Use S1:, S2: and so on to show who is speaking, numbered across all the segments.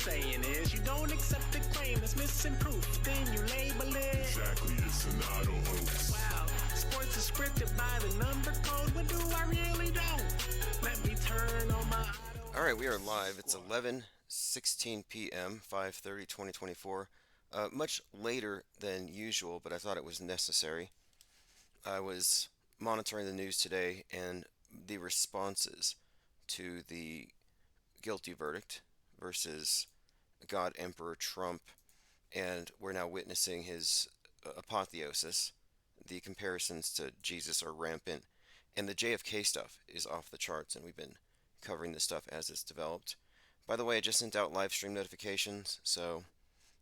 S1: saying is you don't accept the claim that's missing proof, then you label it.
S2: Exactly, it's an auto hoax.
S1: Wow, sports is scripted by the number code. What do I really don't? Let me turn on my auto.
S3: All right, we are live. It's 11:16 p.m., 5:30, 2024. Much later than usual, but I thought it was necessary. I was monitoring the news today and the responses to the guilty verdict versus God Emperor Trump, and we're now witnessing his apotheosis. The comparisons to Jesus are rampant, and the JFK stuff is off the charts, and we've been covering this stuff as it's developed. By the way, I just sent out live stream notifications, so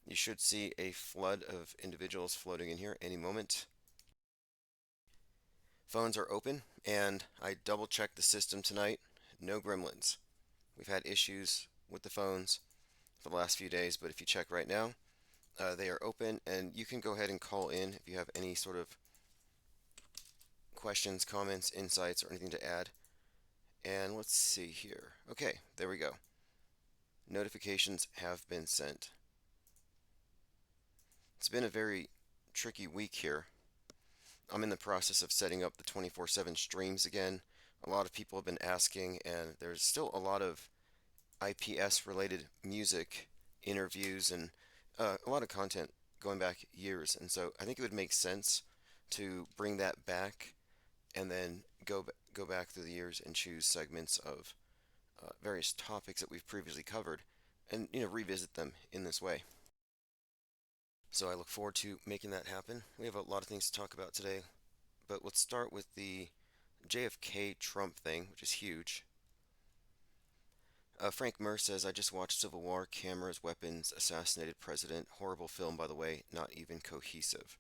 S3: you should see a flood of individuals floating in here any moment. Phones are open, and I double-checked the system tonight. No gremlins. We've had issues with the phones for the last few days, but if you check right now, they are open, and you can go ahead and call in if you have any sort of questions, comments, insights, or anything to add. And let's see here. Okay, there we go. Notifications have been sent. It's been a very tricky week here. I'm in the process of setting up the 24/7 streams again. A lot of people have been asking, and there's still a lot of IPS related music, interviews, and a lot of content going back years. And so I think it would make sense to bring that back and then go back through the years and choose segments of various topics that we've previously covered and revisit them in this way. So I look forward to making that happen. We have a lot of things to talk about today, but let's start with the JFK Trump thing, which is huge. Frank Murr says, I just watched Civil War, cameras, weapons, assassinated president. Horrible film, by the way, not even cohesive.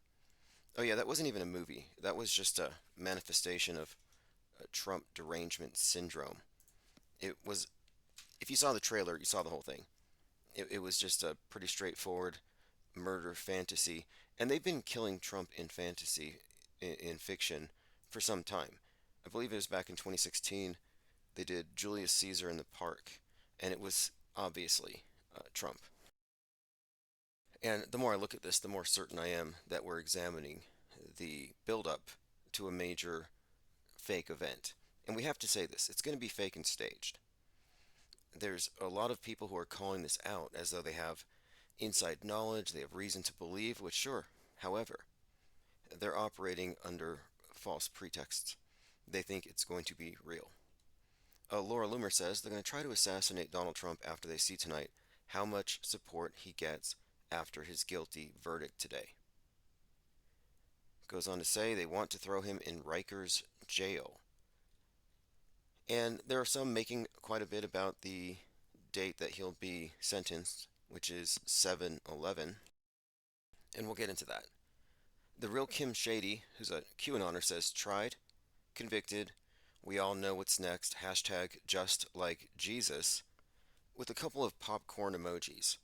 S3: Oh yeah, that wasn't even a movie. That was just a manifestation of Trump derangement syndrome. It was, if you saw the trailer, you saw the whole thing. It was just a pretty straightforward murder fantasy, and they've been killing Trump in fantasy, in fiction, for some time. I believe it was back in 2016. They did Julius Caesar in the Park, and it was obviously Trump. And the more I look at this, the more certain I am that we're examining the build-up to a major fake event. And we have to say this, it's going to be fake and staged. There's a lot of people who are calling this out as though they have inside knowledge, they have reason to believe, which sure, however, they're operating under false pretexts. They think it's going to be real. Laura Loomer says they're going to try to assassinate Donald Trump after they see tonight how much support he gets after his guilty verdict today. Goes on to say they want to throw him in Rikers jail. And there are some making quite a bit about the date that he'll be sentenced, which is 7/11, and we'll get into that. The real Kim Shady, who's a QAnoner, says tried, convicted, we all know what's next, hashtag just like Jesus, with a couple of popcorn emojis.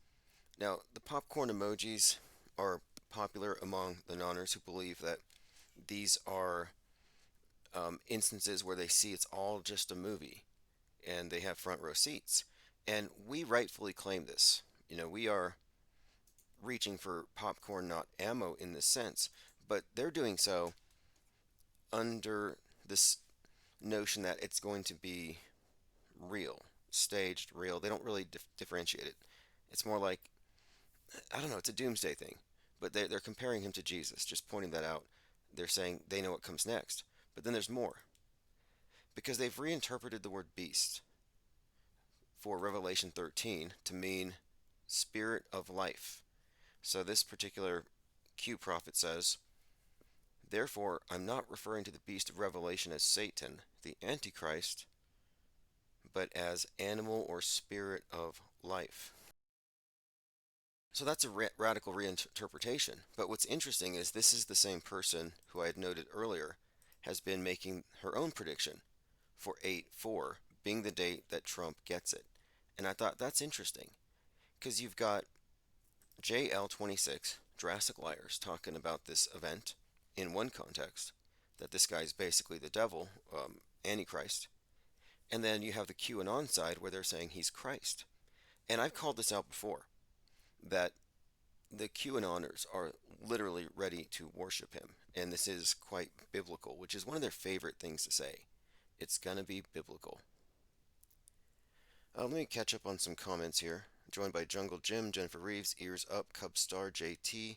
S3: Now, the popcorn emojis are popular among the noners who believe that these are instances where they see it's all just a movie and they have front row seats. And we rightfully claim this. We are reaching for popcorn, not ammo in this sense, but they're doing so under this notion that it's going to be real, staged, real. They don't really differentiate it. It's more like, I don't know, it's a doomsday thing, but they're comparing him to Jesus, just pointing that out. They're saying they know what comes next. But then there's more, because they've reinterpreted the word beast for Revelation 13 to mean spirit of life. So this particular Q prophet says, therefore, I'm not referring to the beast of Revelation as Satan, the Antichrist, but as animal or spirit of life. So that's a radical reinterpretation. But what's interesting is this is the same person who I had noted earlier has been making her own prediction for 8/4 being the date that Trump gets it. And I thought that's interesting, because you've got JL26, Jurassic Liars, talking about this event in one context, that this guy's basically the devil, Antichrist. And then you have the QAnon side where they're saying he's Christ. And I've called this out before that the QAnoners are literally ready to worship him. And this is quite biblical, which is one of their favorite things to say. It's gonna be biblical. Let me catch up on some comments here. Joined by Jungle Jim, Jennifer Reeves, Ears Up, Cub Star, JT,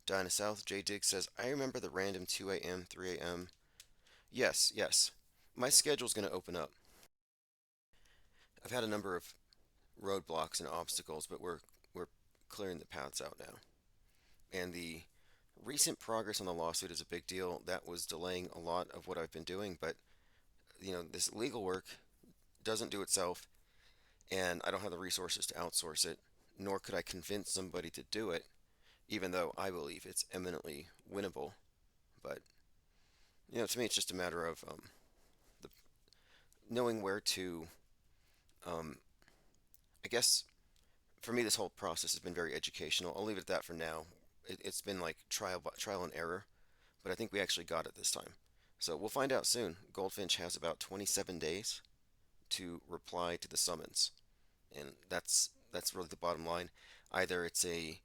S3: Dinah South, J Dig says, I remember the random 2 a.m., 3 a.m. Yes, yes. My schedule's gonna open up. I've had a number of roadblocks and obstacles, but we're clearing the paths out now. And the recent progress on the lawsuit is a big deal. That was delaying a lot of what I've been doing, but this legal work doesn't do itself, and I don't have the resources to outsource it, nor could I convince somebody to do it, even though I believe it's eminently winnable. But to me, it's just a matter of the, knowing where to. Um, I guess for me, this whole process has been very educational. I'll leave it at that for now. It's been like trial and error, but I think we actually got it this time. So we'll find out soon. Goldfinch has about 27 days to reply to the summons, and that's really the bottom line. Either it's a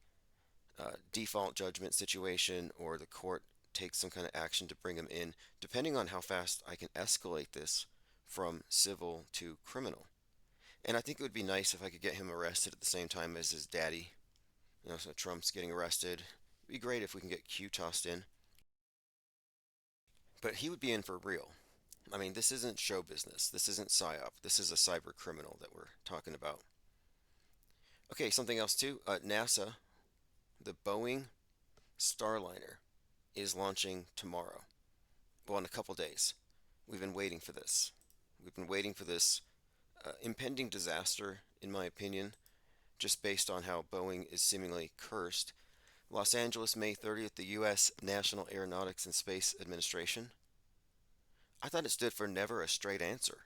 S3: default judgment situation, or the court takes some kind of action to bring him in, depending on how fast I can escalate this from civil to criminal. And I think it would be nice if I could get him arrested at the same time as his daddy. So Trump's getting arrested. It'd be great if we can get Q tossed in. But he would be in for real. I mean, this isn't show business. This isn't PSYOP. This is a cyber criminal that we're talking about. Okay, something else too. NASA, the Boeing Starliner, is launching tomorrow. Well, in a couple days. We've been waiting for this. We've been waiting for this impending disaster, in my opinion, just based on how Boeing is seemingly cursed. Los Angeles, May 30th, the U.S. National Aeronautics and Space Administration. I thought it stood for Never a Straight Answer.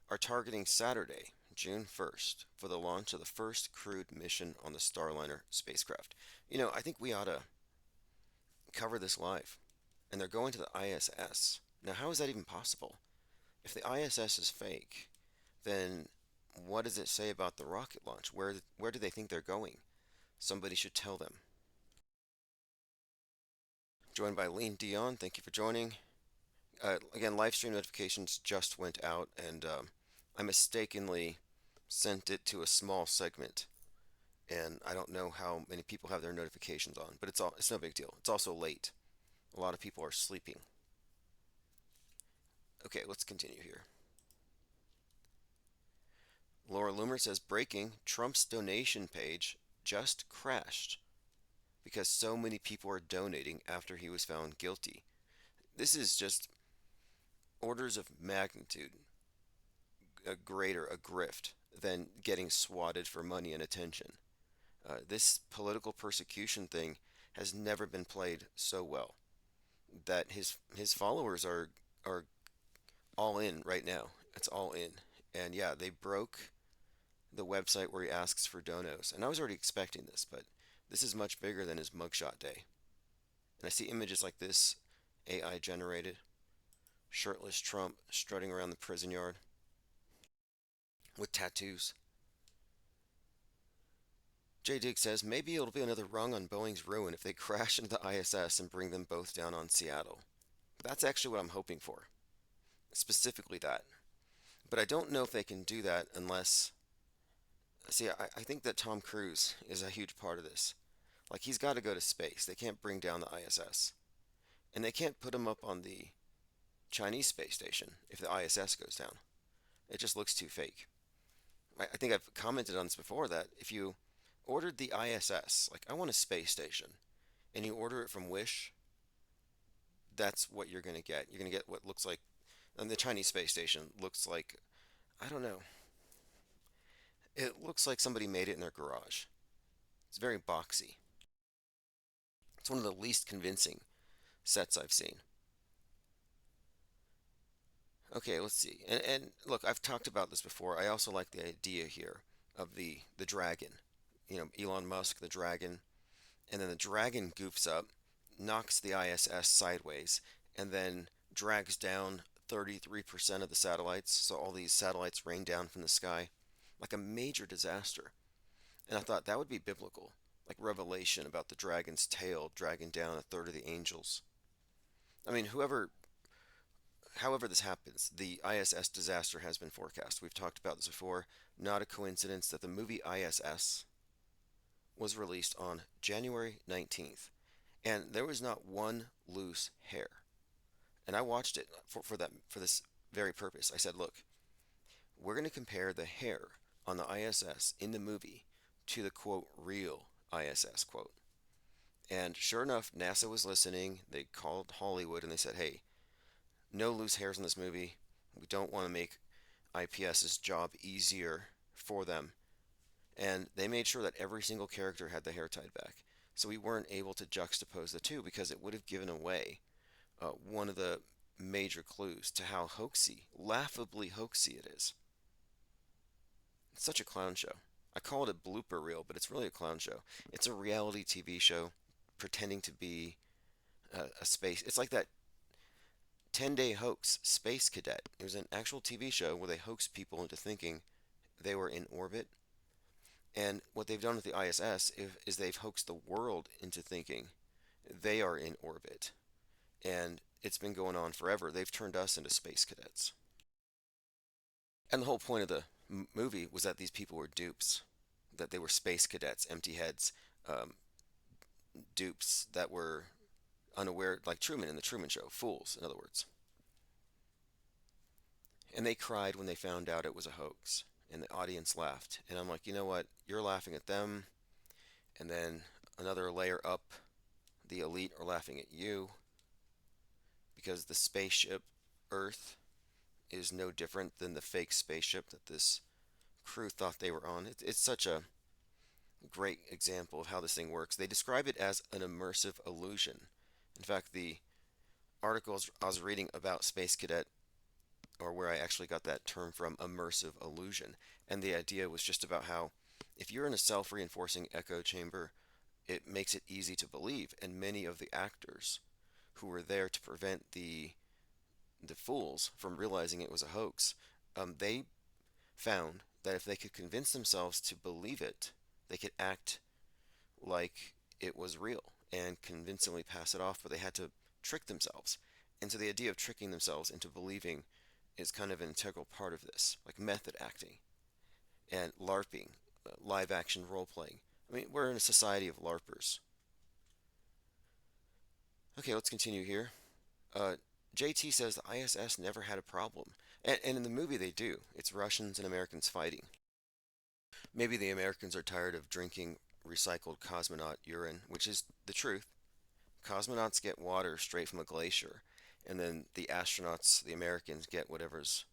S3: Are targeting Saturday, June 1st, for the launch of the first crewed mission on the Starliner spacecraft. I think we ought to cover this live. And they're going to the ISS. Now, how is that even possible? If the ISS is fake, then what does it say about the rocket launch? Where do they think they're going? Somebody should tell them. Joined by Lean Dion, thank you for joining. Again, live stream notifications just went out, and I mistakenly sent it to a small segment, and I don't know how many people have their notifications on, but it's no big deal. It's also late. A lot of people are sleeping. Okay, let's continue here. Laura Loomer says, breaking, Trump's donation page just crashed because so many people are donating after he was found guilty. This is just orders of magnitude a grift than getting swatted for money and attention. This political persecution thing has never been played so well. That his followers are all in right now. It's all in. And yeah, they broke the website where he asks for donos. And I was already expecting this, but this is much bigger than his mugshot day. And I see images like this, AI generated, shirtless Trump strutting around the prison yard with tattoos. J Dig says, maybe it'll be another rung on Boeing's ruin if they crash into the ISS and bring them both down on Seattle. That's actually what I'm hoping for. Specifically that. But I don't know if they can do that unless. See, I think that Tom Cruise is a huge part of this. Like, he's got to go to space. They can't bring down the ISS. And they can't put him up on the Chinese space station if the ISS goes down. It just looks too fake. I think I've commented on this before that if you ordered the ISS, like, I want a space station, and you order it from Wish, that's what you're going to get. You're going to get what looks like, and the Chinese space station looks like, I don't know. It looks like somebody made it in their garage. It's very boxy. It's one of the least convincing sets I've seen. Okay, let's see. And look, I've talked about this before. I also like the idea here of the dragon. Elon Musk, the dragon, and then the dragon goofs up, knocks the ISS sideways, and then drags down 33% of the satellites. So all these satellites rain down from the sky. like a major disaster. And I thought that would be biblical, like Revelation about the dragon's tail dragging down a third of the angels. I mean, however this happens, the ISS disaster has been forecast. We've talked about this before. Not a coincidence that the movie ISS was released on January 19th, and there was not one loose hair. And I watched it for this very purpose. I said, look, we're going to compare the hair on the ISS in the movie to the quote real ISS quote. And sure enough, NASA was listening. They called Hollywood and they said, hey, no loose hairs in this movie. We don't want to make IPS's job easier for them. And they made sure that every single character had the hair tied back. So we weren't able to juxtapose the two because it would have given away one of the major clues to how hoaxy, laughably hoaxy it is. It's such a clown show. I call it a blooper reel, but it's really a clown show. It's a reality TV show pretending to be a space. It's like that 10-day hoax, Space Cadet. It was an actual TV show where they hoaxed people into thinking they were in orbit. And what they've done with the ISS is they've hoaxed the world into thinking they are in orbit. And it's been going on forever. They've turned us into space cadets. And the whole point of the movie was that these people were dupes, that they were space cadets, empty heads, um, dupes that were unaware, like Truman in the Truman Show, fools, in other words. And they cried when they found out it was a hoax, and the audience laughed. And I'm like, you know what? You're laughing at them, and then another layer up, the elite are laughing at you because the spaceship Earth is no different than the fake spaceship that this crew thought they were on. It's such a great example of how this thing works. They describe it as an immersive illusion. In fact, the articles I was reading about Space Cadet, or where I actually got that term from, immersive illusion, and the idea was just about how if you're in a self-reinforcing echo chamber, it makes it easy to believe, and many of the actors who were there to prevent the fools from realizing it was a hoax, they found that if they could convince themselves to believe it, they could act like it was real and convincingly pass it off, but they had to trick themselves. And so the idea of tricking themselves into believing is kind of an integral part of this, like method acting and LARPing, live action role playing. I mean, we're in a society of LARPers. Okay, let's continue here. Uh, JT says the ISS never had a problem. And in the movie, they do. It's Russians and Americans fighting. Maybe the Americans are tired of drinking recycled cosmonaut urine, which is the truth. Cosmonauts get water straight from a glacier, and then the astronauts, the Americans, get whatever's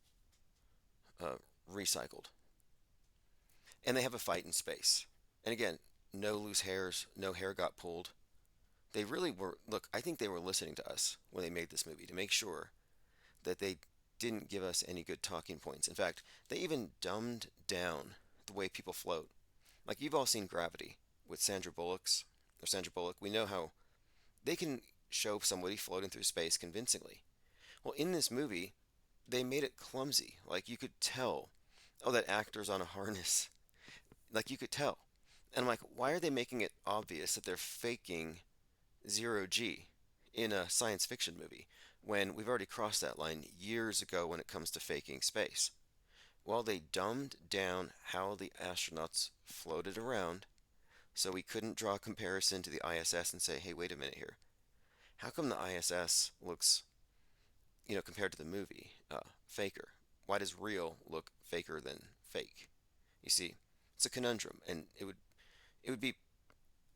S3: uh, recycled. And they have a fight in space. And again, no loose hairs, no hair got pulled. They really were, look, I think they were listening to us when they made this movie to make sure that they didn't give us any good talking points. In fact, they even dumbed down the way people float. Like you've all seen Gravity with Sandra Bullock. We know how they can show somebody floating through space convincingly. Well, in this movie, they made it clumsy. Like you could tell, oh, that actor's on a harness. Like you could tell. And I'm like, why are they making it obvious that they're faking zero G in a science fiction movie when we've already crossed that line years ago when it comes to faking space? Well, they dumbed down how the astronauts floated around so we couldn't draw a comparison to the ISS and say, hey, wait a minute here. How come the ISS looks, compared to the movie, faker? Why does real look faker than fake? You see, it's a conundrum, and it would be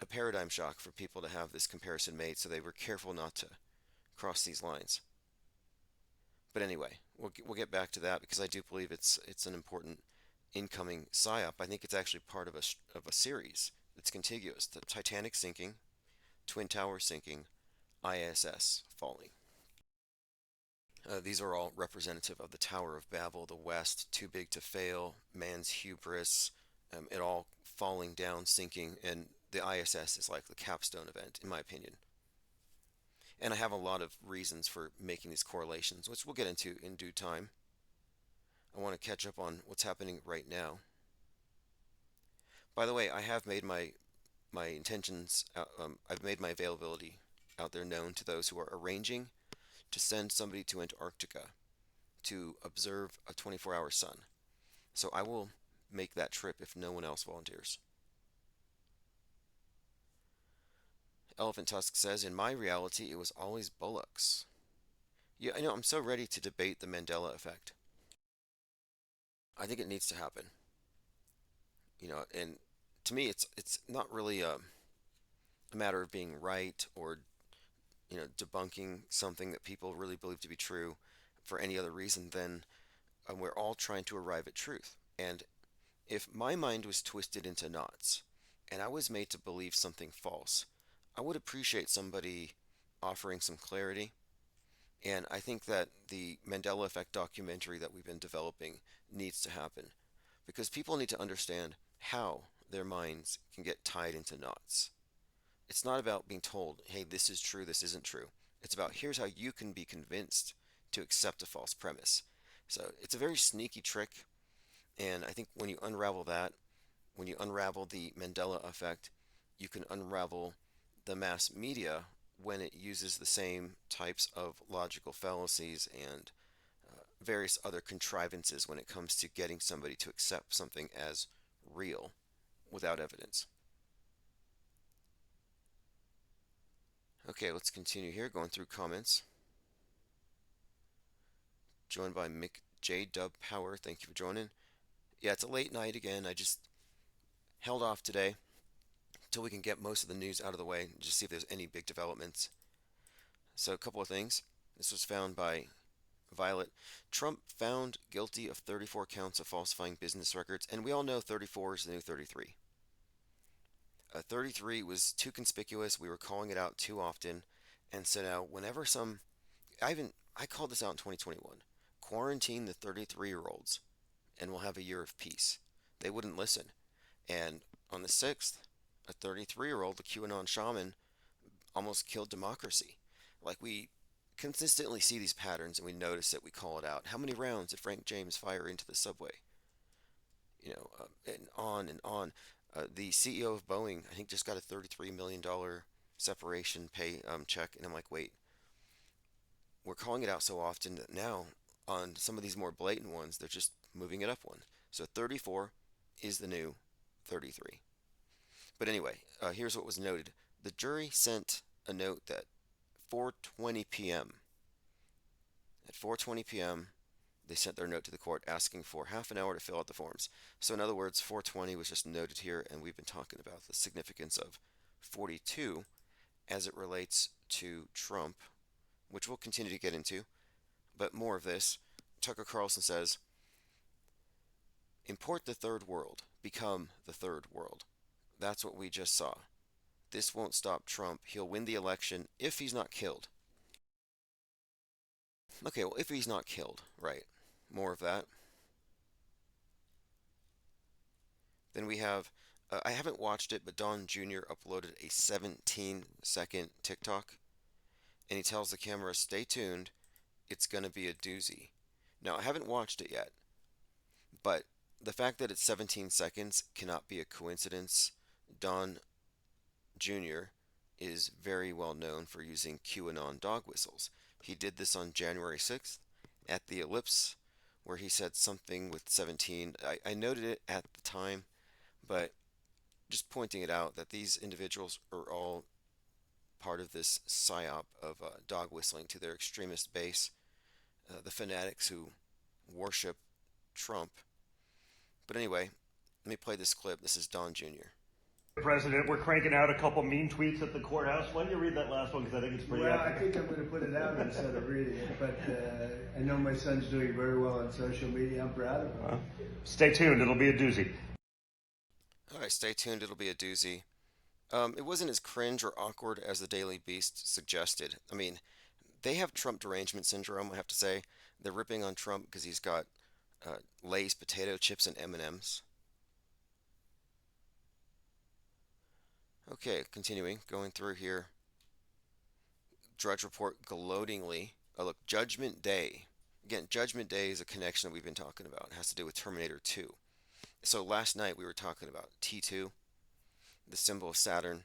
S3: a paradigm shock for people to have this comparison made, so they were careful not to cross these lines. But anyway, we'll get back to that because I do believe it's an important incoming psyop. I think it's actually part of a series that's contiguous: the Titanic sinking, Twin Towers sinking, ISS falling. These are all representative of the Tower of Babel, the West, too big to fail, man's hubris, it all falling down, sinking, and the ISS is like the capstone event, in my opinion. And I have a lot of reasons for making these correlations, which we'll get into in due time. I want to catch up on what's happening right now. By the way, I have made my intentions. I've made my availability out there known to those who are arranging to send somebody to Antarctica to observe a 24-hour sun. So I will make that trip if no one else volunteers. Elephant Tusk says, in my reality, it was always bullocks. Yeah, I know, I'm so ready to debate the Mandela effect. I think it needs to happen. And to me, it's not really a matter of being right or, debunking something that people really believe to be true for any other reason than we're all trying to arrive at truth. And if my mind was twisted into knots and I was made to believe something false, I would appreciate somebody offering some clarity. And I think that the Mandela Effect documentary that we've been developing needs to happen because people need to understand how their minds can get tied into knots. It's not about being told, hey, this is true, this isn't true. It's about here's how you can be convinced to accept a false premise. So it's a very sneaky trick. And I think when you unravel that, when you unravel the Mandela effect, you can unravel the mass media when it uses the same types of logical fallacies and various other contrivances when it comes to getting somebody to accept something as real without evidence. Okay, let's continue here, going through comments. Joined by Mick J. Dub Power. Thank you for joining. Yeah, it's a late night again. I just held off today until we can get most of the news out of the way, just see if there's any big developments. So, a couple of things. This was found by Violet. Trump found guilty of 34 counts of falsifying business records, and we all know 34 is the new 33. 33 was too conspicuous. We were calling it out too often, and so now whenever I called this out in 2021. Quarantine the 33-year-olds, and we'll have a year of peace. They wouldn't listen, and on the 6th, a 33-year-old, the QAnon shaman, almost killed democracy. Like we consistently see these patterns and we notice it, we call it out. How many rounds did Frank James fire into the subway? And on and on. The CEO of Boeing, I think, just got a $33 million separation pay check, and I'm like, wait, we're calling it out so often that now on some of these more blatant ones, they're just moving it up one. So 34 is the new 33. But anyway, here's what was noted. The jury sent a note that 4:20 p.m. At 4:20 p.m., they sent their note to the court asking for half an hour to fill out the forms. So in other words, 4:20 was just noted here, and we've been talking about the significance of 42 as it relates to Trump, which we'll continue to get into. But more of this. Tucker Carlson says, import the third world, become the third world. That's what we just saw. This won't stop Trump. He'll win the election if he's not killed. Okay, well, if he's not killed, right. More of that. Then we have, I haven't watched it, but Don Jr. uploaded a 17-second TikTok, and he tells the camera, stay tuned, it's going to be a doozy. Now, I haven't watched it yet, but the fact that it's 17 seconds cannot be a coincidence. Don Jr. is very well known for using QAnon dog whistles. He did this on January 6th at the Ellipse, where he said something with 17. I noted it at the time, but just pointing it out that these individuals are all part of this psyop of dog whistling to their extremist base, the fanatics who worship Trump. But anyway, let me play this clip. This is Don Jr.
S4: President, we're cranking out a couple mean tweets at the courthouse. Why don't you read that last one, because I think it's pretty
S5: Well,
S4: epic.
S5: I think I'm going to put it out instead of reading it, but I know my son's doing very well on social media. I'm proud of him.
S4: Stay tuned. It'll be a doozy.
S3: All right, stay tuned. It'll be a doozy. It wasn't as cringe or awkward as the Daily Beast suggested. I mean, they have Trump derangement syndrome, I have to say. They're ripping on Trump because he's got Lay's potato chips and M&Ms. Okay, continuing, going through here. Drudge Report gloatingly. Oh, look, Judgment Day. Again, Judgment Day is a connection that we've been talking about. It has to do with Terminator 2. So last night we were talking about T2, the symbol of Saturn,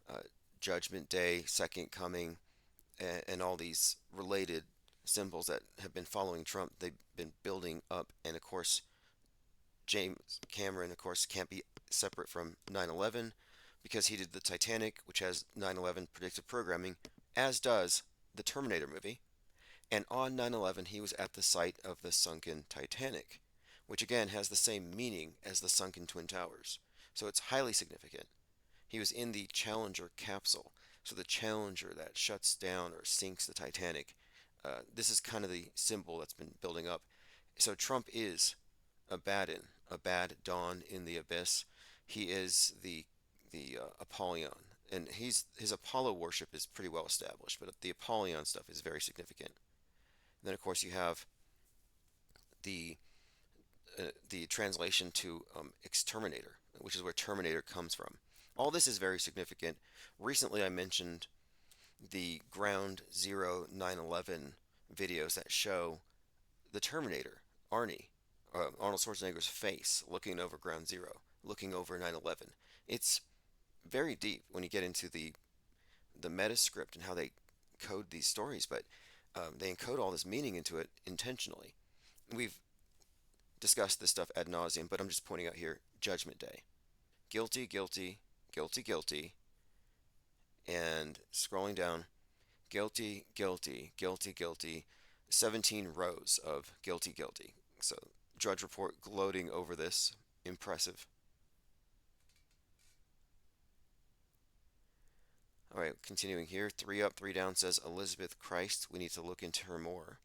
S3: uh, Judgment Day, Second Coming, and all these related symbols that have been following Trump. They've been building up, and of course, James Cameron, of course, can't be separate from 9/11 because he did the Titanic, which has 9/11 predictive programming, as does the Terminator movie. And on 9/11, he was at the site of the sunken Titanic, which again has the same meaning as the sunken Twin Towers. So it's highly significant. He was in the Challenger capsule. So the Challenger that shuts down or sinks the Titanic. This is kind of the symbol that's been building up. So Trump is a bad dawn in the abyss. He is the Apollyon, and his Apollo worship is pretty well established, but the Apollyon stuff is very significant. And then of course you have the the translation to exterminator, which is where Terminator comes from. All this is very significant. Recently, I mentioned the Ground Zero 9/11 videos that show the Terminator, Arnie, Arnold Schwarzenegger's face looking over Ground Zero, looking over 9/11. It's very deep when you get into the meta script and how they code these stories, but they encode all this meaning into it intentionally. We've discussed this stuff ad nauseum, but I'm just pointing out here Judgment Day. Guilty, guilty, guilty, guilty, and scrolling down, guilty, guilty, guilty, guilty, 17 rows of guilty, guilty. So, Drudge Report gloating over this. Impressive. All right, continuing here. Three up, three down says Elizabeth Christ. We need to look into her more.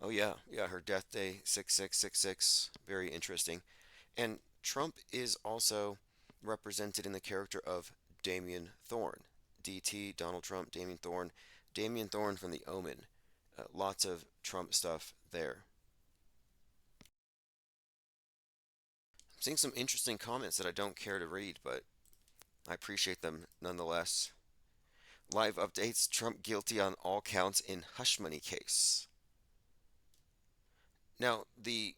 S3: Oh, yeah, yeah, her death day 6666. Very interesting. And Trump is also represented in the character of Damien Thorn. DT, Donald Trump, Damien Thorn. Damien Thorn from The Omen. Lots of Trump stuff there. I'm seeing some interesting comments that I don't care to read, but I appreciate them nonetheless. Live updates, Trump guilty on all counts in hush money case. Now, the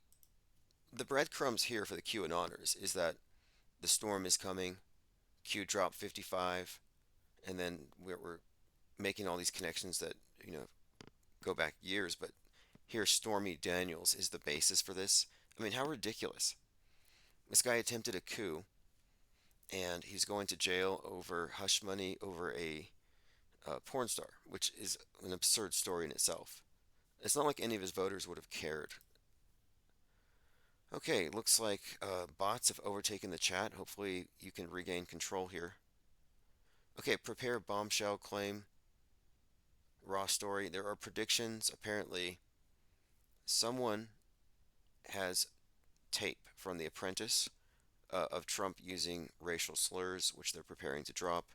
S3: breadcrumbs here for the QAnoners is that the storm is coming, Q drop 55, and then we're making all these connections that, go back years, but here Stormy Daniels is the basis for this. I mean, how ridiculous. This guy attempted a coup, and he's going to jail over hush money over a porn star, which is an absurd story in itself. It's not like any of his voters would have cared. Okay, looks like bots have overtaken the chat. Hopefully you can regain control here. Okay, prepare bombshell claim. Raw story. There are predictions. Apparently, someone has tape from The Apprentice of Trump using racial slurs, which they're preparing to drop.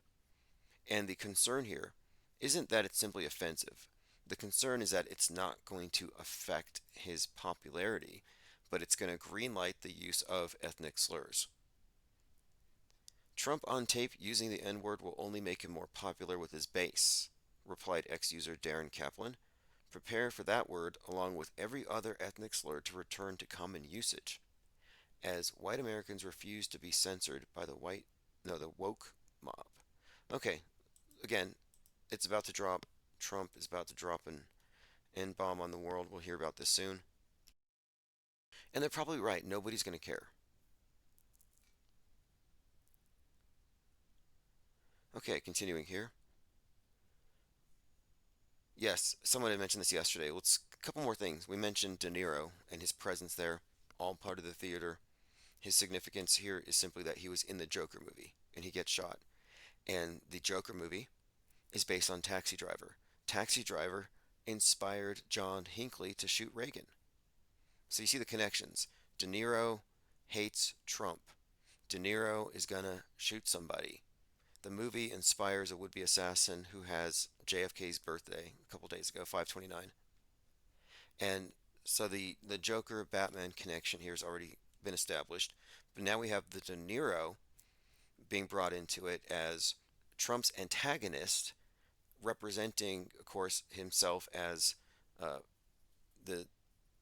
S3: And the concern here isn't that it's simply offensive. The concern is that it's not going to affect his popularity, but it's going to greenlight the use of ethnic slurs. Trump on tape using the N-word will only make him more popular with his base, replied ex-user Darren Kaplan. Prepare for that word along with every other ethnic slur to return to common usage, as white Americans refuse to be censored by the woke mob. Okay, again, it's about to drop. Trump is about to drop an N-bomb on the world. We'll hear about this soon. And they're probably right. Nobody's going to care. Okay, continuing here. Yes, someone had mentioned this yesterday. Let's a couple more things. We mentioned De Niro and his presence there, all part of the theater. His significance here is simply that he was in the Joker movie and he gets shot. And the Joker movie is based on Taxi Driver. Taxi Driver inspired John Hinckley to shoot Reagan. So you see the connections. De Niro hates Trump. De Niro is gonna shoot somebody. The movie inspires a would-be assassin who has JFK's birthday a couple days ago, 5/29. And so the Joker Batman connection here has already been established. But now we have the De Niro being brought into it as Trump's antagonist, representing, of course, himself as the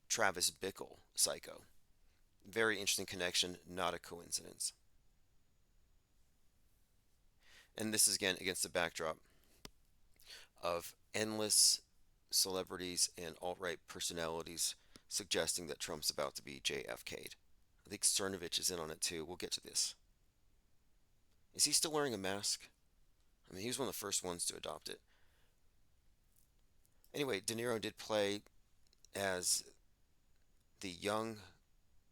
S3: Travis Bickle psycho. very interesting connection, not a coincidence. And this is again against the backdrop of endless celebrities and alt-right personalities suggesting that Trump's about to be JFK'd. I think Cernovich is in on it too. We'll get to this. Is he still wearing a mask? I mean, he was one of the first ones to adopt it. Anyway, De Niro did play as the young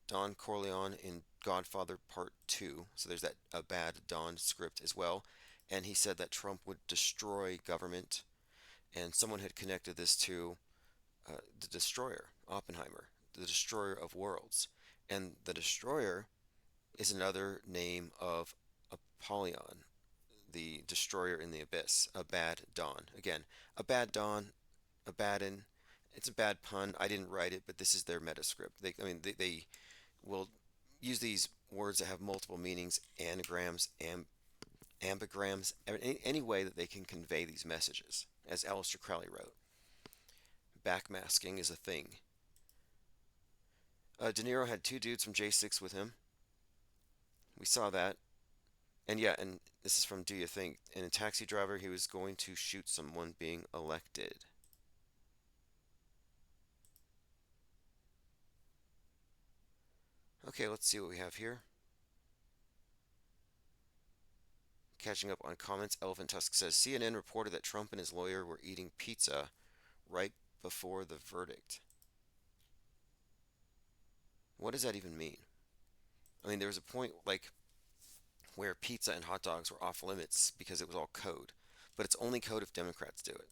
S3: Don Corleone in Godfather Part 2. So there's that a bad Don script as well. And he said that Trump would destroy government. And someone had connected this to the destroyer, Oppenheimer, the destroyer of worlds. And the destroyer is another name of Apollyon, the destroyer in the abyss, a bad Don. Again, a bad Don, a baddin. It's a bad pun. I didn't write it, but this is their metascript. They will use these words that have multiple meanings, anagrams, ambigrams, any way that they can convey these messages, as Aleister Crowley wrote. Backmasking is a thing. De Niro had two dudes from J6 with him. We saw that. And yeah, and this is from Do You Think? In a Taxi Driver, he was going to shoot someone being elected. Okay, let's see what we have here. Catching up on comments, Elephant Tusk says CNN reported that Trump and his lawyer were eating pizza right before the verdict. What does that even mean? I mean, there was a point like where pizza and hot dogs were off limits because it was all code. But it's only code if Democrats do it.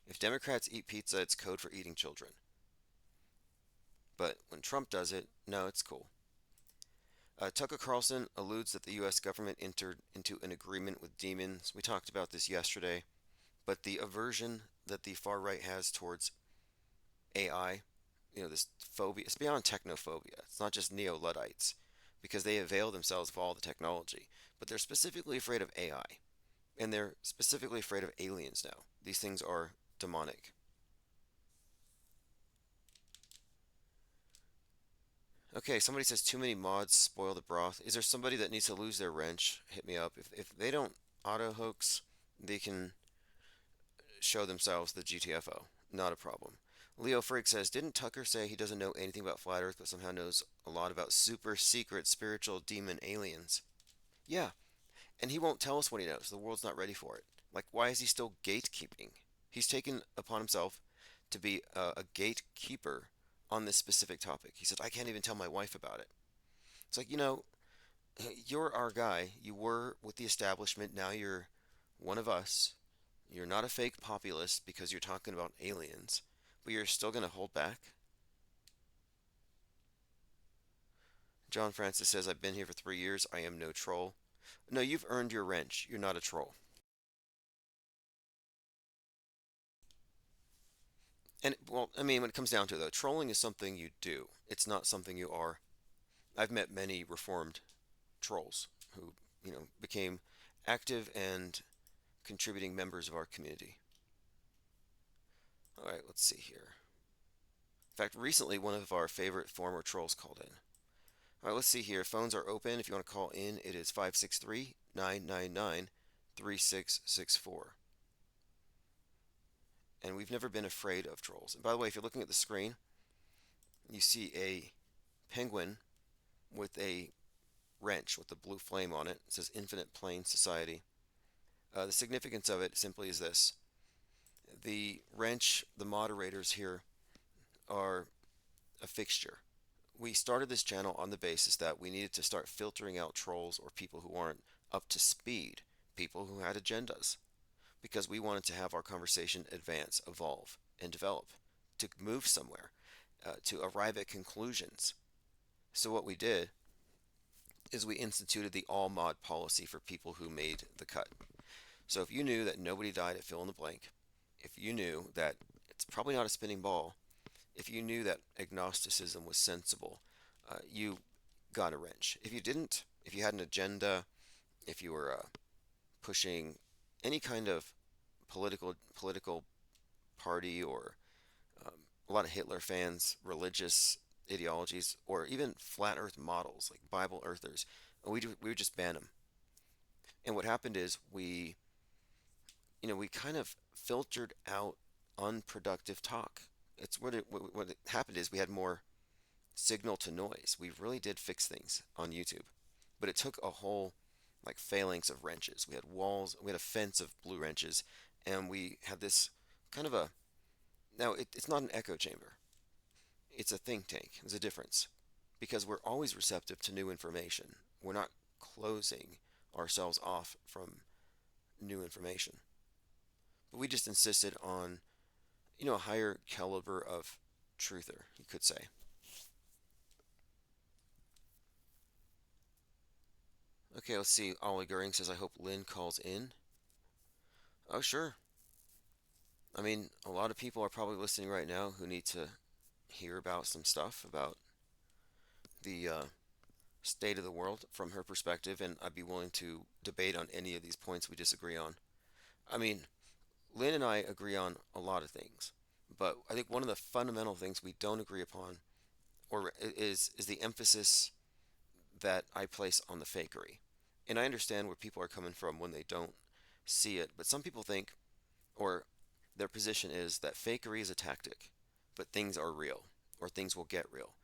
S3: If Democrats eat pizza, it's code for eating children. But when Trump does it, no, it's cool. Tucker Carlson alludes that the U.S. government entered into an agreement with demons. We talked about this yesterday. But the aversion that the far right has towards AI, this phobia, it's beyond technophobia. It's not just neo-Luddites, because they avail themselves of all the technology. But they're specifically afraid of AI. And they're specifically afraid of aliens now. These things are demonic. Okay, somebody says too many mods spoil the broth. Is there somebody that needs to lose their wrench? Hit me up. If they don't auto hoax, they can show themselves the GTFO. Not a problem. Leo Frigg says, didn't Tucker say he doesn't know anything about flat Earth, but somehow knows a lot about super secret spiritual demon aliens? Yeah, and he won't tell us what he knows. The world's not ready for it. Like, why is he still gatekeeping? He's taken upon himself to be a gatekeeper on this specific topic. He said, I can't even tell my wife about it. It's like, you're our guy. You were with the establishment. Now you're one of us. You're not a fake populist because you're talking about aliens, but you're still going to hold back. John Francis says, I've been here for 3 years. I am no troll. No, you've earned your wrench. You're not a troll. And, well, I mean, when it comes down to it, though, trolling is something you do. It's not something you are. I've met many reformed trolls who, became active and contributing members of our community. All right, let's see here. In fact, recently, one of our favorite former trolls called in. All right, let's see here. Phones are open. If you want to call in, it is 563-999-3664. And we've never been afraid of trolls. And by the way, if you're looking at the screen, you see a penguin with a wrench with the blue flame on it. It says Infinite Plane Society. The significance of it simply is this. The wrench, the moderators here, are a fixture. We started this channel on the basis that we needed to start filtering out trolls or people who aren't up to speed, people who had agendas, because we wanted to have our conversation advance, evolve, and develop, to move somewhere, to arrive at conclusions. So what we did is we instituted the all mod policy for people who made the cut. So if you knew that nobody died at fill in the blank, if you knew that it's probably not a spinning ball, if you knew that agnosticism was sensible, you got a wrench. If you didn't, if you had an agenda, if you were pushing any kind of political party or a lot of Hitler fans, religious ideologies or even flat Earth models like Bible Earthers, we would just ban them. And what happened is we kind of filtered out unproductive talk. It's what it happened is we had more signal to noise. We really did fix things on YouTube, but it took a whole like phalanx of wrenches. We had walls, we had a fence of blue wrenches, and we had this kind of a now it's not an echo chamber. It's a think tank. There's a difference because we're always receptive to new information. We're not closing ourselves off from new information. But we just insisted on, a higher caliber of truther, you could say. Okay, let's see. Ollie Goering says, I hope Lynn calls in. Oh, sure. I mean, a lot of people are probably listening right now who need to hear about some stuff about the state of the world from her perspective, and I'd be willing to debate on any of these points we disagree on. I mean, Lynn and I agree on a lot of things, but I think one of the fundamental things we don't agree upon or is the emphasis that I place on the fakery. And I understand where people are coming from when they don't see it, but some people think, or their position is that fakery is a tactic, but things are real, or things will get real,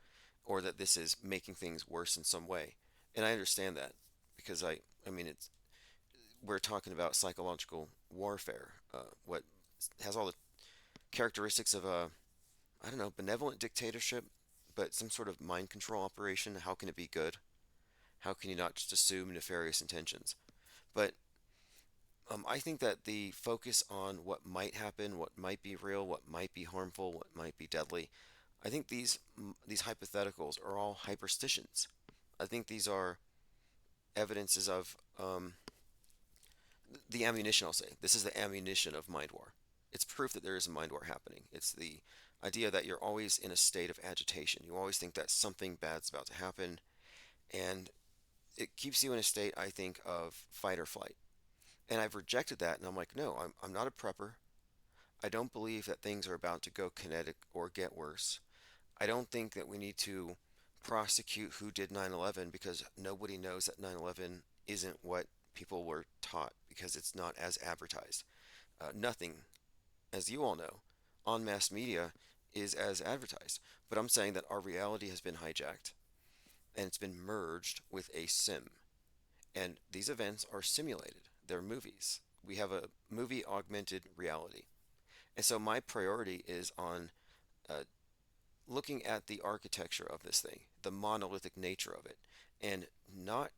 S3: or that this is making things worse in some way. And I understand that because I mean, we're talking about psychological warfare, what has all the characteristics of a, I don't know, benevolent dictatorship, but some sort of mind control operation. How can it be good? How can you not just assume nefarious intentions? But I think that the focus on what might happen, what might be real, what might be harmful, what might be deadly, I think these hypotheticals are all hyperstitions. I think these are evidences of the ammunition. I'll say this is the ammunition of mind war. It's proof that there is a mind war happening. It's the idea that you're always in a state of agitation. You always think that something bad's about to happen, and it keeps you in a state, I think, of fight or flight. And I've rejected that, and I'm like, no, I'm not a prepper. I don't believe that things are about to go kinetic or get worse. I don't think that we need to prosecute who did 9/11 because nobody knows that 9/11 isn't what people were taught because it's not as advertised. Nothing, as you all know, on mass media is as advertised. But I'm saying that our reality has been hijacked and it's been merged with a sim. And these events are simulated, they're movies. We have a movie augmented reality. And so my priority is on uh, looking at the architecture of this thing, the monolithic nature of it, and not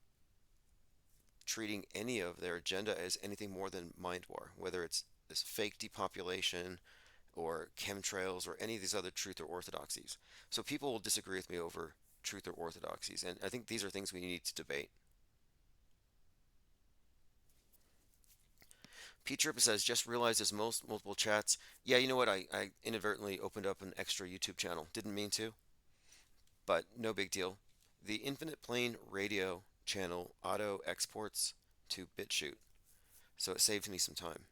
S3: treating any of their agenda as anything more than mind war, whether it's this fake depopulation or chemtrails or any of these other truth or orthodoxies. So people will disagree with me over truth or orthodoxies, and I think these are things we need to debate. Pete Tripa says, just realized there's multiple chats. Yeah, you know what? I inadvertently opened up an extra YouTube channel. Didn't mean to, but no big deal. The Infinite Plane Radio channel auto exports to BitChute, so it saves me some time.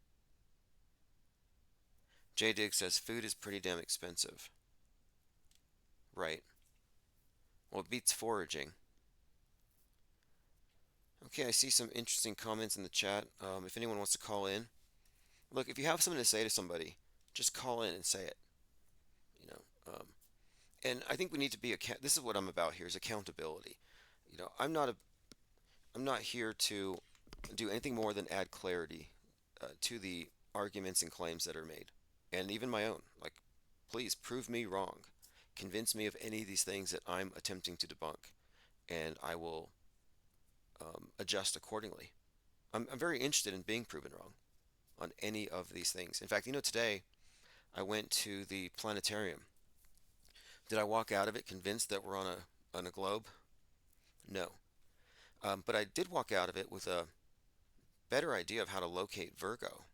S3: J Dig says, food is pretty damn expensive. Right. Well, it beats foraging. Okay, I see some interesting comments in the chat. If anyone wants to call in, look, if you have something to say to somebody, just call in and say it. You know, and I think we need to be this is what I'm about here is accountability. I'm not here to do anything more than add clarity to the arguments and claims that are made, and even my own. Like, please prove me wrong, convince me of any of these things that I'm attempting to debunk, and I will adjust accordingly. I'm very interested in being proven wrong on any of these things. In fact, today I went to the planetarium. Did I walk out of it convinced that we're on a globe? No. But I did walk out of it with a better idea of how to locate Virgo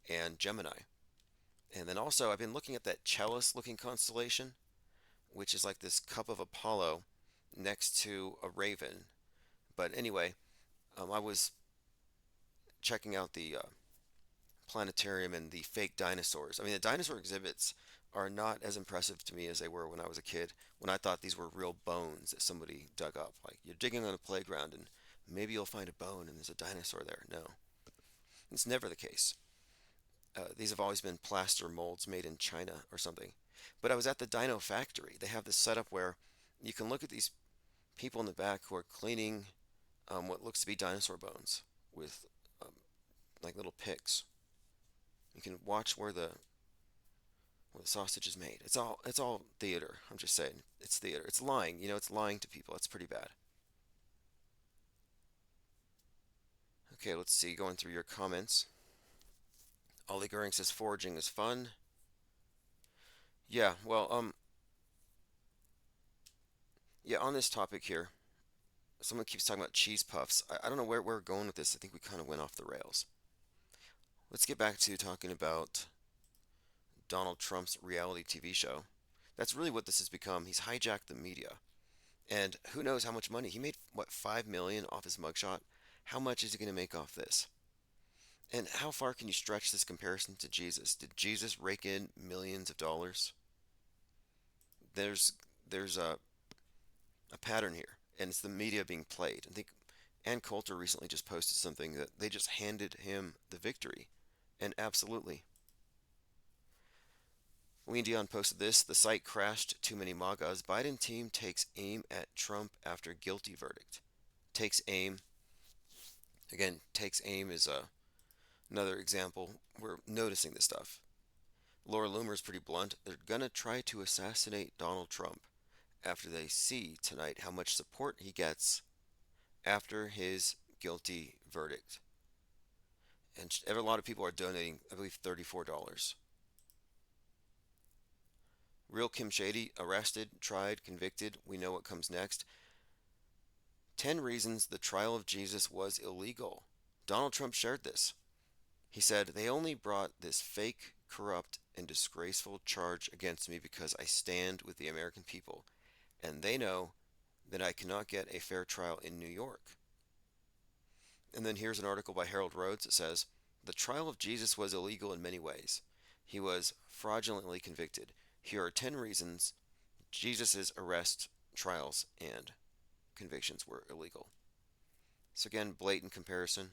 S3: and Gemini. And then also, I've been looking at that Cellus looking constellation, which is like this cup of Apollo next to a raven. But anyway, I was checking out the planetarium and the fake dinosaurs. I mean, the dinosaur exhibits are not as impressive to me as they were when I was a kid, when I thought these were real bones that somebody dug up. Like you're digging on a playground and maybe you'll find a bone and there's a dinosaur there. No, it's never the case. These have always been plaster molds made in China or something. But I was at the dino factory. They have this setup where you can look at these people in the back who are cleaning what looks to be dinosaur bones with um, like little picks. You can watch where the sausage is made. It's all theater. I'm just saying, it's theater. It's lying. It's lying to people. It's pretty bad. Okay, let's see. Going through your comments. Ollie Goering says foraging is fun. Yeah, well, yeah. On this topic here, someone keeps talking about cheese puffs. I don't know where we're going with this. I think we kind of went off the rails. Let's get back to talking about Donald Trump's reality TV show. That's really what this has become. He's hijacked the media. And who knows how much money? He made, what, 5 million off his mugshot? How much is he going to make off this? And how far can you stretch this comparison to Jesus? Did Jesus rake in millions of dollars? There's a pattern here, and it's the media being played. I think Ann Coulter recently just posted something that they just handed him the victory. And absolutely. Lean Dion posted this. The site crashed. Too many MAGAs. Biden team takes aim at Trump after guilty verdict. Takes aim. Again, takes aim is another example. We're noticing this stuff. Laura Loomer's pretty blunt. They're gonna try to assassinate Donald Trump after they see tonight how much support he gets after his guilty verdict. And a lot of people are donating, I believe, $34. Real Kim Shady, arrested, tried, convicted. We know what comes next. 10 reasons the trial of Jesus was illegal. Donald Trump shared this. He said, they only brought this fake, corrupt, and disgraceful charge against me because I stand with the American people, and they know that I cannot get a fair trial in New York. And then here's an article by Harold Rhodes that says, the trial of Jesus was illegal in many ways. He was fraudulently convicted. Here are 10 reasons Jesus' arrest, trials, and convictions were illegal. So again, blatant comparison.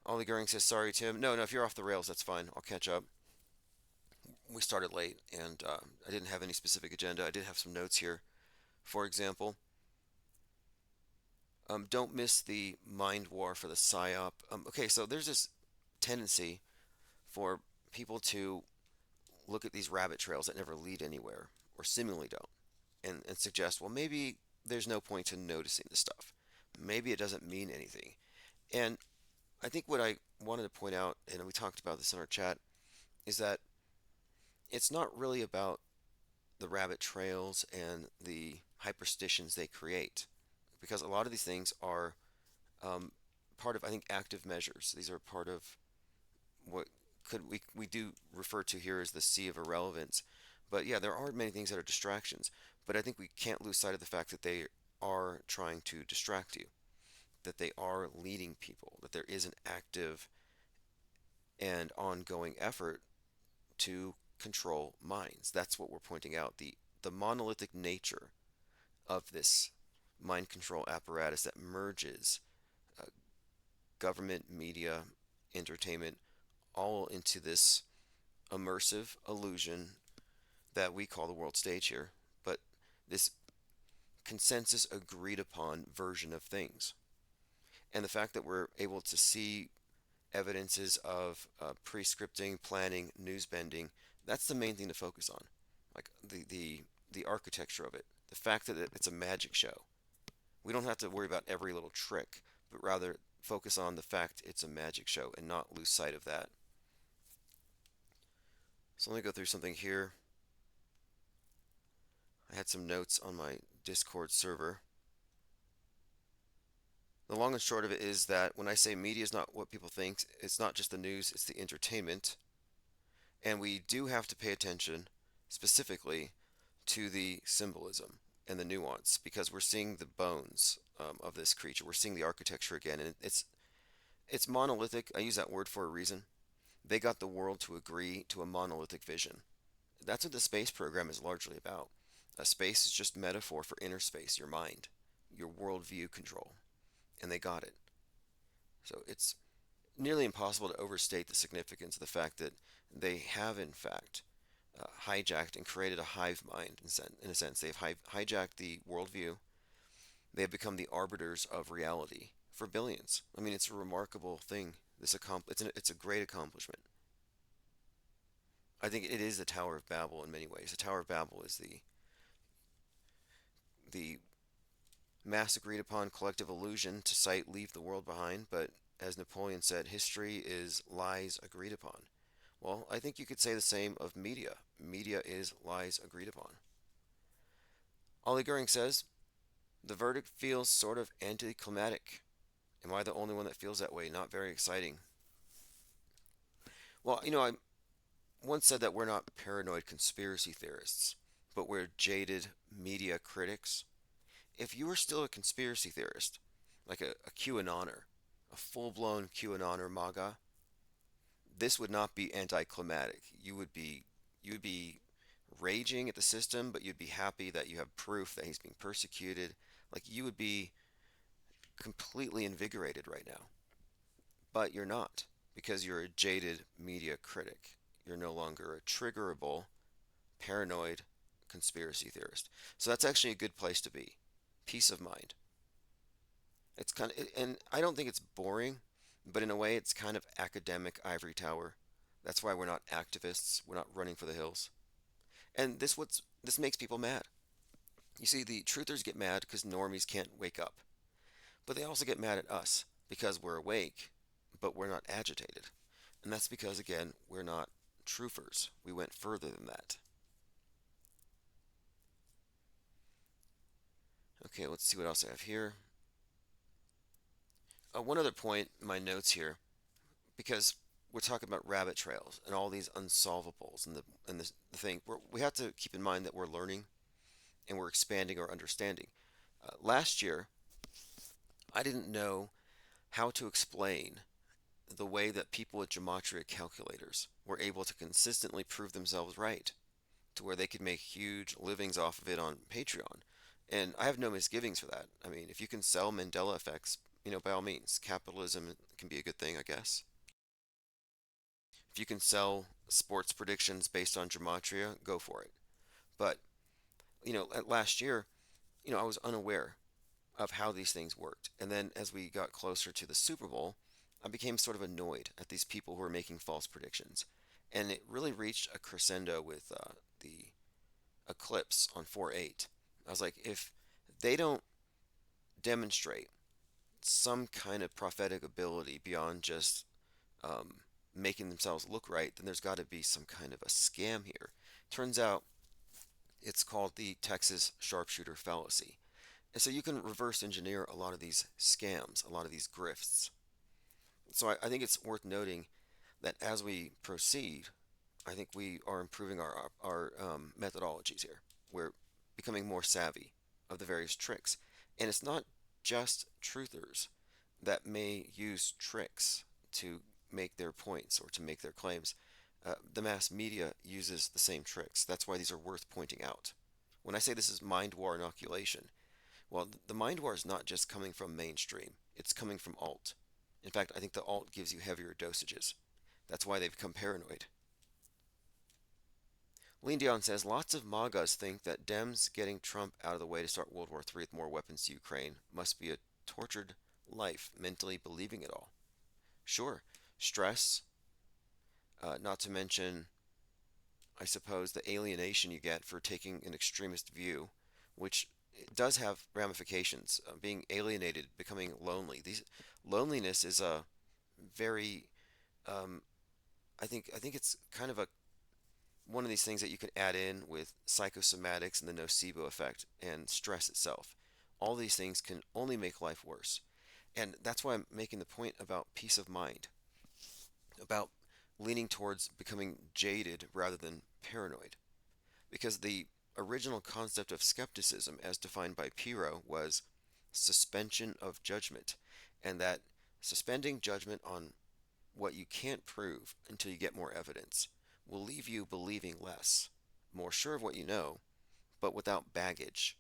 S3: Ollie Goering says, sorry, Tim. No, if you're off the rails, that's fine. I'll catch up. We started late, and I didn't have any specific agenda. I did have some notes here. For example, don't miss the mind war for the PSYOP. Okay, so there's this tendency for people to look at these rabbit trails that never lead anywhere, or seemingly don't, and suggest, well, maybe there's no point to noticing this stuff. Maybe it doesn't mean anything. And I think what I wanted to point out, and we talked about this in our chat, is that it's not really about the rabbit trails and the hyperstitions they create, because a lot of these things are part of, I think, active measures. These are part of what we do refer to here as the sea of irrelevance. But yeah, there are many things that are distractions. But I think we can't lose sight of the fact that they are trying to distract you, that they are leading people, that there is an active and ongoing effort to control minds. That's what we're pointing out. The monolithic nature of this mind control apparatus that merges uh, government, media, entertainment, all into this immersive illusion that we call the world stage here, but this consensus agreed upon version of things. And the fact that we're able to see evidences of pre-scripting, planning, news bending, that's the main thing to focus on. Like the architecture of it, the fact that it's a magic show. We don't have to worry about every little trick, but rather focus on the fact it's a magic show and not lose sight of that. So let me go through something here. I had some notes on my Discord server. The long and short of it is that when I say media is not what people think, it's not just the news, it's the entertainment. And we do have to pay attention specifically to the symbolism and the nuance, because we're seeing the bones of this creature. We're seeing the architecture again, and It's monolithic. I use that word for a reason. They got the world to agree to a monolithic vision. That's what the space program is largely about. A space is just metaphor for inner space, your mind, your worldview control, and they got it. So it's nearly impossible to overstate the significance of the fact that they have, in fact, hijacked and created a hive mind. In a sense, they've hijacked the worldview. They have become the arbiters of reality for billions. I mean, it's a remarkable thing. It's a great accomplishment. I think it is the Tower of Babel in many ways. The Tower of Babel is the mass agreed upon collective illusion to sight leave the world behind, but as Napoleon said, history is lies agreed upon. Well, I think you could say the same of media. Media is lies agreed upon. Ollie Goering says, the verdict feels sort of anticlimactic. Am I the only one that feels that way? Not very exciting. Well, I once said that we're not paranoid conspiracy theorists, but we're jaded media critics. If you were still a conspiracy theorist, like a QAnoner, a full-blown QAnoner MAGA, this would not be anticlimactic. You would be raging at the system, but you'd be happy that you have proof that he's being persecuted. Like you would be completely invigorated right now. But you're not, because you're a jaded media critic. You're no longer a triggerable, paranoid conspiracy theorist. So that's actually a good place to be. Peace of mind. It's kind of, and I don't think it's boring, but in a way, it's kind of academic ivory tower. That's why we're not activists. We're not running for the hills. And this makes people mad. You see, the truthers get mad because normies can't wake up, but they also get mad at us because we're awake, but we're not agitated. And that's because, again, we're not truthers. We went further than that. Okay, let's see what else I have here. One other point in my notes here, because we're talking about rabbit trails and all these unsolvables and the thing. We have to keep in mind that we're learning and we're expanding our understanding. Last year, I didn't know how to explain the way that people with gematria calculators were able to consistently prove themselves right, to where they could make huge livings off of it on Patreon. And I have no misgivings for that. I mean, if you can sell Mandela effects, by all means, capitalism can be a good thing, I guess. If you can sell sports predictions based on gematria, go for it. But, last year, I was unaware of how these things worked. And then as we got closer to the Super Bowl, I became sort of annoyed at these people who were making false predictions. And it really reached a crescendo with the eclipse on 4/8. I was like, if they don't demonstrate some kind of prophetic ability beyond just making themselves look right, then there's got to be some kind of a scam here. Turns out it's called the Texas sharpshooter fallacy. And so you can reverse engineer a lot of these scams, a lot of these grifts. So I think it's worth noting that as we proceed, I think we are improving our methodologies here. We're becoming more savvy of the various tricks. And it's not just truthers that may use tricks to make their points or to make their claims. The mass media uses the same tricks. That's why these are worth pointing out. When I say this is mind war inoculation, well, the mind war is not just coming from mainstream, it's coming from alt. In fact, I think the alt gives you heavier dosages. That's why they become paranoid. Lean Dion says lots of MAGAs think that Dems getting Trump out of the way to start World War III with more weapons to Ukraine must be a tortured life, mentally believing it all. Sure, stress, not to mention, I suppose, the alienation you get for taking an extremist view, which does have ramifications. Being alienated, becoming lonely. Loneliness is a very, I think it's kind of one of these things that you can add in with psychosomatics and the nocebo effect and stress itself. All these things can only make life worse. And that's why I'm making the point about peace of mind, about leaning towards becoming jaded rather than paranoid. Because the original concept of skepticism, as defined by Piro, was suspension of judgment, and that Suspending judgment on what you can't prove until you get more evidence will leave you believing less, more sure of what you know, but without baggage.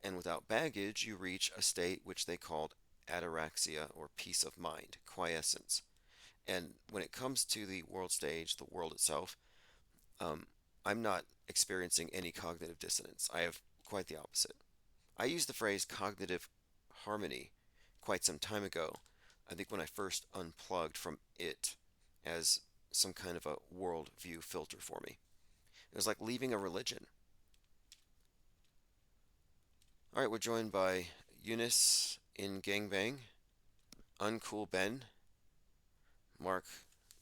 S3: And without baggage, you reach a state which they called ataraxia or peace of mind, quiescence. And when it comes to the world stage, the world itself, um, I'm not experiencing any cognitive dissonance. I have quite the opposite. I used the phrase cognitive harmony quite some time ago. I think when I first unplugged from it as some kind of a worldview filter for me. It was like leaving a religion. All right, we're joined by Eunice in Gangbang, Uncool Ben, Mark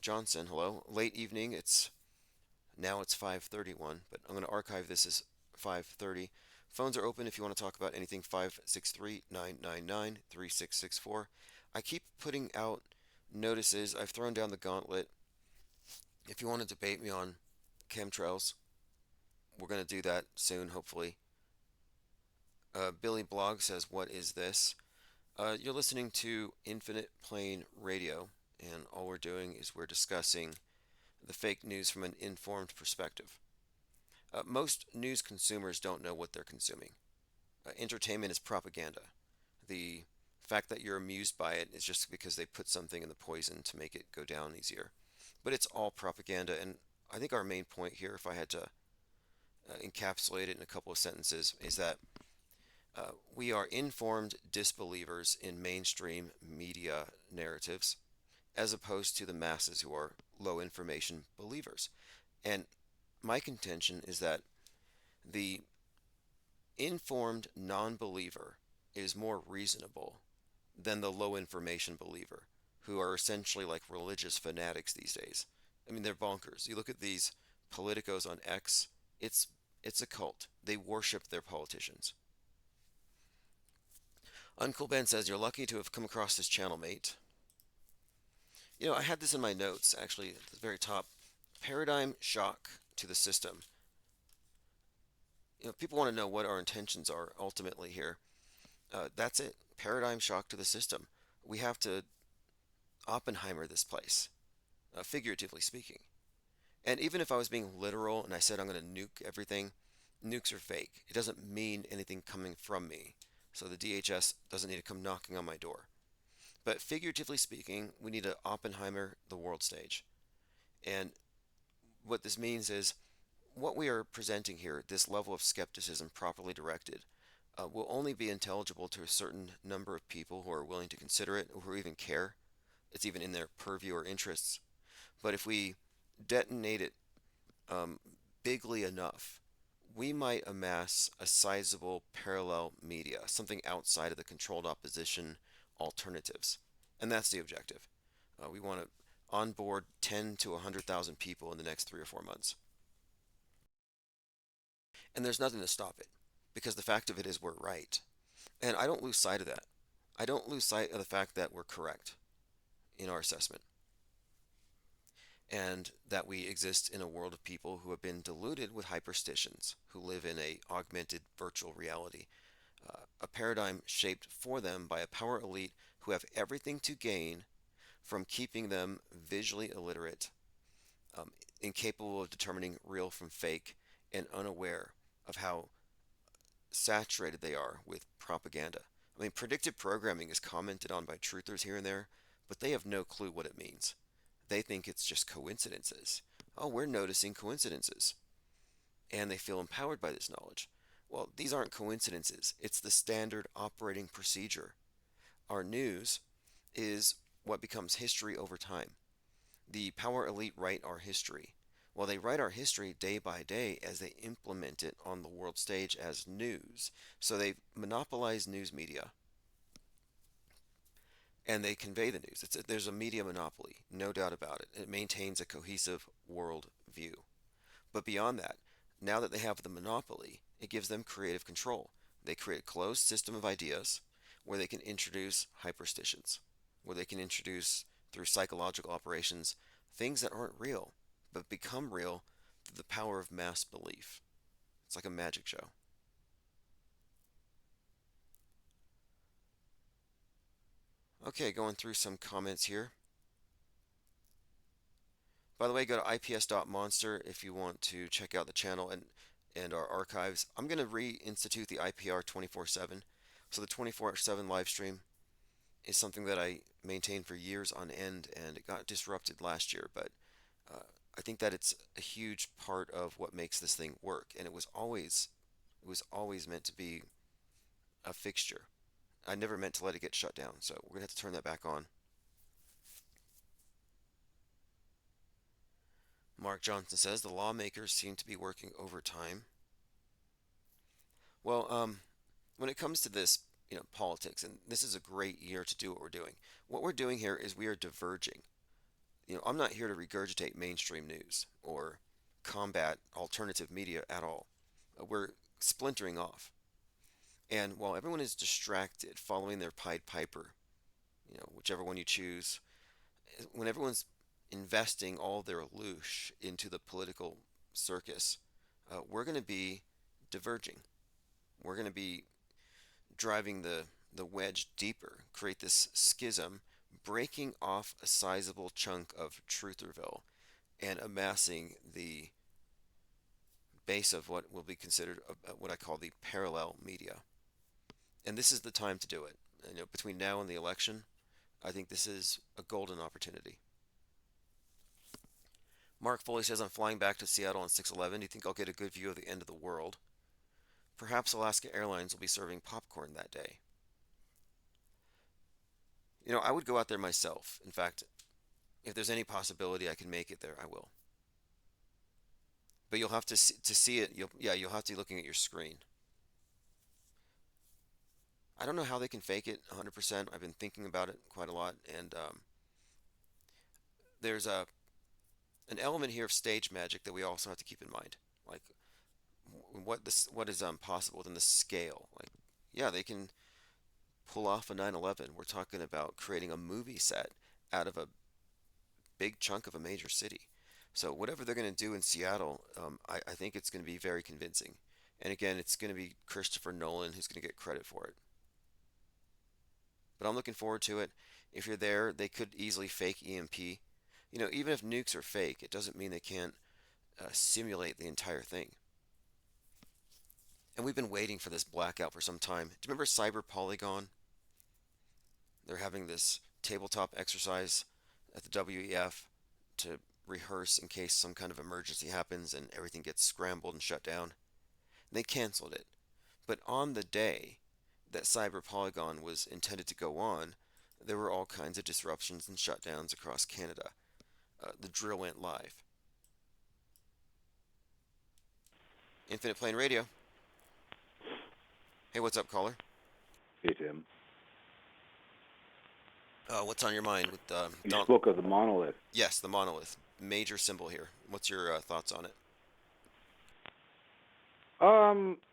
S3: Johnson. Hello. Late evening. It's 5:31, but I'm going to archive this as 5:30. Phones are open if you want to talk about anything. 563-999-3664. I keep putting out notices. I've thrown down the gauntlet. If you want to debate me on chemtrails, we're going to do that soon, hopefully. Billy Blog says, "What is this?" You're listening to Infinite Plane Radio, and all we're doing is we're discussing the fake news from an informed perspective. Most news consumers don't know what they're consuming. Entertainment is propaganda. The fact that you're amused by it is just because they put something in the poison to make it go down easier. But it's all propaganda, and I think our main point here, if I had to encapsulate it in a couple of sentences, is that we are informed disbelievers in mainstream media narratives as opposed to the masses who are low information believers. And my contention is that the informed non believer is more reasonable than the low information believer, who are essentially like religious fanatics these days. I mean, they're bonkers. You look at these politicos on X, it's a cult. They worship their politicians. Uncle Ben says, "You're lucky to have come across this channel, mate." You know, I had this in my notes, actually, at the very top. Paradigm shock to the system. You know, people want to know what our intentions are ultimately here. That's it. Paradigm shock to the system. We have to Oppenheimer this place, figuratively speaking. And even if I was being literal and I said I'm going to nuke everything, nukes are fake. It doesn't mean anything coming from me. So the DHS doesn't need to come knocking on my door. But figuratively speaking, we need to Oppenheimer the world stage. And what this means is what we are presenting here, this level of skepticism properly directed, will only be intelligible to a certain number of people who are willing to consider it or who even care. It's even in their purview or interests. But if we detonate it bigly enough, we might amass a sizable parallel media, something outside of the controlled opposition alternatives. And that's the objective. We want to onboard 10 to 100,000 people in the next 3 or 4 months. And there's nothing to stop it, because the fact of it is we're right. And I don't lose sight of that. I don't lose sight of the fact that we're correct in our assessment, and that we exist in a world of people who have been deluded with hyperstitions, who live in a augmented virtual reality, a paradigm shaped for them by a power elite who have everything to gain from keeping them visually illiterate, incapable of determining real from fake, and unaware of how saturated they are with propaganda. I mean, predictive programming is commented on by truthers here and there, but they have no clue what it means. They think it's just coincidences. Oh, we're noticing coincidences. And they feel empowered by this knowledge. Well, these aren't coincidences. It's the standard operating procedure. Our news is what becomes history over time. The power elite write our history. Well, they write our history day by day as they implement it on the world stage as news. So they monopolize news media, and they convey the news. There's a media monopoly, no doubt about it. It maintains a cohesive world view. But beyond that, now that they have the monopoly, it gives them creative control. They create a closed system of ideas where they can introduce hyperstitions, where they can introduce, through psychological operations, things that aren't real, but become real through the power of mass belief. It's like a magic show. Okay. Okay, going through some comments here. By the way, go to ips.monster if you want to check out the channel and our archives. I'm going to reinstitute the IPR 24/7. So the 24/7 live stream is something that I maintained for years on end, and it got disrupted last year. But uh, I think that it's a huge part of what makes this thing work, and it was always meant to be a fixture. I never meant to let it get shut down, so we're gonna have to turn that back on. Mark Johnson says the lawmakers seem to be working overtime. Well, when it comes to this, politics, and this is a great year to do what we're doing. What we're doing here is we are diverging. I'm not here to regurgitate mainstream news or combat alternative media at all. We're splintering off. And while everyone is distracted, following their Pied Piper, whichever one you choose, when everyone's investing all their loosh into the political circus, we're going to be diverging. We're going to be driving the wedge deeper, create this schism, breaking off a sizable chunk of Trutherville and amassing the base of what will be considered what I call the parallel media. And this is the time to do it. Between now and the election, I think this is a golden opportunity. Mark Foley says, I'm flying back to Seattle on 6/11. Do you think I'll get a good view of the end of the world? Perhaps Alaska Airlines will be serving popcorn that day. I would go out there myself. In fact, if there's any possibility I can make it there, I will. But you'll have to see it. You'll have to be looking at your screen. I don't know how they can fake it 100%. I've been thinking about it quite a lot, and there's an element here of stage magic that we also have to keep in mind. Like what is possible within the scale. Like, yeah, they can pull off a 9/11. We're talking about creating a movie set out of a big chunk of a major city. So whatever they're going to do in Seattle, I think it's going to be very convincing. And again, it's going to be Christopher Nolan who's going to get credit for it. But I'm looking forward to it. If you're there, they could easily fake EMP. Even if nukes are fake, it doesn't mean they can't simulate the entire thing. And we've been waiting for this blackout for some time. Do you remember Cyber Polygon? They're having this tabletop exercise at the WEF to rehearse in case some kind of emergency happens and everything gets scrambled and shut down. They canceled it. But on the day that Cyber Polygon was intended to go on, there were all kinds of disruptions and shutdowns across Canada. The drill went live. Infinite Plane Radio. Hey, what's up, caller?
S6: Hey, Tim.
S3: What's on your mind with
S6: You spoke of the monolith.
S3: Yes, the monolith. Major symbol here. What's your thoughts on it?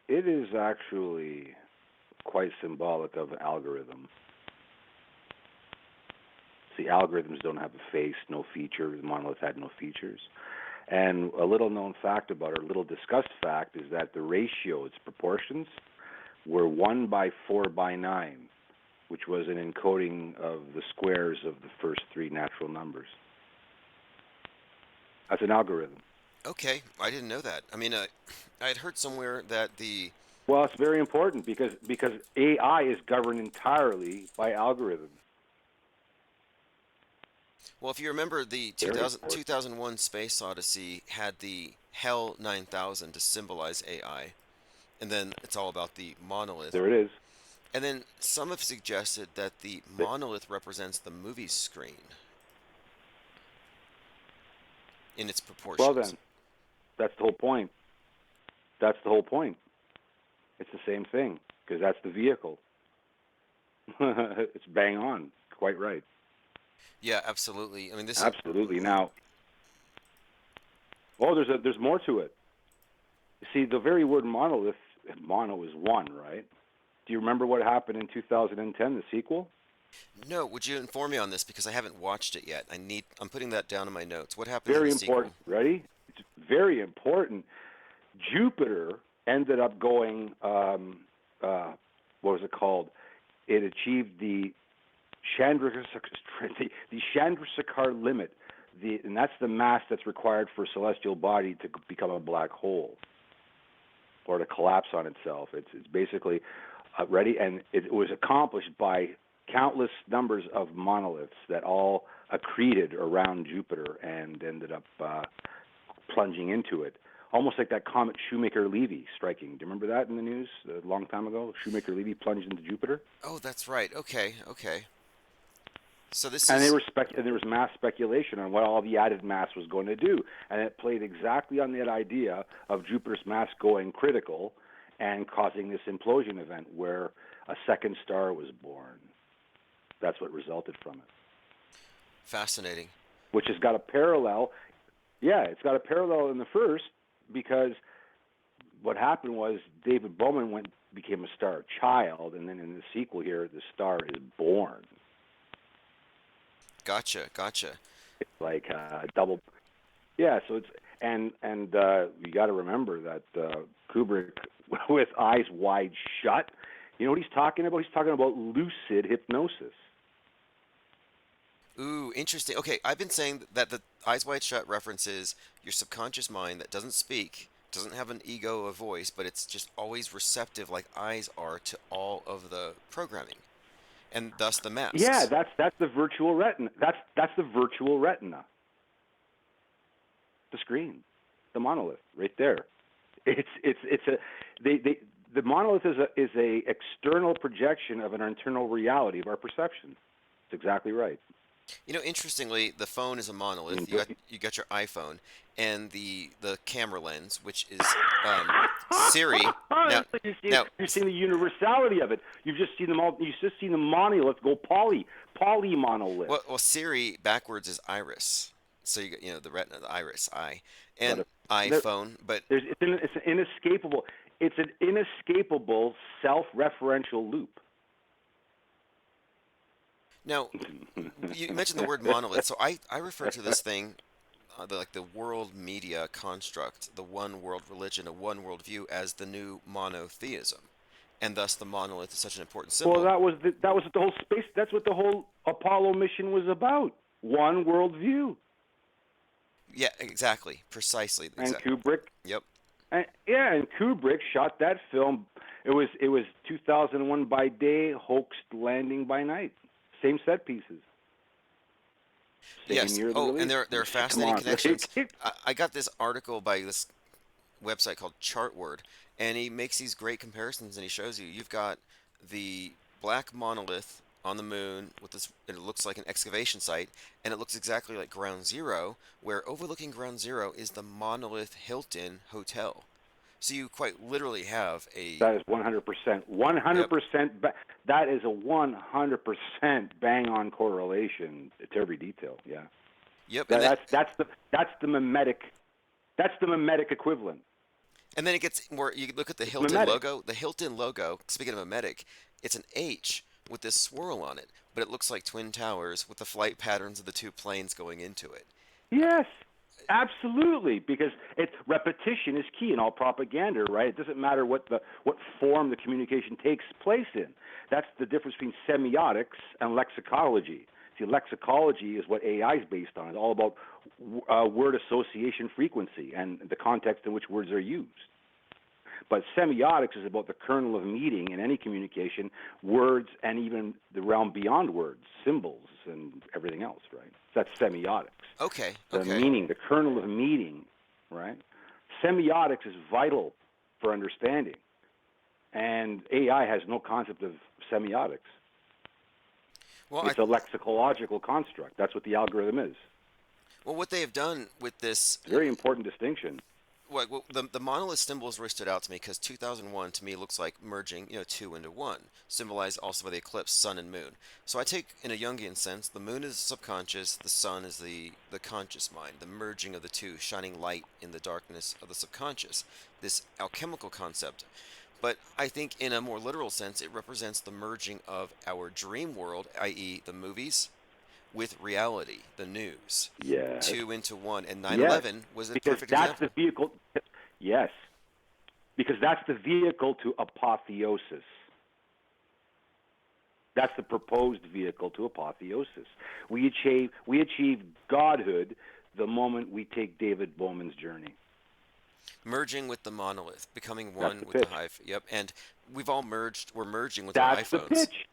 S6: It is actually quite symbolic of an algorithm. See, algorithms don't have a face, no features. The monolith had no features. And a little known fact about, or a little discussed fact, is that the ratio, its proportions, were 1/4/9, which was an encoding of the squares of the first three natural numbers. That's an algorithm.
S3: Okay, I didn't know that. I mean, I had heard somewhere that
S6: Well, it's very important because AI is governed entirely by algorithms.
S3: Well, if you remember, the 2001 Space Odyssey had the HEL 9000 to symbolize AI, and then it's all about the monolith.
S6: There it is.
S3: And then some have suggested that the monolith represents the movie screen in its proportions.
S6: Well then, that's the whole point. That's the whole point. It's the same thing, because that's the vehicle. It's bang on. Quite right.
S3: Yeah, absolutely. I mean, this
S6: Absolutely. Now, there's more to it. You see, the very word monolith, mono is one, right? Do you remember what happened in 2010, the sequel?
S3: No, would you inform me on this, because I haven't watched it yet. I'm putting that down in my notes. What happened
S6: Very
S3: in the
S6: important.
S3: sequel?
S6: Ready? It's very important. Jupiter ended up going, what was it called? It achieved the the Chandrasekhar limit, and that's the mass that's required for a celestial body to become a black hole or to collapse on itself. It's basically ready, and it was accomplished by countless numbers of monoliths that all accreted around Jupiter and ended up plunging into it. Almost like that comet Shoemaker-Levy striking. Do you remember that in the news a long time ago? Shoemaker-Levy plunged into Jupiter.
S3: Oh, that's right. Okay. So this
S6: And
S3: is.
S6: there was mass speculation on what all the added mass was going to do, and it played exactly on that idea of Jupiter's mass going critical and causing this implosion event where a second star was born. That's what resulted from it.
S3: Fascinating.
S6: Which has got a parallel. Yeah, it's got a parallel in the first, because what happened was David Bowman became a star child, and then in the sequel here, the star is born.
S3: Gotcha.
S6: It's like double. Yeah, so it's and you got to remember that Kubrick, with eyes wide shut, you know what he's talking about? He's talking about lucid hypnosis.
S3: Ooh, interesting. Okay, I've been saying that the Eyes Wide Shut references your subconscious mind that doesn't speak, doesn't have an ego, a voice, but it's just always receptive, like eyes are, to all of the programming, and thus the masks.
S6: Yeah, that's the virtual retina. That's the virtual retina. The screen, the monolith, right there. The monolith is a external projection of an internal reality of our perception. It's exactly right.
S3: You know, interestingly, the phone is a monolith. You got your iPhone, and the camera lens, which is Siri.
S6: You're seeing the universality of it. You've just seen them all. You've just seen the monolith go poly monolith.
S3: Well, Siri backwards is iris. So you got the retina, the iris, eye, and iPhone. But
S6: it's an inescapable self-referential loop.
S3: Now, you mentioned the word monolith, so I refer to this thing, the world media construct, the one world religion, a one world view, as the new monotheism, and thus the monolith is such an important symbol.
S6: Well, that was the whole space. That's what the whole Apollo mission was about. One world view.
S3: Yeah, exactly, precisely.
S6: And Kubrick.
S3: Yep.
S6: And Kubrick shot that film. It was 2001 by day, hoaxed landing by night. Same set pieces.
S3: Yes. Oh, and there are fascinating connections. I got this article by this website called Chartword, and he makes these great comparisons, and he shows you've got the black monolith on the moon with this. It looks like an excavation site, and it looks exactly like Ground Zero, where overlooking Ground Zero is the Monolith Hilton Hotel. So you quite literally have a.
S6: That is 100%. 100%. Yep. That is a 100% bang-on correlation to every detail. Yeah.
S3: Yep.
S6: That's the mimetic. That's the mimetic equivalent.
S3: And then it gets more. You look at the Hilton logo. The Hilton logo. Speaking of mimetic, it's an H with this swirl on it, but it looks like twin towers with the flight patterns of the two planes going into it.
S6: Yes. Absolutely, because repetition is key in all propaganda, right? It doesn't matter what form the communication takes place in. That's the difference between semiotics and lexicology. See, lexicology is what AI is based on. It's all about word association frequency and the context in which words are used. But semiotics is about the kernel of meaning in any communication, words, and even the realm beyond words, symbols, and everything else, right? So that's semiotics.
S3: Okay.
S6: The meaning, the kernel of meaning, right? Semiotics is vital for understanding, and AI has no concept of semiotics. Well, it's a lexicological construct. That's what the algorithm is.
S3: Well, what they have done with this...
S6: Very important distinction.
S3: Well, the monolith symbol has really stood out to me because 2001 to me looks like merging, two into one, symbolized also by the eclipse, sun and moon. So I take, in a Jungian sense, the moon is the subconscious, the sun is the conscious mind, the merging of the two, shining light in the darkness of the subconscious, this alchemical concept. But I think in a more literal sense, it represents the merging of our dream world, i.e. the movies, with reality, the news.
S6: Yes.
S3: Two into one. And 9/11 was a perfect
S6: that's
S3: example.
S6: The vehicle. Yes. Because that's the vehicle to apotheosis. That's the proposed vehicle to apotheosis. We achieve godhood the moment we take David Bowman's journey.
S3: Merging with the monolith, becoming
S6: That's
S3: one
S6: the
S3: with the
S6: pitch.
S3: hive. Yep, and we've all merged. We're merging with our
S6: That's the
S3: iPhones.
S6: pitch.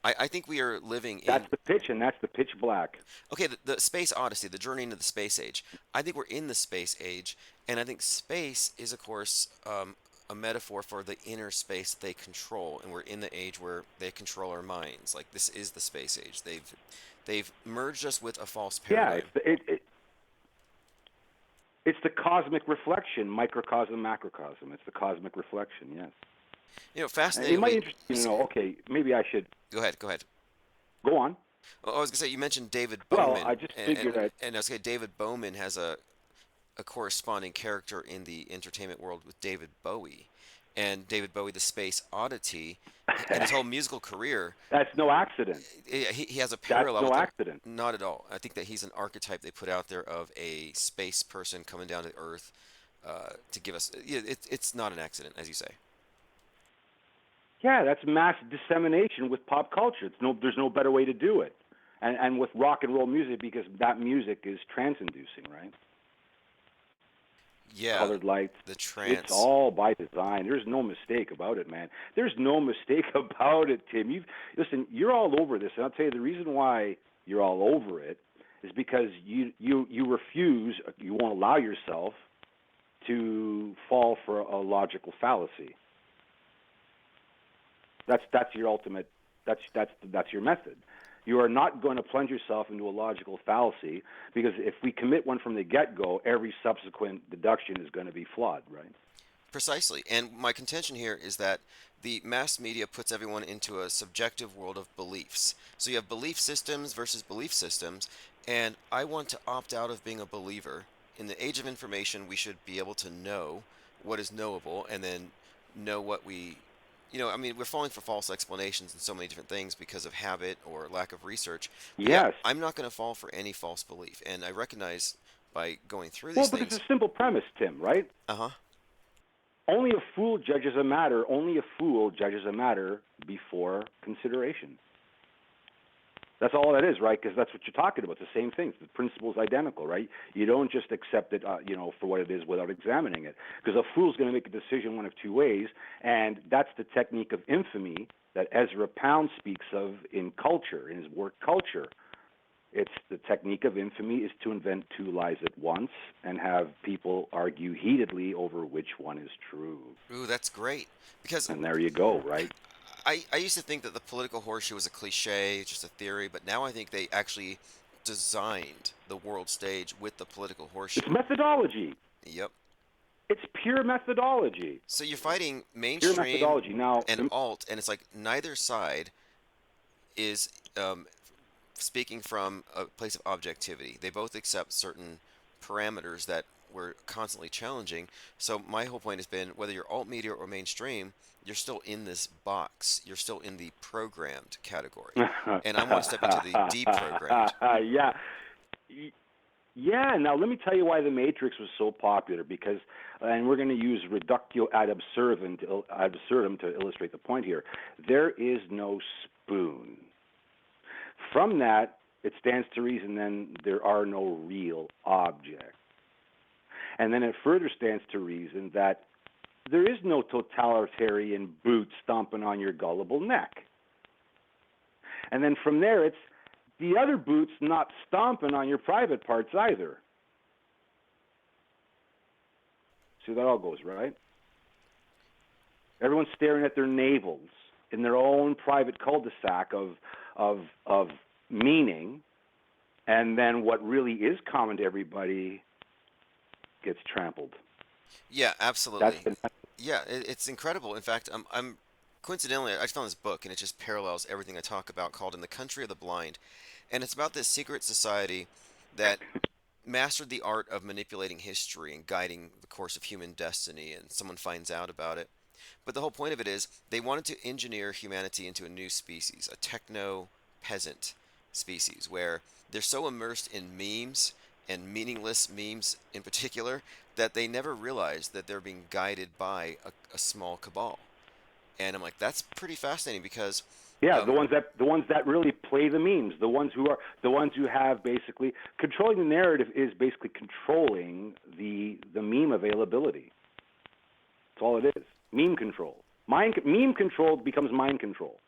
S3: I think we are living in.
S6: That's the pitch, and that's the pitch black.
S3: Okay, the space odyssey, the journey into the space age. I think we're in the space age, and I think space is, of course, a metaphor for the inner space they control, and we're in the age where they control our minds. Like this is the space age. They've merged us with a false
S6: Yeah,
S3: paradigm.
S6: it's the cosmic reflection, microcosm, macrocosm. It's the cosmic reflection, yes.
S3: You know,
S6: And it might
S3: fascinatingly.
S6: interest you to know, okay, maybe I should
S3: Go ahead. Go ahead.
S6: go on.
S3: Oh, I was gonna say you mentioned David
S6: Well,
S3: Bowman,
S6: I just figured that.
S3: and I was gonna say David Bowman has a corresponding character in the entertainment world with David Bowie, and David Bowie, the space oddity, and his whole musical career.
S6: That's no accident.
S3: He has a
S6: That's
S3: parallel
S6: no
S3: with him.
S6: accident.
S3: Not at all. I think that he's an archetype they put out there of a space person coming down to Earth to give us. It's not an accident, as you say.
S6: Yeah, that's mass dissemination with pop culture. There's no better way to do it. And with rock and roll music, because that music is trance-inducing, right?
S3: Yeah,
S6: Colored lights.
S3: the trance.
S6: It's all by design. There's no mistake about it, man. There's no mistake about it, Tim. Listen, you're all over this, and I'll tell you the reason why you're all over it is because you refuse, you won't allow yourself to fall for a logical fallacy. That's your ultimate. That's your method. You are not going to plunge yourself into a logical fallacy, because if we commit one from the get-go, every subsequent deduction is going to be flawed, right?
S3: Precisely. And my contention here is that the mass media puts everyone into a subjective world of beliefs. So you have belief systems versus belief systems, and I want to opt out of being a believer. In the age of information, we should be able to know what is knowable and then know what we. I mean, we're falling for false explanations in so many different things because of habit or lack of research. But yeah,
S6: Yes.
S3: I'm not going to fall for any false belief. And I recognize by going through
S6: Well,
S3: these
S6: but
S3: things.
S6: it's a simple premise, Tim, right?
S3: Uh-huh.
S6: Only a fool judges a matter. Only a fool judges a matter before consideration. That's all that is, right? Because that's what you're talking about. It's the same thing. The principle is identical, right? You don't just accept it, for what it is without examining it. Because a fool's going to make a decision one of two ways, and that's the technique of infamy that Ezra Pound speaks of in Culture, in his work Culture. It's the technique of infamy is to invent two lies at once and have people argue heatedly over which one is true.
S3: Ooh, that's great. Because
S6: And there you go, right?
S3: I used to think that the political horseshoe was a cliche, just a theory, but now I think they actually designed the world stage with the political horseshoe.
S6: It's methodology.
S3: Yep.
S6: It's pure methodology.
S3: So you're fighting
S6: Pure
S3: mainstream
S6: methodology. Now,
S3: and alt, and it's like neither side is speaking from a place of objectivity. They both accept certain parameters that we're constantly challenging. So my whole point has been whether you're alt media or mainstream, you're still in this box. You're still in the programmed category. And I want to step into the deprogrammed.
S6: Yeah. Yeah, now let me tell you why The Matrix was so popular, because, and we're going to use reductio ad absurdum to illustrate the point here. There is no spoon. From that, it stands to reason then there are no real objects. And then it further stands to reason that there is no totalitarian boot stomping on your gullible neck. And then from there, it's the other boot's not stomping on your private parts either. See, that all goes, right? Everyone's staring at their navels in their own private cul-de-sac of meaning, and then what really is common to everybody gets trampled.
S3: Yeah, absolutely.
S6: That's the
S3: Yeah, it's incredible. In fact, I'm coincidentally, I just found this book, and it just parallels everything I talk about, called "In the Country of the Blind," and it's about this secret society that mastered the art of manipulating history and guiding the course of human destiny, and someone finds out about it. But the whole point of it is they wanted to engineer humanity into a new species, a techno peasant species, where they're so immersed in memes and meaningless memes in particular that they never realize that they're being guided by a small cabal. And I'm like, that's pretty fascinating because
S6: Yeah, the ones that really play the memes, the ones who have basically controlling the narrative is basically controlling the meme availability. That's all it is. Meme control. Meme control becomes mind control.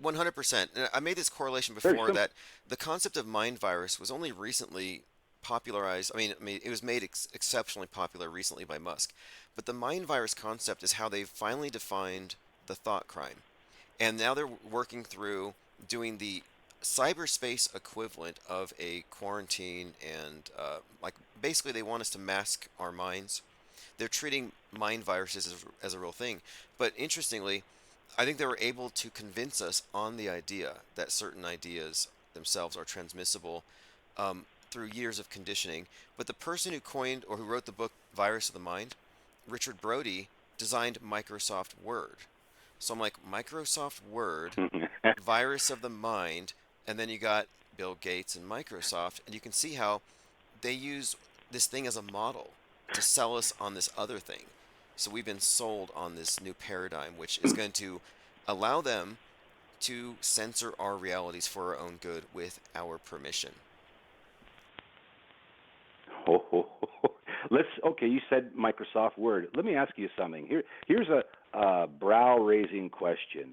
S3: 100%. And I made this correlation
S6: Very
S3: before
S6: simple.
S3: that the concept of mind virus was only recently popularized. I mean, it was made exceptionally popular recently by Musk. But the mind virus concept is how they finally defined the thought crime. And now they're working through doing the cyberspace equivalent of a quarantine and like basically they want us to mask our minds. They're treating mind viruses as a real thing. But interestingly, I think they were able to convince us on the idea that certain ideas themselves are transmissible through years of conditioning. But the person who coined or who wrote the book Virus of the Mind, Richard Brody, designed Microsoft Word. So I'm like, Microsoft Word, Virus of the Mind, and then you got Bill Gates and Microsoft, and you can see how they use this thing as a model to sell us on this other thing. So we've been sold on this new paradigm, which is going to allow them to censor our realities for our own good with our permission.
S6: Okay, you said Microsoft Word. Let me ask you something. Here's a brow-raising question.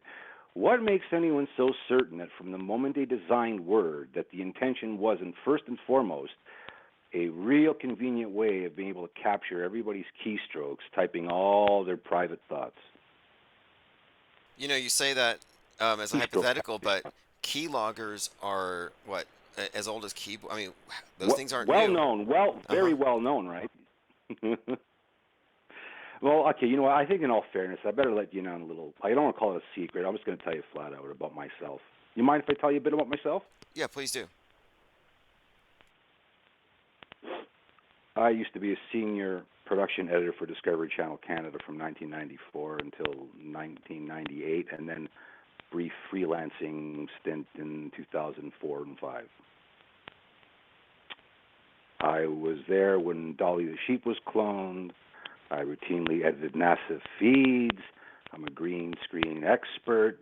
S6: What makes anyone so certain that from the moment they designed Word that the intention wasn't first and foremost a real convenient way of being able to capture everybody's keystrokes, typing all their private thoughts?
S3: You know, you say that as a
S6: Keystroke
S3: hypothetical,
S6: capture.
S3: but keyloggers are what, as old as keyboard? I mean, those things aren't
S6: Well
S3: new.
S6: known,
S3: Uh huh.
S6: very well known, right? Well, okay, you know what? I think in all fairness, I better let you know a little. I don't want to call it a secret. I'm just going to tell you flat out about myself. You mind if I tell you a bit about myself?
S3: Yeah, please do.
S6: I used to be a senior production editor for Discovery Channel Canada from 1994 until 1998, and then brief freelancing stint in 2004 and 5. I was there when Dolly the Sheep was cloned. I routinely edited NASA feeds. I'm a green screen expert.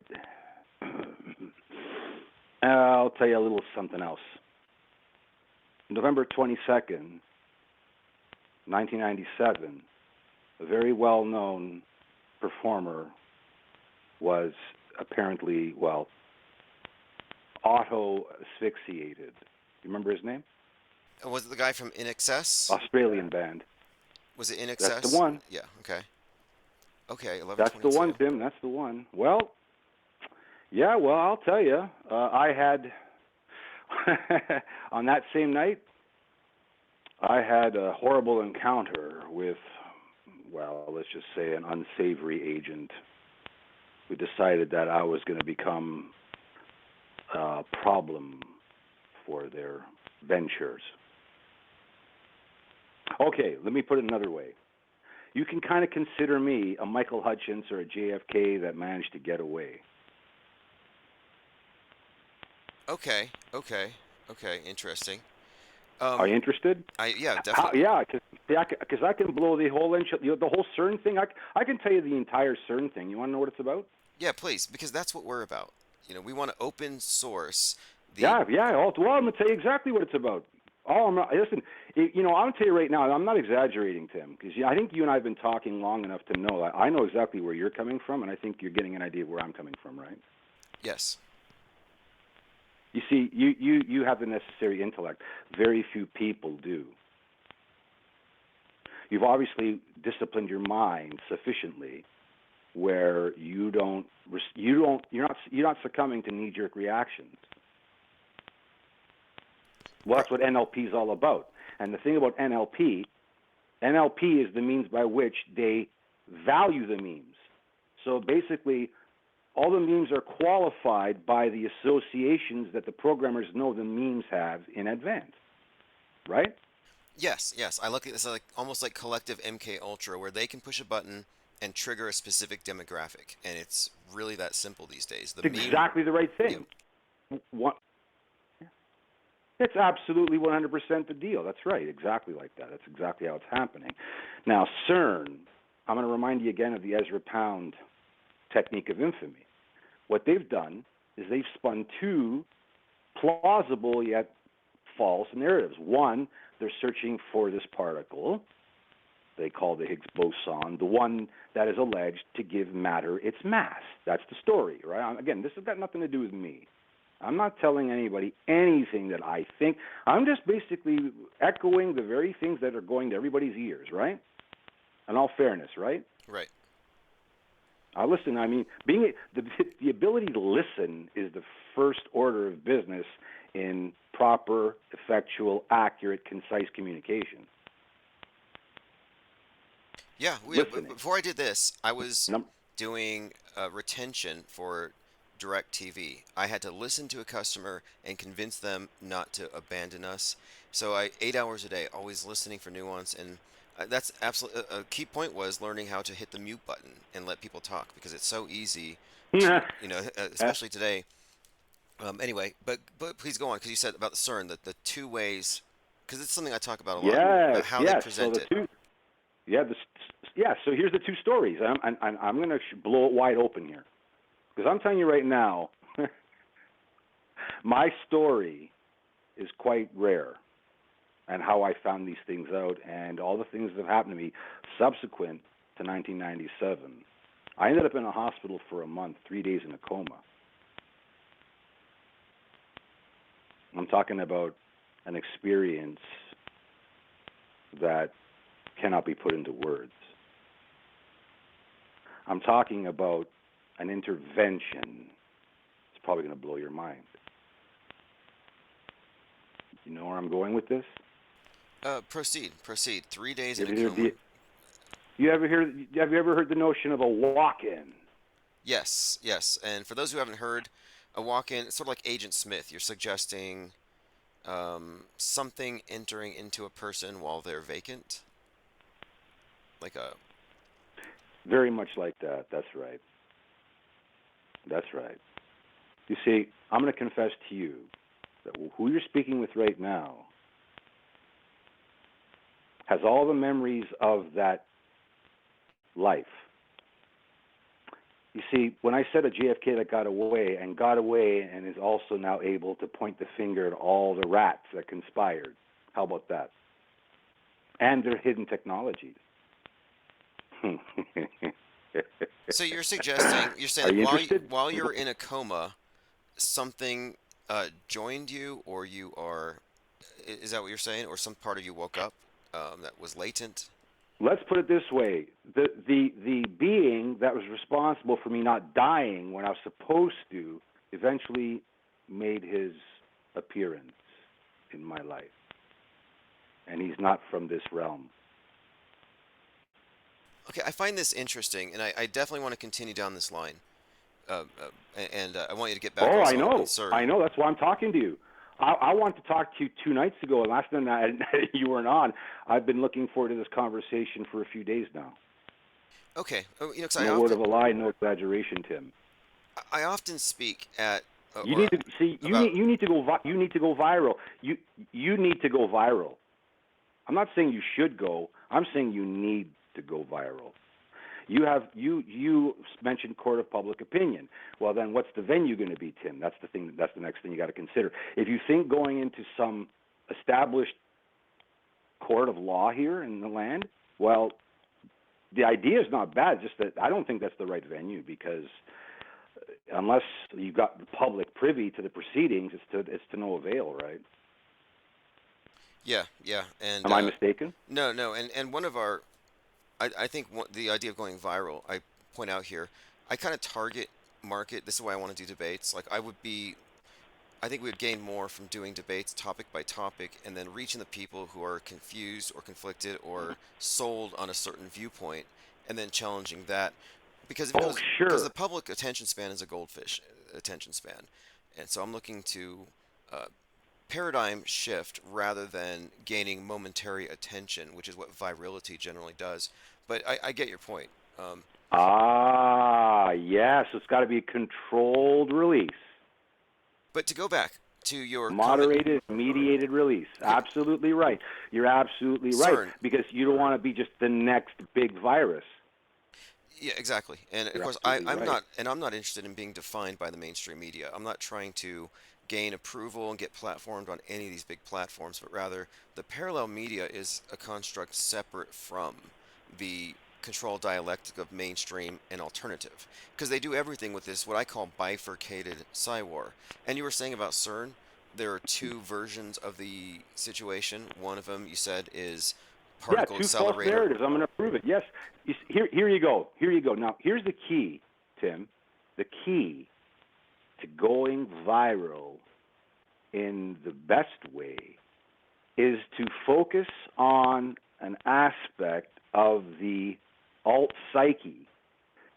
S6: I'll tell you a little something else. November 22nd, 1997, a very well-known performer was apparently, well, auto-asphyxiated. You remember his name?
S3: Was it the guy from In Excess?
S6: Australian band.
S3: Was it In
S6: That's the
S3: Excess?
S6: one.
S3: Yeah. Okay. Okay.
S6: That's the one,
S3: 11/22.
S6: Tim. That's the one. Well, yeah, well, I'll tell you. I had, on that same night, I had a horrible encounter with, well, let's just say an unsavory agent who decided that I was going to become a problem for their ventures. Okay, let me put it another way. You can kind of consider me a Michael Hutchins or a JFK that managed to get away.
S3: Okay. Okay. Okay. Interesting.
S6: Are you interested?
S3: Yeah, definitely.
S6: Yeah, because I can blow the whole the whole CERN thing. I can tell you the entire CERN thing. You want to know what it's about?
S3: Yeah, please, because that's what we're about. You know, we want to open source the.
S6: Yeah. Well, I'm gonna tell you exactly what it's about. Listen. I'm gonna tell you right now. I'm not exaggerating, Tim, because I think you and I have been talking long enough to know that I know exactly where you're coming from, and I think you're getting an idea of where I'm coming from, right?
S3: Yes.
S6: You see, you have the necessary intellect. Very few people do. You've obviously disciplined your mind sufficiently where you're not succumbing to knee-jerk reactions. Well, that's what NLP is all about. And the thing about NLP is the means by which they value the memes. So basically, all the memes are qualified by the associations that the programmers know the memes have in advance, right?
S3: Yes. Yes. I look at this like almost like collective MK Ultra, where they can push a button and trigger a specific demographic, and it's really that simple these days. The
S6: It's
S3: meme.
S6: exactly the right thing. It's absolutely 100% the deal. That's right, exactly like that. That's exactly how it's happening. Now, CERN, I'm going to remind you again of the Ezra Pound technique of infamy. What they've done is they've spun two plausible yet false narratives. One, they're searching for this particle they call the Higgs boson, the one that is alleged to give matter its mass. That's the story, right? Again, this has got nothing to do with me. I'm not telling anybody anything that I think. I'm just basically echoing the very things that are going to everybody's ears, right? In all fairness, right?
S3: Right.
S6: Listen, I mean, the ability to listen is the first order of business in proper, effectual, accurate, concise communication.
S3: Yeah, before I did this, I was doing retention for DirecTV. I had to listen to a customer and convince them not to abandon us. So 8 hours a day, always listening for nuance, and that's absolutely a key point was learning how to hit the mute button and let people talk because it's so easy, to, especially today. Anyway, but please go on because you said about the CERN, the two ways, because it's something I talk about a lot.
S6: Yes,
S3: how they present
S6: so
S3: it.
S6: So here's the two stories. I'm going to blow it wide open here. Because I'm telling you right now, my story is quite rare and how I found these things out and all the things that have happened to me subsequent to 1997. I ended up in a hospital for a month, 3 days in a coma. I'm talking about an experience that cannot be put into words. I'm talking about an intervention. It's probably going to blow your mind. You know where I'm going with this?
S3: Proceed. 3 days in a coma.
S6: Have you ever heard the notion of a walk-in?
S3: Yes. And for those who haven't heard, a walk-in, it's sort of like Agent Smith. You're suggesting something entering into a person while they're vacant.
S6: Very much like that. That's right. You see, I'm going to confess to you that who you're speaking with right now has all the memories of that life. You see, when I said a JFK that got away and is also now able to point the finger at all the rats that conspired, how about that? And their hidden technologies.
S3: So you're saying while you're in a coma, something joined you, or you are, is that what you're saying, or some part of you woke up that was latent?
S6: Let's put it this way: the being that was responsible for me not dying when I was supposed to eventually made his appearance in my life, and he's not from this realm.
S3: Okay, I find this interesting, and I definitely want to continue down this line. And I want you to get back.
S6: Oh,
S3: also
S6: I know.
S3: on CERN.
S6: I know. That's why I'm talking to you. I want to talk to you 2 nights ago, and last night you weren't on. I've been looking forward to this conversation for a few days now.
S3: Okay,
S6: No word of a lie, no exaggeration, Tim.
S3: I often speak at.
S6: You need to see. You need to go. You need to go viral. You need to go viral. I'm not saying you should go. I'm saying you need to go viral. You mentioned court of public opinion. Well, then what's the venue going to be, Tim? That's the thing. That's the next thing you got to consider. If you think going into some established court of law here in the land, well, the idea is not bad. Just that I don't think that's the right venue because unless you've got the public privy to the proceedings, it's to no avail, right?
S3: Yeah. And
S6: am I mistaken?
S3: No. And one of our I think the idea of going viral, I point out here, I kind of target market. This is why I want to do debates. I think we would gain more from doing debates topic by topic and then reaching the people who are confused or conflicted or sold on a certain viewpoint and then challenging that. Because the public attention span is a goldfish attention span. And so I'm looking to paradigm shift rather than gaining momentary attention, which is what virality generally does. But I get your point.
S6: Yes, it's got to be a controlled release.
S3: But to go back to your
S6: moderated, mediated release. Absolutely right. You're absolutely right.
S3: CERN.
S6: Because you don't want to be just the next big virus.
S3: Yeah, exactly. And of
S6: You're
S3: course,
S6: absolutely
S3: I'm
S6: right.
S3: not, and I'm not interested in being defined by the mainstream media. I'm not trying to gain approval and get platformed on any of these big platforms, but rather the parallel media is a construct separate from the control dialectic of mainstream and alternative, because they do everything with this what I call bifurcated war. And you were saying about CERN, there are two versions of the situation. One of them you said is
S6: Yeah,
S3: particle
S6: two false
S3: accelerator.
S6: narratives. I'm going to prove it. Yes. Here you go. Here you go. Now, here's the key, Tim. The key to going viral in the best way is to focus on an aspect of the alt psyche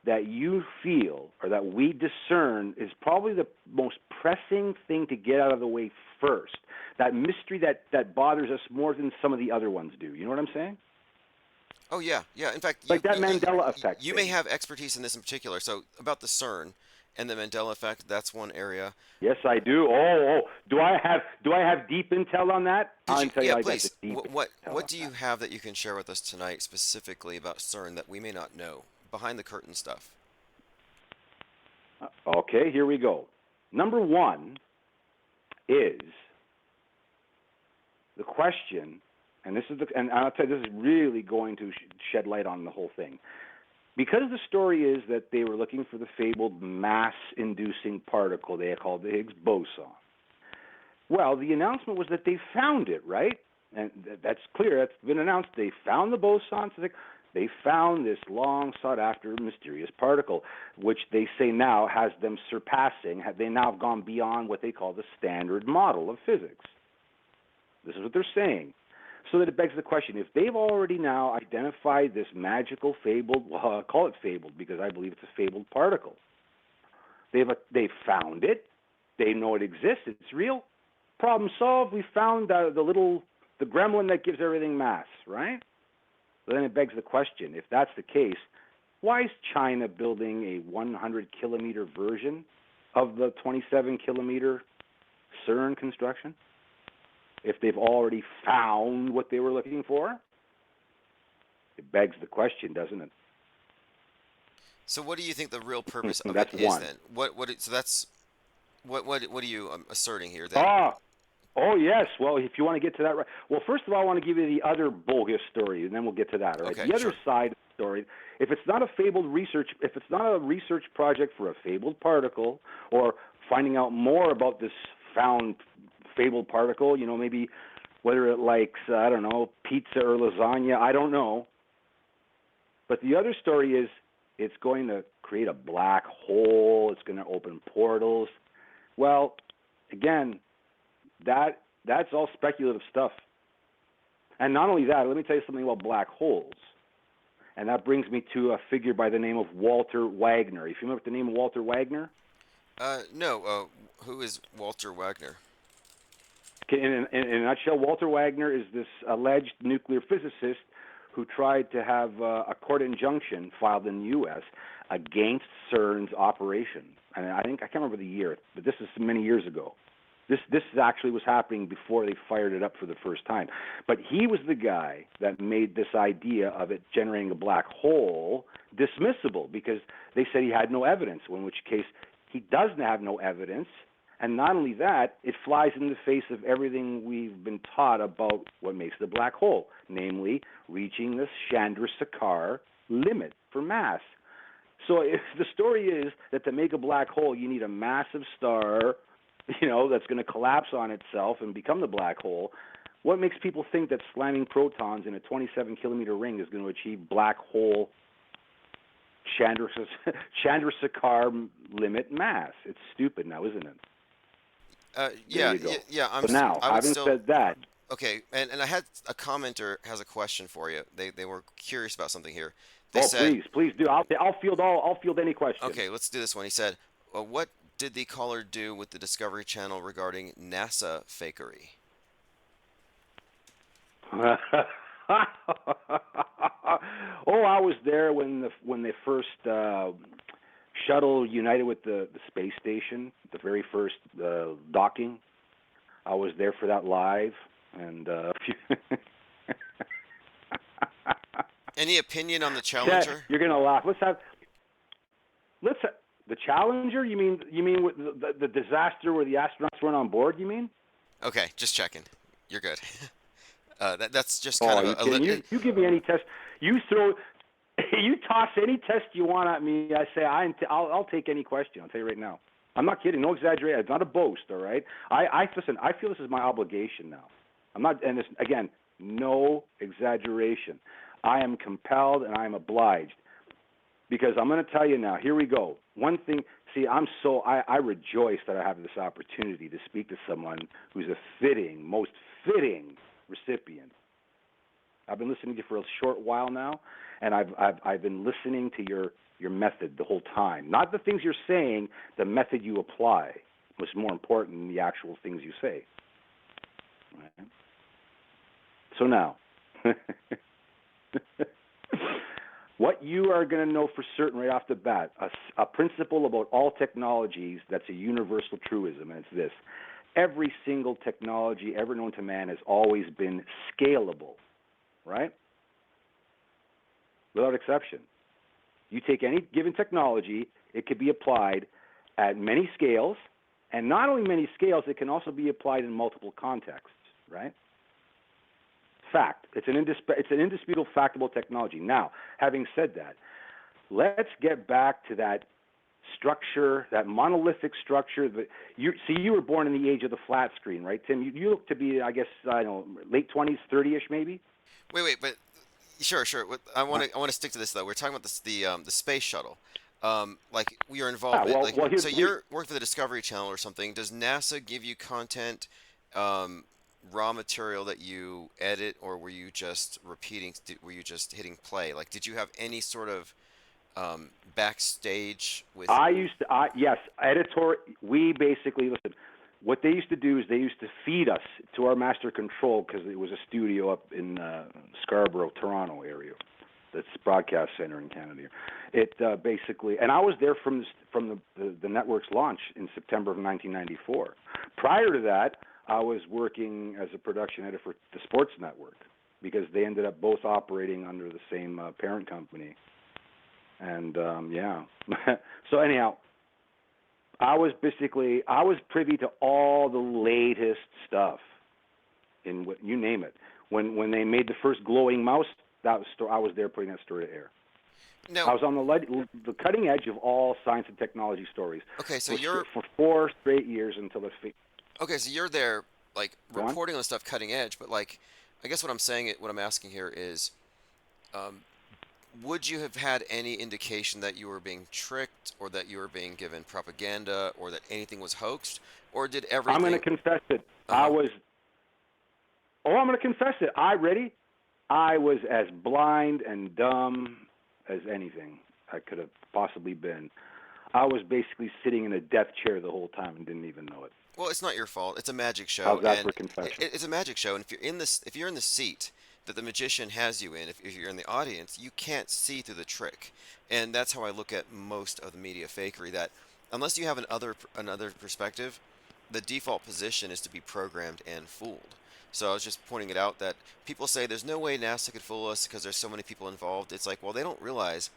S6: that you feel or that we discern is probably the most pressing thing to get out of the way first. That mystery that bothers us more than some of the other ones do. You know what I'm saying?
S3: Oh yeah, yeah. In fact,
S6: Like that Mandela effect
S3: you may
S6: thing.
S3: have expertise in this in particular. So about the CERN and the Mandela effect, that's one area.
S6: Yes, I do. Do I have deep intel on that?
S3: Could
S6: I'll
S3: you?
S6: tell you,
S3: Yeah,
S6: I got the
S3: please.
S6: deep intel
S3: What
S6: on
S3: do you
S6: that.
S3: have that you can share with us tonight specifically about CERN that we may not know behind the curtain stuff?
S6: Okay, here we go. Number one is the question, and and I'll tell you, this is really going to shed light on the whole thing. Because the story is that they were looking for the fabled mass-inducing particle they called the Higgs boson. Well, the announcement was that they found it, right? And that's clear. That's been announced. They found the boson. So they found this long sought-after mysterious particle, which they say now has them surpassing. They now have gone beyond what they call the standard model of physics. This is what they're saying. So that it begs the question, if they've already now identified this magical fabled, well, I call it fabled because I believe it's a fabled particle. They've found it. They know it exists. It's real. Problem solved. We found the gremlin that gives everything mass, right? So then it begs the question, if that's the case, why is China building a 100-kilometer version of the 27-kilometer CERN construction? If they've already found what they were looking for? It begs the question, doesn't it?
S3: So what do you think the real purpose of it
S6: That's
S3: is
S6: one.
S3: then? So that's what are you asserting here that?
S6: Ah, oh yes. Well, if you want to get to that, right. Well, first of all, I want to give you the other bogus story, and then we'll get to that. All right.
S3: Okay,
S6: The other
S3: sure.
S6: side of the story, if it's not a research project for a fabled particle, or finding out more about this found fabled particle, maybe whether it likes, I don't know, pizza or lasagna, I don't know. But the other story is it's going to create a black hole. It's going to open portals. Well, again, that's all speculative stuff. And not only that, let me tell you something about black holes. And that brings me to a figure by the name of Walter Wagner. Are you familiar with the name of Walter Wagner?
S3: No. Who is Walter Wagner?
S6: Okay, in a nutshell, Walter Wagner is this alleged nuclear physicist who tried to have a court injunction filed in the U.S. against CERN's operation. And I can't remember the year, but this is many years ago. This actually was happening before they fired it up for the first time. But he was the guy that made this idea of it generating a black hole dismissible because they said he had no evidence, in which case he doesn't have no evidence. And not only that, it flies in the face of everything we've been taught about what makes the black hole, namely reaching the Chandrasekhar limit for mass. So if the story is that to make a black hole, you need a massive star, that's going to collapse on itself and become the black hole, what makes people think that slamming protons in a 27-kilometer ring is going to achieve black hole Chandrasekhar limit mass? It's stupid now, isn't it? There
S3: Yeah,
S6: you go.
S3: yeah.
S6: But now,
S3: I would
S6: having
S3: still.
S6: said that,
S3: Okay, and I had a commenter has a question for you. They were curious about something here. They
S6: oh
S3: said,
S6: please do. I'll field any question.
S3: okay, let's do this one. He said, what did the caller do with the Discovery Channel regarding NASA fakery?
S6: Oh, I was there when they first shuttle united with the space station, the very first docking. I was there for that live, and
S3: Any opinion on the
S6: Chad,
S3: Challenger?
S6: you're gonna laugh. Let's the Challenger. You mean with the disaster where the astronauts weren't on board? You mean?
S3: Okay, just checking. You're good. That's just kind
S6: Oh,
S3: of
S6: you kidding? You give me any test. You throw. You toss any test you want at me. I say I'll take any question. I'll tell you right now. I'm not kidding. No exaggeration. It's not a boast. All right. I listen. I feel this is my obligation now. I'm not. And this, again, no exaggeration. I am compelled and I am obliged because I'm going to tell you now. Here we go. One thing. See, I rejoice that I have this opportunity to speak to someone who's a most fitting recipient. I've been listening to you for a short while now, and I've been listening to your method the whole time. Not the things you're saying, the method you apply was more important than the actual things you say. Right? So now, what you are going to know for certain right off the bat, a principle about all technologies that's a universal truism, and it's this. Every single technology ever known to man has always been scalable, right? Without exception. You take any given technology, it could be applied at many scales, and not only many scales, it can also be applied in multiple contexts, right? Fact. It's an indisputable, factable technology. Now, having said that, let's get back to that structure, that monolithic structure. You were born in the age of the flat screen, right, Tim? You look to be, I guess, I don't know, late 20s, 30-ish maybe?
S3: Wait, but sure. I want to stick to this though. We're talking about the space shuttle. Like your involvement. So you're working for the Discovery Channel or something. Does NASA give you content, raw material that you edit, or were you just repeating? Were you just hitting play? Like, did you have any sort of backstage with?
S6: Yes, editor. We basically listen. What they used to do is they used to feed us to our master control because it was a studio up in Scarborough, Toronto area. That's broadcast center in Canada. It basically, and I was there from the network's launch in September of 1994. Prior to that, I was working as a production editor for the Sports Network because they ended up both operating under the same parent company. And yeah, so anyhow. I was privy to all the latest stuff in what you name it. When they made the first glowing mouse, I was there putting that story to air.
S3: No.
S6: I was on the cutting edge of all science and technology stories.
S3: Okay, so
S6: for 4 straight years until it.
S3: Okay, so you're there, like reporting on stuff cutting edge, but like, I guess what I'm asking here is, would you have had any indication that you were being tricked or that you were being given propaganda or that anything was hoaxed? Or did everything...
S6: I'm going to confess it.
S3: Uh-huh.
S6: I'm going to confess it. I was as blind and dumb as anything I could have possibly been. I was basically sitting in a death chair the whole time and didn't even know it.
S3: Well, it's not your fault. It's a magic show.
S6: How's that for confession?
S3: It's a magic show, and if you're in the seat that the magician has you in, if you're in the audience, you can't see through the trick. And that's how I look at most of the media fakery, that unless you have another perspective, the default position is to be programmed and fooled. So I was just pointing it out that people say there's no way NASA could fool us because there's so many people involved. It's like, well, they don't realize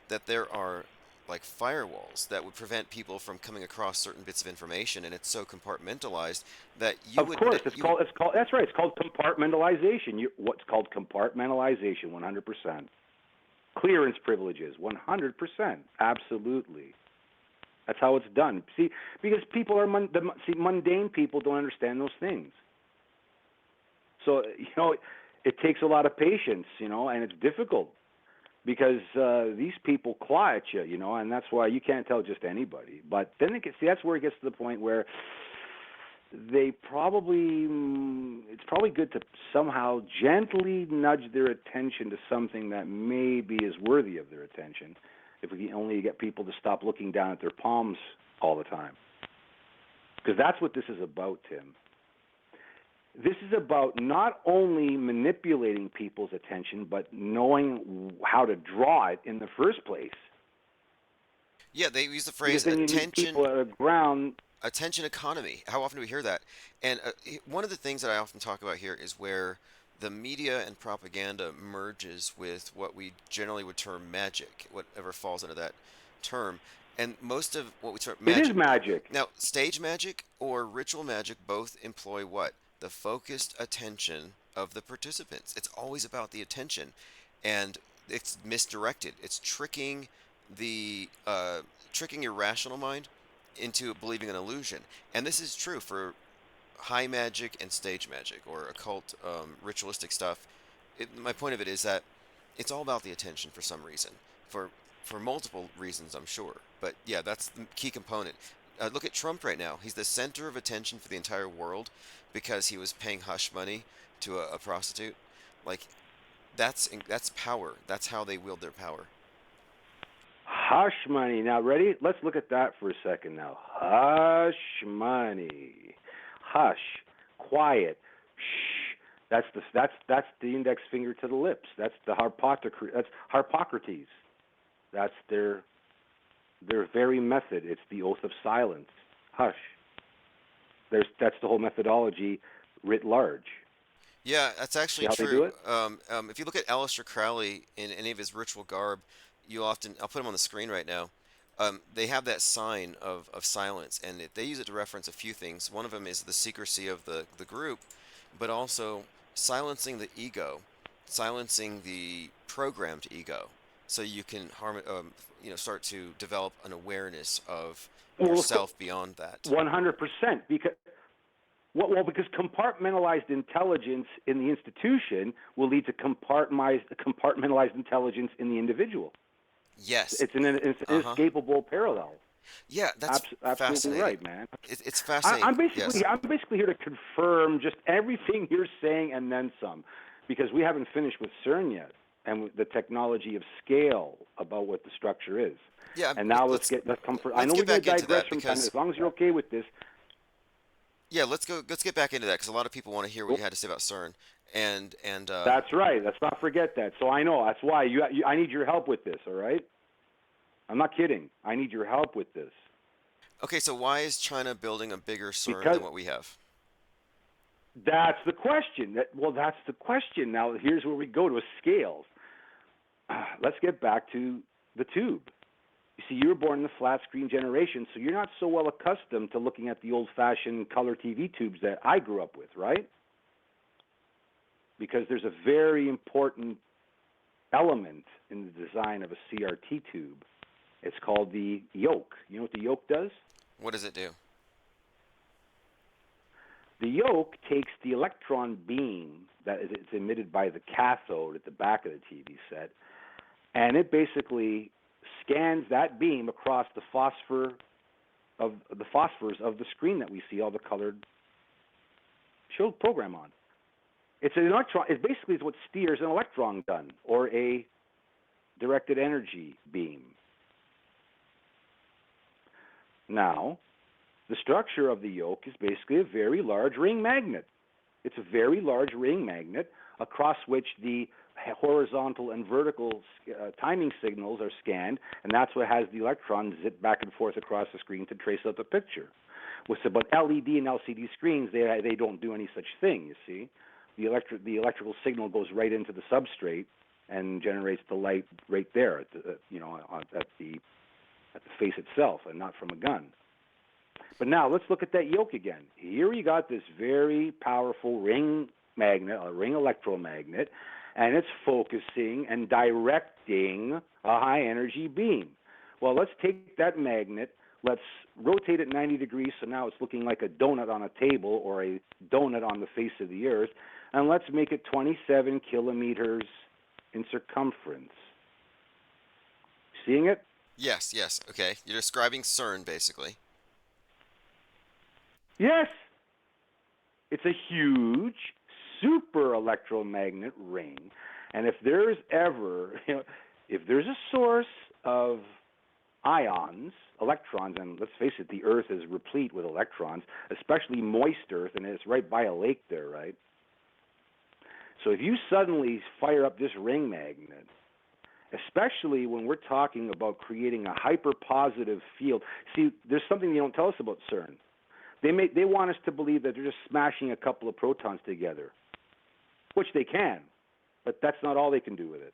S3: that there are like firewalls that would prevent people from coming across certain bits of information, and it's so compartmentalized that you would...
S6: Of course, that's right. It's called compartmentalization. What's called compartmentalization, 100%. Clearance privileges, 100%. Absolutely. That's how it's done. See, because people are mundane people don't understand those things. So it takes a lot of patience, and it's difficult. Because these people claw at you, and that's why you can't tell just anybody. But then that's where it gets to the point where it's probably good to somehow gently nudge their attention to something that maybe is worthy of their attention. If we can only get people to stop looking down at their palms all the time. Because that's what this is about, Tim. This is about not only manipulating people's attention, but knowing how to draw it in the first place.
S3: Yeah, they use the phrase attention economy. How often do we hear that? And one of the things that I often talk about here is where the media and propaganda merges with what we generally would term magic, whatever falls under that term. And most of what we talk
S6: It is
S3: magic.
S6: magic.
S3: Now, stage magic or ritual magic both employ what? The focused attention of the participants. It's always about the attention, and it's misdirected. It's tricking your rational mind into believing an illusion. And this is true for high magic and stage magic or occult ritualistic stuff. My point of it is that it's all about the attention for some reason, for multiple reasons, I'm sure. But yeah, that's the key component. Look at Trump right now. He's the center of attention for the entire world because he was paying hush money to a prostitute. Like that's power. That's how they wield their power.
S6: Hush money. Now, ready? Let's look at that for a second now. Hush money. Hush. Quiet. Shh. That's the index finger to the lips. That's the Harpocrates. That's their very method. It's the oath of silence. Hush. That's the whole methodology writ large.
S3: Yeah, that's
S6: See
S3: actually
S6: how they do
S3: true.
S6: it?
S3: If you look at Aleister Crowley in any of his ritual garb, I'll put him on the screen right now. They have that sign of silence, and they use it to reference a few things. One of them is the secrecy of the group, but also silencing the ego, silencing the programmed ego, so you can start to develop an awareness of
S6: Well,
S3: yourself beyond that.
S6: 100%. Because compartmentalized intelligence in the institution will lead to compartmentalized intelligence in the individual.
S3: Yes.
S6: It's an inescapable parallel.
S3: Yeah, that's
S6: Absolutely
S3: fascinating.
S6: right, man.
S3: It's fascinating.
S6: I'm
S3: Yes.
S6: basically here to confirm just everything you're saying and then some, because we haven't finished with CERN yet and with the technology of scale about what the structure is.
S3: Yeah.
S6: And now let's come for. I know we're going to digress from time. As long as you're okay with this.
S3: Yeah, let's get back into that because a lot of people want to hear what you had to say about CERN. And
S6: That's right. Let's not forget that. So I know that's why I need your help with this. All right. I'm not kidding. I need your help with this.
S3: okay, so why is China building a bigger CERN
S6: Because
S3: than what we have?
S6: that's the question. That's the question. Now here's where we go to scales. Let's get back to the tube. You see, you were born in the flat screen generation, so you're not so well accustomed to looking at the old-fashioned color TV tubes that I grew up with, right? Because there's a very important element in the design of a CRT tube. It's called the yoke. You know what the yoke does?
S3: What does it do?
S6: The yoke takes the electron beam that is emitted by the cathode at the back of the TV set, and it basically scans that beam across the phosphors of the screen that we see all the colored show program on. It's an electron. It basically is what steers an electron gun or a directed energy beam. Now, the structure of the yoke is basically a very large ring magnet. It's a very large ring magnet across which the horizontal and vertical timing signals are scanned, and that's what has the electrons zip back and forth across the screen to trace out the picture. But LED and LCD screens, they don't do any such thing, you see. The electrical signal goes right into the substrate and generates the light right there at the face itself, and not from a gun. But now let's look at that yoke again. Here we got this very powerful ring magnet, a ring electromagnet, and it's focusing and directing a high energy beam. Well, let's take that magnet, let's rotate it 90 degrees so now it's looking like a donut on a table or a donut on the face of the earth, and let's make it 27 kilometers in circumference. Seeing it?
S3: Yes. Okay. You're describing CERN basically.
S6: Yes. It's a huge super electromagnet ring, and if there's a source of ions, electrons, and let's face it, the Earth is replete with electrons, especially moist Earth, and it's right by a lake there, right? So if you suddenly fire up this ring magnet, especially when we're talking about creating a hyper-positive field. See, there's something they don't tell us about CERN. They want us to believe that they're just smashing a couple of protons together, which they can, but that's not all they can do with it.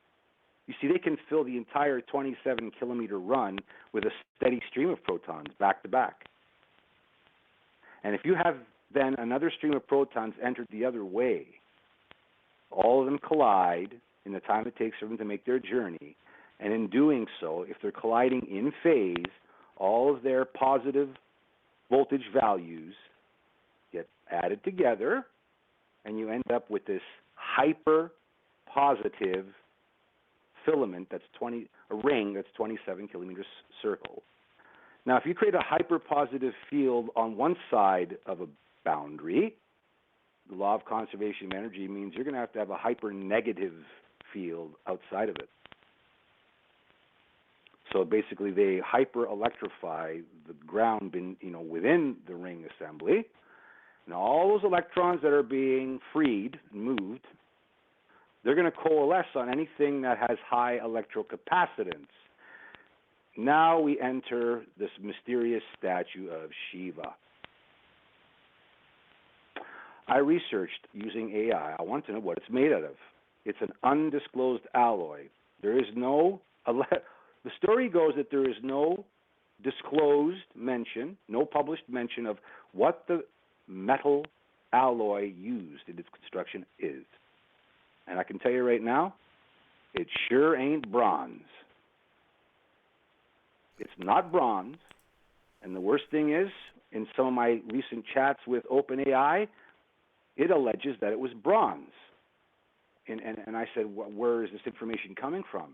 S6: You see, they can fill the entire 27-kilometer run with a steady stream of protons back to back. And if you have then another stream of protons entered the other way, all of them collide in the time it takes for them to make their journey. And in doing so, if they're colliding in phase, all of their positive voltage values get added together, and you end up with this hyper positive filament that's a ring that's 27 kilometers circle. Now, if you create a hyper positive field on one side of a boundary, the law of conservation of energy means you're going to have a hyper negative field outside of it. So basically, they hyper electrify the ground, within the ring assembly, and all those electrons that are being freed and moved, they're going to coalesce on anything that has high electrocapacitance. Now we enter this mysterious statue of Shiva. I researched using AI. I want to know what it's made out of. It's an undisclosed alloy. There is no, the story goes that there is no disclosed mention, no published mention of what the metal alloy used in its construction is. And I can tell you right now, it sure ain't bronze. It's not bronze. And the worst thing is, in some of my recent chats with OpenAI, it alleges that it was bronze. And I said, where is this information coming from?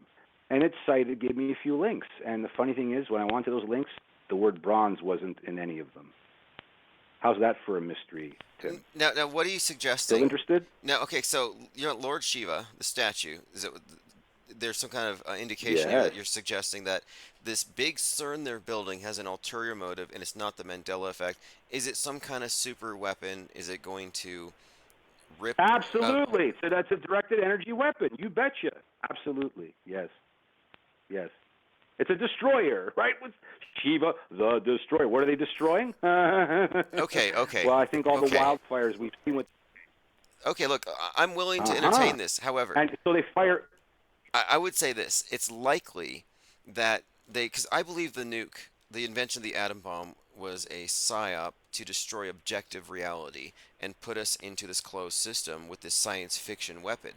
S6: And it gave me a few links. And the funny thing is, when I wanted those links, the word bronze wasn't in any of them. How's that for a mystery, Tim?
S3: Now, what are you suggesting?
S6: Still interested?
S3: Now, okay, so Lord Shiva, the statue, there's some kind of indication here that you're suggesting that this big CERN they're building has an ulterior motive, and it's not the Mandela effect. Is it some kind of super weapon? Is it going to rip?
S6: Absolutely. So that's a directed energy weapon. You betcha. Absolutely. Yes. Yes. It's a destroyer, right? With Shiva, the destroyer. What are they destroying?
S3: Okay.
S6: Well, I think all the wildfires we've seen with...
S3: Okay, look, I'm willing to entertain this. However...
S6: And so they fire...
S3: I would say this. It's likely that because I believe the nuke, the invention of the atom bomb, was a psyop to destroy objective reality and put us into this closed system with this science fiction weapon.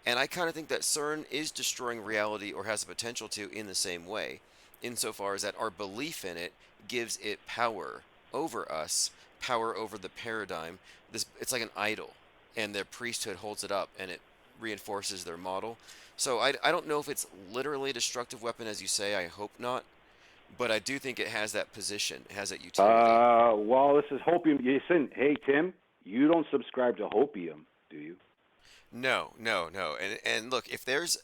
S3: And I kind of think that CERN is destroying reality, or has the potential to, in the same way, insofar as that our belief in it gives it power over us, power over the paradigm. It's like an idol, and their priesthood holds it up, and it reinforces their model. So I don't know if it's literally a destructive weapon, as you say. I hope not. But I do think it has that position. It has that utility.
S6: Well, this is hopium. Listen, hey, Tim, you don't subscribe to hopium, do you?
S3: No. And look, if there's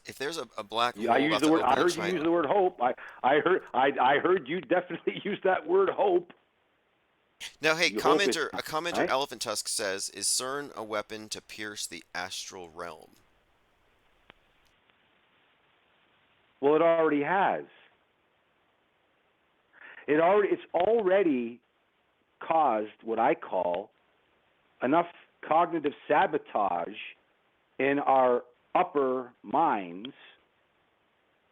S3: a black hole,
S6: I heard you use the word hope. I heard you definitely use that word hope.
S3: Now, hey, commenter Elephant Tusk says, is CERN a weapon to pierce the astral realm?
S6: Well, it already has. It's already caused what I call enough cognitive sabotage in our upper minds,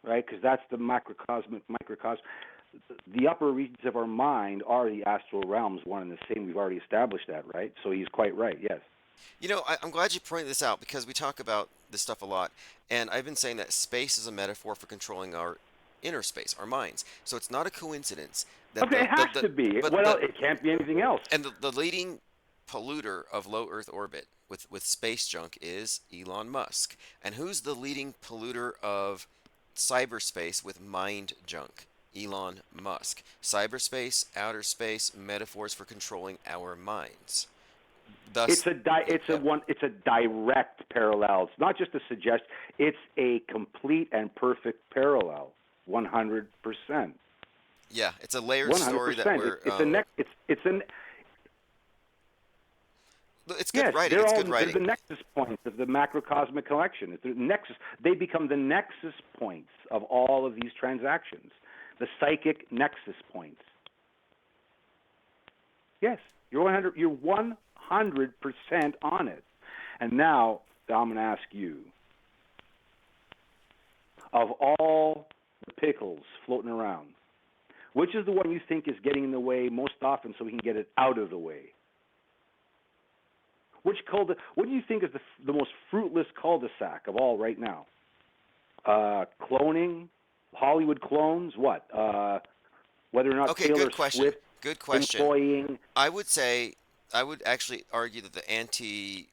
S6: right? Because that's the microcosm. The upper regions of our mind are the astral realms, one and the same. We've already established that, right? So he's quite right, yes.
S3: I'm glad you pointed this out, because we talk about this stuff a lot, and I've been saying that space is a metaphor for controlling our inner space, our minds. So it's not a coincidence that
S6: it has to be. It can't be anything else.
S3: And the leading polluter of low Earth orbit with space junk is Elon Musk. And who's the leading polluter of cyberspace with mind junk? Elon Musk. Cyberspace, outer space, metaphors for controlling our minds. Thus,
S6: it's a direct parallel. It's not just a suggestion. It's a complete and perfect parallel. 100%.
S3: Yeah, it's a layered story that we're. It's good writing. It's good writing.
S6: They're the nexus points of the macrocosmic collection. It's the nexus. They become the nexus points of all of these transactions. The psychic nexus points. Yes, you're 100% on it. And now I'm going to ask you. of all the pickles floating around, which is the one you think is getting in the way most often so we can get it out of the way? What do you think is the most fruitless cul-de-sac of all right now? Cloning, Hollywood clones, what? Whether or not
S3: Okay,
S6: Taylor
S3: good question.
S6: Swift
S3: Good question.
S6: employing.
S3: I would say, I would actually argue that the anti-V,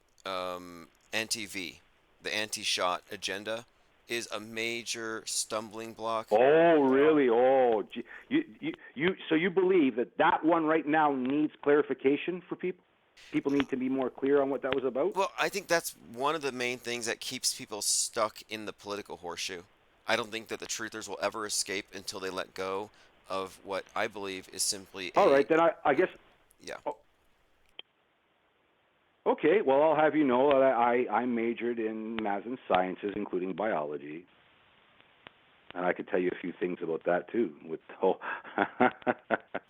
S3: the anti-shot agenda, is a major stumbling block.
S6: Oh, really? Oh, so you believe that one right now needs clarification for people? People need to be more clear on what that was about?
S3: Well, I think that's one of the main things that keeps people stuck in the political horseshoe. I don't think that the truthers will ever escape until they let go of what I believe is simply
S6: All right, then I guess.
S3: yeah.
S6: Oh, okay, well, I'll have you know that I majored in math and sciences, including biology. And I could tell you a few things about that, too. Well,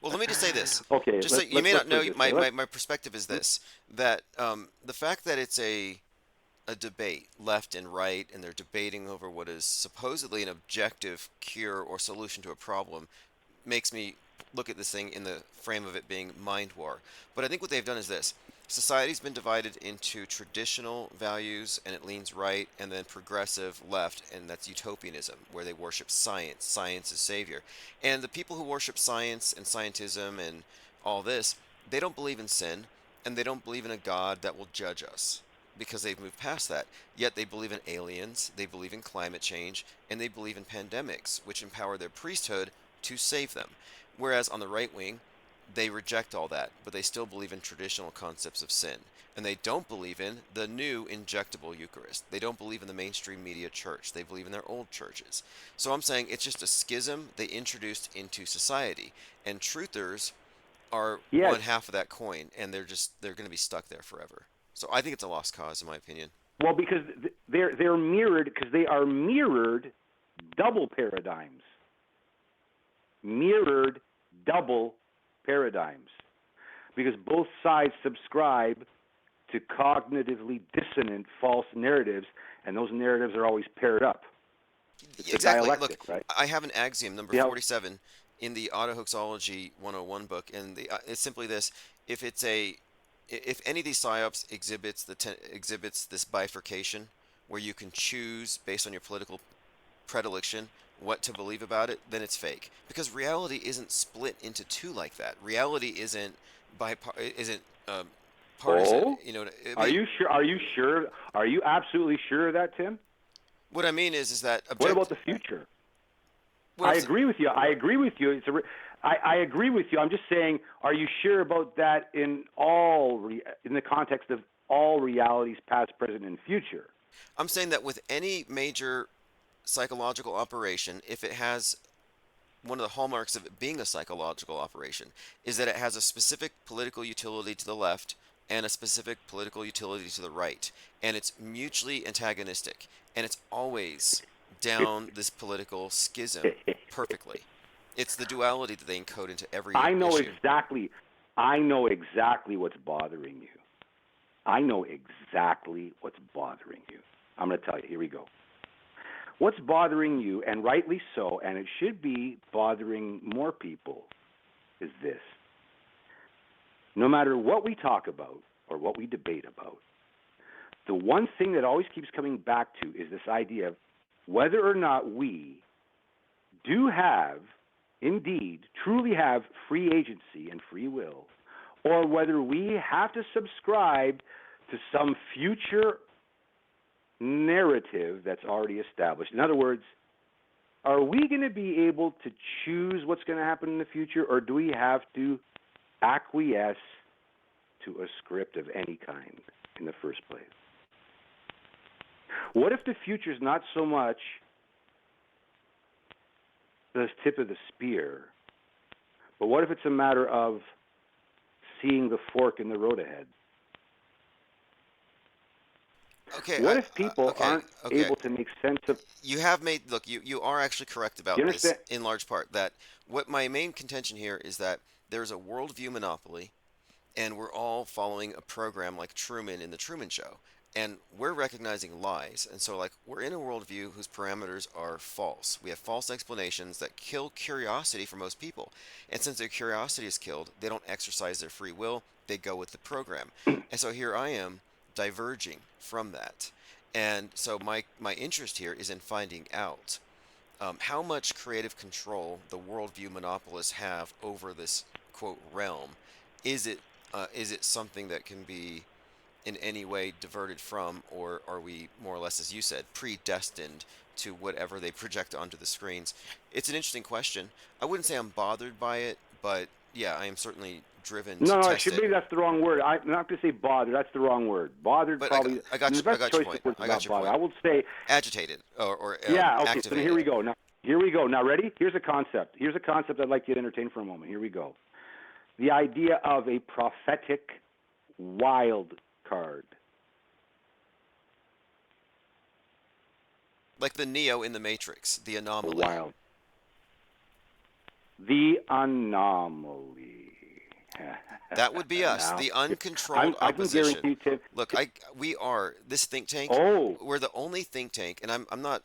S3: Let me just say this.
S6: Okay,
S3: Just so you may not know, my perspective is this, that the fact that it's a debate, left and right, and they're debating over what is supposedly an objective cure or solution to a problem, makes me look at this thing in the frame of it being mind war. But I think what they've done is this. Society's been divided into traditional values, and it leans right, and then progressive left, and that's utopianism, where they worship science. Science is savior. And the people who worship science and scientism and all this, they don't believe in sin, and they don't believe in a God that will judge us, because they've moved past that. Yet they believe in aliens, they believe in climate change, and they believe in pandemics, which empower their priesthood to save them. Whereas on the right wing, they reject all that, but they still believe in traditional concepts of sin. And they don't believe in the new injectable Eucharist. They don't believe in the mainstream media church. They believe in their old churches. So I'm saying it's just a schism they introduced into society. And truthers are one half of that coin, and they're going to be stuck there forever. So I think it's a lost cause, in my opinion.
S6: Well, because they're mirrored, because they are mirrored double paradigms. Mirrored double paradigms, because both sides subscribe to cognitively dissonant false narratives, and those narratives are always paired up. It's
S3: exactly.
S6: a dialectic,
S3: Look,
S6: right?
S3: I have an axiom, number 47, in the Autohoaxology 101 book, and it's simply this: if any of these psyops exhibits this bifurcation, where you can choose based on your political predilection what to believe about it, then it's fake. Because reality isn't split into two like that. Reality isn't partisan.
S6: Oh,
S3: You know,
S6: are you sure? Are you sure? Are you absolutely sure of that, Tim?
S3: what I mean is that
S6: What about the future?
S3: well,
S6: I agree with you. I agree with you. I agree with you. I'm just saying, are you sure about that in the context of all realities, past, present, and future?
S3: I'm saying that with any major psychological operation, if it has one of the hallmarks of it being a psychological operation, is that it has a specific political utility to the left and a specific political utility to the right, and it's mutually antagonistic, and it's always down this political schism perfectly. It's the duality that they encode into every
S6: I know
S3: issue.
S6: exactly what's bothering you. I know exactly what's bothering you. I'm going to tell you. Here we go. What's bothering you, and rightly so, and it should be bothering more people, is this. No matter what we talk about or what we debate about, the one thing that always keeps coming back to is this idea of whether or not we do have, indeed, truly have free agency and free will, or whether we have to subscribe to some future narrative that's already established. In other words, are we going to be able to choose what's going to happen in the future, or do we have to acquiesce to a script of any kind in the first place? What if the future is not so much the tip of the spear, but what if it's a matter of seeing the fork in the road ahead?
S3: Okay.
S6: What if people aren't
S3: okay.
S6: able to make sense of...
S3: You have made, look, you are actually correct about this in large part. That what my main contention here is that there's a worldview monopoly, and we're all following a program like Truman in The Truman Show. And we're recognizing lies. And so, like, we're in a worldview whose parameters are false. We have false explanations that kill curiosity for most people. And since their curiosity is killed, they don't exercise their free will, they go with the program. And so here I am diverging from that. And so my interest here is in finding out how much creative control the worldview monopolists have over this quote realm. Is it something that can be in any way diverted from, or are we more or less, as you said, predestined to whatever they project onto the screens? It's an interesting question. I wouldn't say I'm bothered by it, but yeah, I am certainly driven to
S6: No,
S3: test it.
S6: maybe that's the wrong word. I'm not going to say bothered. That's the wrong word. Bothered,
S3: But
S6: probably.
S3: I got
S6: The
S3: you. I
S6: best
S3: got
S6: choice
S3: your point.
S6: of words
S3: I
S6: is
S3: got
S6: not
S3: your
S6: bothered.
S3: point.
S6: I will say,
S3: Agitated or
S6: yeah, okay. So
S3: activated.
S6: here we go. Now, here we go. Now, ready? Here's a concept. Here's a concept I'd like you to entertain for a moment. Here we go. The idea of a prophetic wild card.
S3: Like the Neo in the Matrix, the anomaly.
S6: Wild. The anomaly.
S3: That would be us,
S6: Now,
S3: the uncontrolled
S6: I can
S3: opposition.
S6: guarantee, Tim.
S3: Look, we are this think tank.
S6: Oh,
S3: We're the only think tank, and I'm not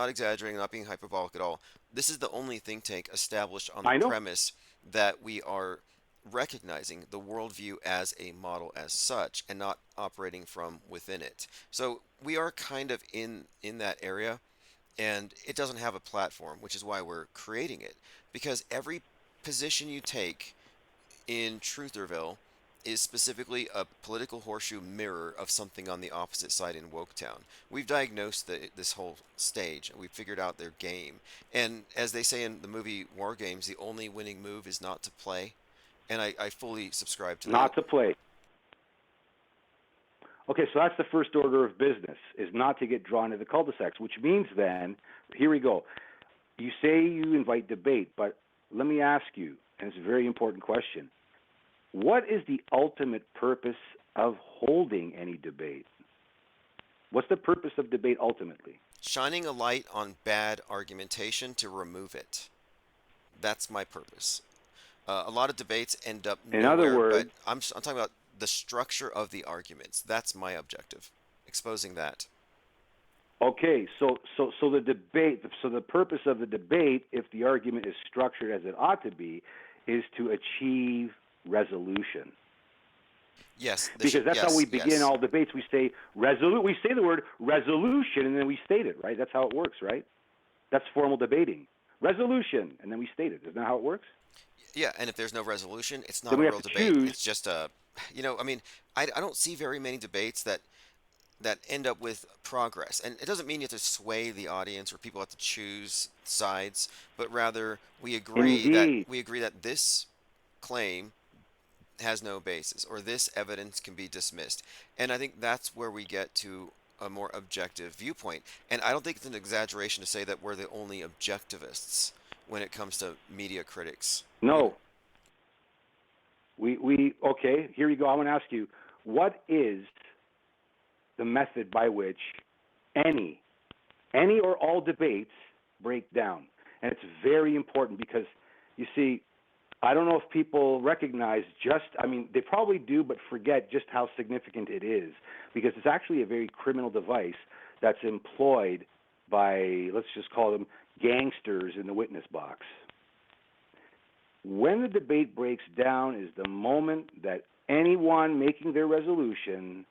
S3: exaggerating, not being hyperbolic at all. This is the only think tank established on the
S6: I know.
S3: premise that we are recognizing the worldview as a model as such and not operating from within it. So we are kind of in that area, and it doesn't have a platform, which is why we're creating it. Because every position you take in Trutherville is specifically a political horseshoe mirror of something on the opposite side in Woketown. We've diagnosed this whole stage, and we've figured out their game. And as they say in the movie War Games, the only winning move is not to play. And I fully subscribe to
S6: not
S3: that.
S6: to play. Okay, so that's the first order of business, is not to get drawn into the cul-de-sacs, which means then, here we go. You say you invite debate, but let me ask you, and it's a very important question, what is the ultimate purpose of holding any debate? What's the purpose of debate ultimately?
S3: Shining a light on bad argumentation to remove it. That's my purpose. A lot of debates end up
S6: In
S3: nowhere,
S6: other words,
S3: but I'm talking about the structure of the arguments. That's my objective, exposing that.
S6: okay, so the debate, so the purpose of the debate, if the argument is structured as it ought to be, is to achieve resolution.
S3: Yes,
S6: Because that's how we begin
S3: yes.
S6: all debates. We say we say the word resolution, and then we state it, right? That's how it works, right? That's formal debating. Resolution, and then we state it. Isn't that how it works?
S3: Yeah, and if there's no resolution, it's not
S6: Then
S3: a
S6: we
S3: real
S6: have to
S3: debate.
S6: choose.
S3: It's just I mean, I don't see very many debates that end up with progress. And it doesn't mean you have to sway the audience or people have to choose sides, but rather
S6: Indeed.
S3: we agree that this claim has no basis or this evidence can be dismissed. And I think that's where we get to a more objective viewpoint. And I don't think it's an exaggeration to say that we're the only objectivists when it comes to media critics.
S6: No. We okay, here you go. I want to ask you, what is the method by which any or all debates break down? And it's very important because, you see, I don't know if people recognize they probably do, but forget just how significant it is, because it's actually a very criminal device that's employed by, let's just call them gangsters in the witness box. When the debate breaks down is the moment that anyone making their resolution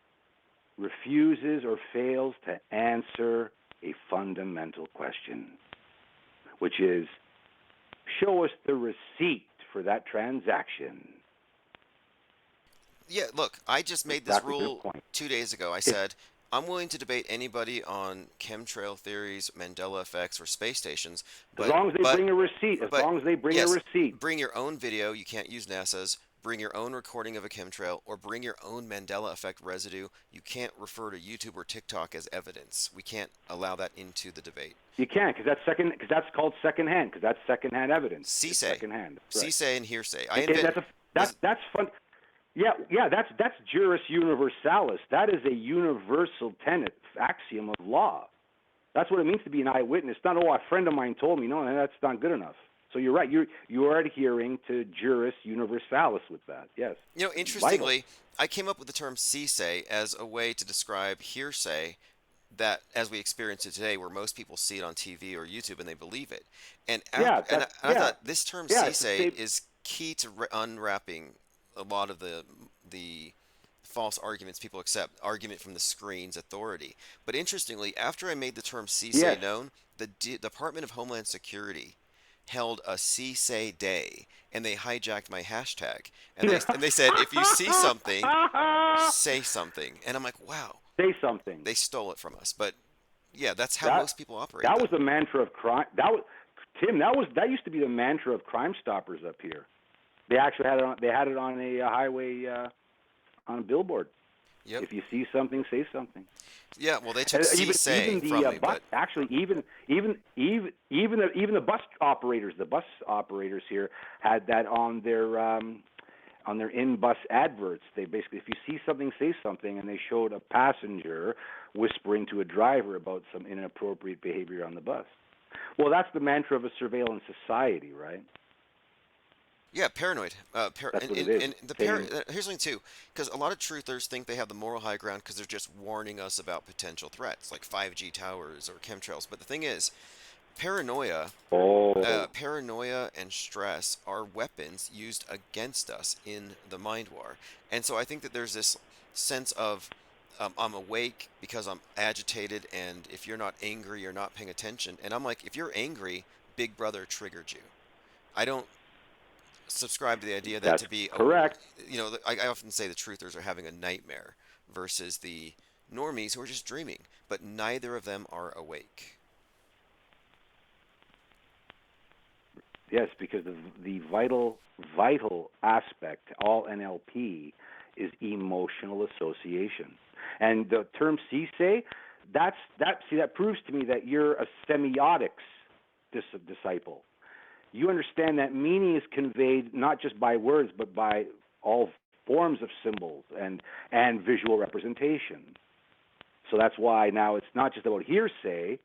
S6: refuses or fails to answer a fundamental question, which is, show us the receipt for that transaction.
S3: Yeah, look, I just made this
S6: Exactly, good
S3: rule
S6: point.
S3: 2 days ago. I said, I'm willing to debate anybody on chemtrail theories, Mandela effects, or space stations.
S6: As long as they bring a receipt.
S3: Yes,
S6: A receipt.
S3: bring your own video. You can't use NASA's. Bring your own recording of a chemtrail, or bring your own Mandela effect residue. You can't refer to YouTube or TikTok as evidence. We can't allow that into the debate.
S6: You can't, because that's called secondhand, because that's secondhand evidence. It's
S3: Hearsay.
S6: secondhand. Right.
S3: Hearsay and hearsay.
S6: That's fun. Yeah, that's juris universalis. That is a universal tenet, axiom of law. That's what it means to be an eyewitness. Not, a friend of mine told me. No, that's not good enough. So you're right. You are adhering to juris universalis with that. Yes.
S3: You know,
S6: Vital.
S3: interestingly, I came up with the term "hearsay" as a way to describe hearsay that, as we experience it today, where most people see it on TV or YouTube and they believe it. And
S6: Yeah.
S3: after, and
S6: That's
S3: I
S6: yeah.
S3: thought this term
S6: Yeah. It's the
S3: "hearsay"
S6: same.
S3: is key to unwrapping a lot of the false arguments people accept, argument from the screen's authority. But interestingly, after I made the term "hearsay"
S6: Yes.
S3: known, the Department of Homeland Security held a "hearsay Day, and they hijacked my hashtag, and they said, if you see something, say something. And I'm like, wow,
S6: Say something.
S3: they stole it from us. But yeah, that's how
S6: That
S3: most people operate,
S6: that
S3: though.
S6: was the mantra of crime. That was Tim. That used to be the mantra of Crime Stoppers up here. They actually had it on. They had it on a highway on a billboard.
S3: Yep.
S6: If you see something, say something.
S3: Yeah, well, they took
S6: Even
S3: "say"
S6: the
S3: from me,
S6: bus,
S3: but
S6: actually, even the bus operators here had that on their in-bus adverts. They basically, if you see something, say something, and they showed a passenger whispering to a driver about some inappropriate behavior on the bus. Well, that's the mantra of a surveillance society, right?
S3: yeah, paranoid.
S6: That's what it is.
S3: And here's something too, because a lot of truthers think they have the moral high ground because they're just warning us about potential threats like 5G towers or chemtrails. But the thing is, paranoia
S6: Oh,
S3: paranoia and stress are weapons used against us in the mind war. And so I think that there's this sense of I'm awake because I'm agitated, and if you're not angry, you're not paying attention. And I'm like, if you're angry, Big Brother triggered you. I don't subscribe to the idea that
S6: that's
S3: to be,
S6: correct.
S3: I often say the truthers are having a nightmare versus the normies who are just dreaming, but neither of them are awake.
S6: Yes, because the vital aspect to all NLP is emotional association, and the term "CSA," that proves to me that you're a semiotics disciple. You understand that meaning is conveyed not just by words, but by all forms of symbols and visual representation. So that's why now it's not just about hearsay.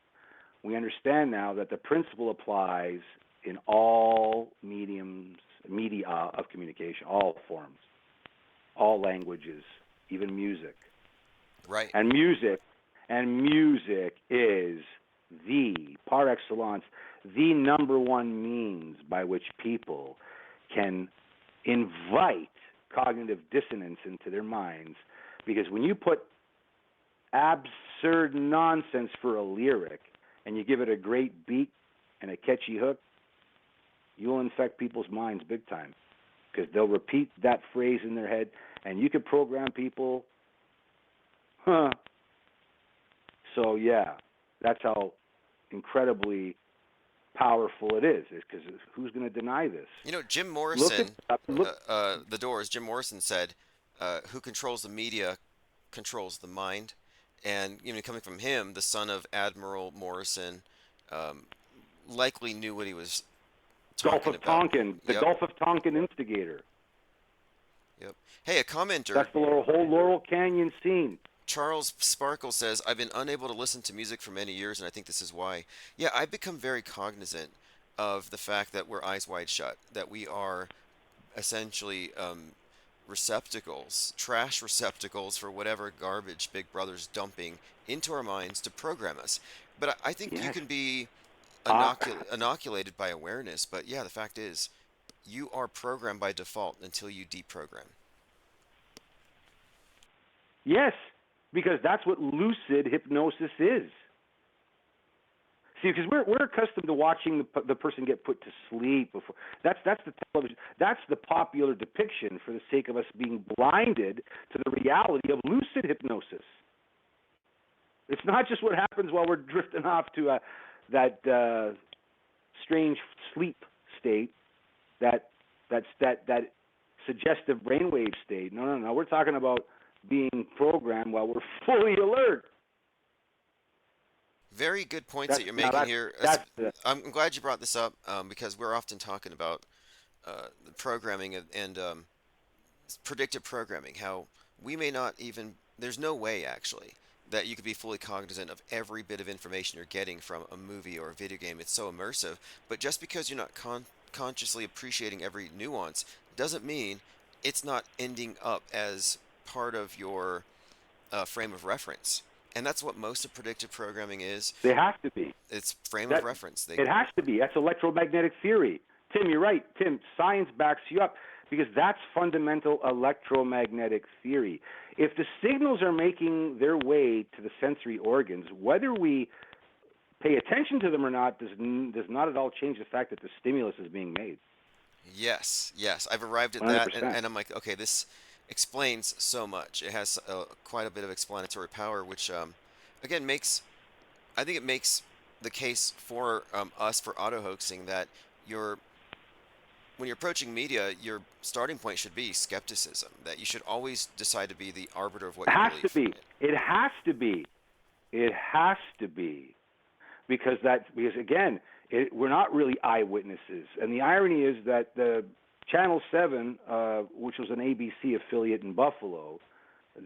S6: We understand now that the principle applies in all media of communication, all forms, all languages, even music.
S3: Right.
S6: And music is par excellence, the number one means by which people can invite cognitive dissonance into their minds. Because when you put absurd nonsense for a lyric and you give it a great beat and a catchy hook, you'll infect people's minds big time, because they'll repeat that phrase in their head, and you can program people. So yeah, that's how incredibly powerful it is. Because who's going to deny this?
S3: You know, Jim
S6: Look
S3: Morrison,
S6: at
S3: The Doors, Jim Morrison said, who controls the media controls the mind. And, coming from him, the son of Admiral Morrison, likely knew what he was
S6: Gulf
S3: talking
S6: of
S3: about.
S6: Tonkin, the
S3: Yep.
S6: Gulf of Tonkin instigator.
S3: Yep. Hey, a commenter,
S6: That's the whole Laurel Canyon scene.
S3: Charles Sparkle says, I've been unable to listen to music for many years, and I think this is why. Yeah, I've become very cognizant of the fact that we're eyes wide shut, that we are essentially receptacles, trash receptacles for whatever garbage Big Brother's dumping into our minds to program us. But I think you
S6: Yes.
S3: can be
S6: Uh,
S3: inoculated by awareness, but yeah, the fact is, you are programmed by default until you deprogram.
S6: Yes, because that's what lucid hypnosis is. See, because we're accustomed to watching the person get put to sleep before. That's the television. That's the popular depiction for the sake of us being blinded to the reality of lucid hypnosis. It's not just what happens while we're drifting off to that strange sleep state, that suggestive brainwave state. No. We're talking about being programmed while we're fully alert.
S3: Very good points that you're making here. I'm glad you brought this up because we're often talking about the programming and predictive programming, how we may not even, there's no way actually that you could be fully cognizant of every bit of information you're getting from a movie or a video game. It's so immersive. But just because you're not consciously appreciating every nuance doesn't mean it's not ending up as part of your frame of reference. And that's what most of predictive programming is.
S6: They have to be.
S3: It's frame of
S6: That
S3: reference.
S6: it has to be. That's electromagnetic theory. Tim, you're right. Tim, science backs you up because that's fundamental electromagnetic theory. If the signals are making their way to the sensory organs, whether we pay attention to them or not does not at all change the fact that the stimulus is being made.
S3: Yes, yes, I've arrived at that,
S6: 100%.
S3: and I'm like, okay, this explains so much. It has quite a bit of explanatory power, which again I think it makes the case for us for auto hoaxing that you're when you're approaching media, your starting point should be skepticism. That you should always decide to be the arbiter of what
S6: It
S3: you
S6: has
S3: believe.
S6: to be. It has to be. It has to be. Because again, we're not really eyewitnesses. And the irony is that the Channel 7, which was an ABC affiliate in Buffalo,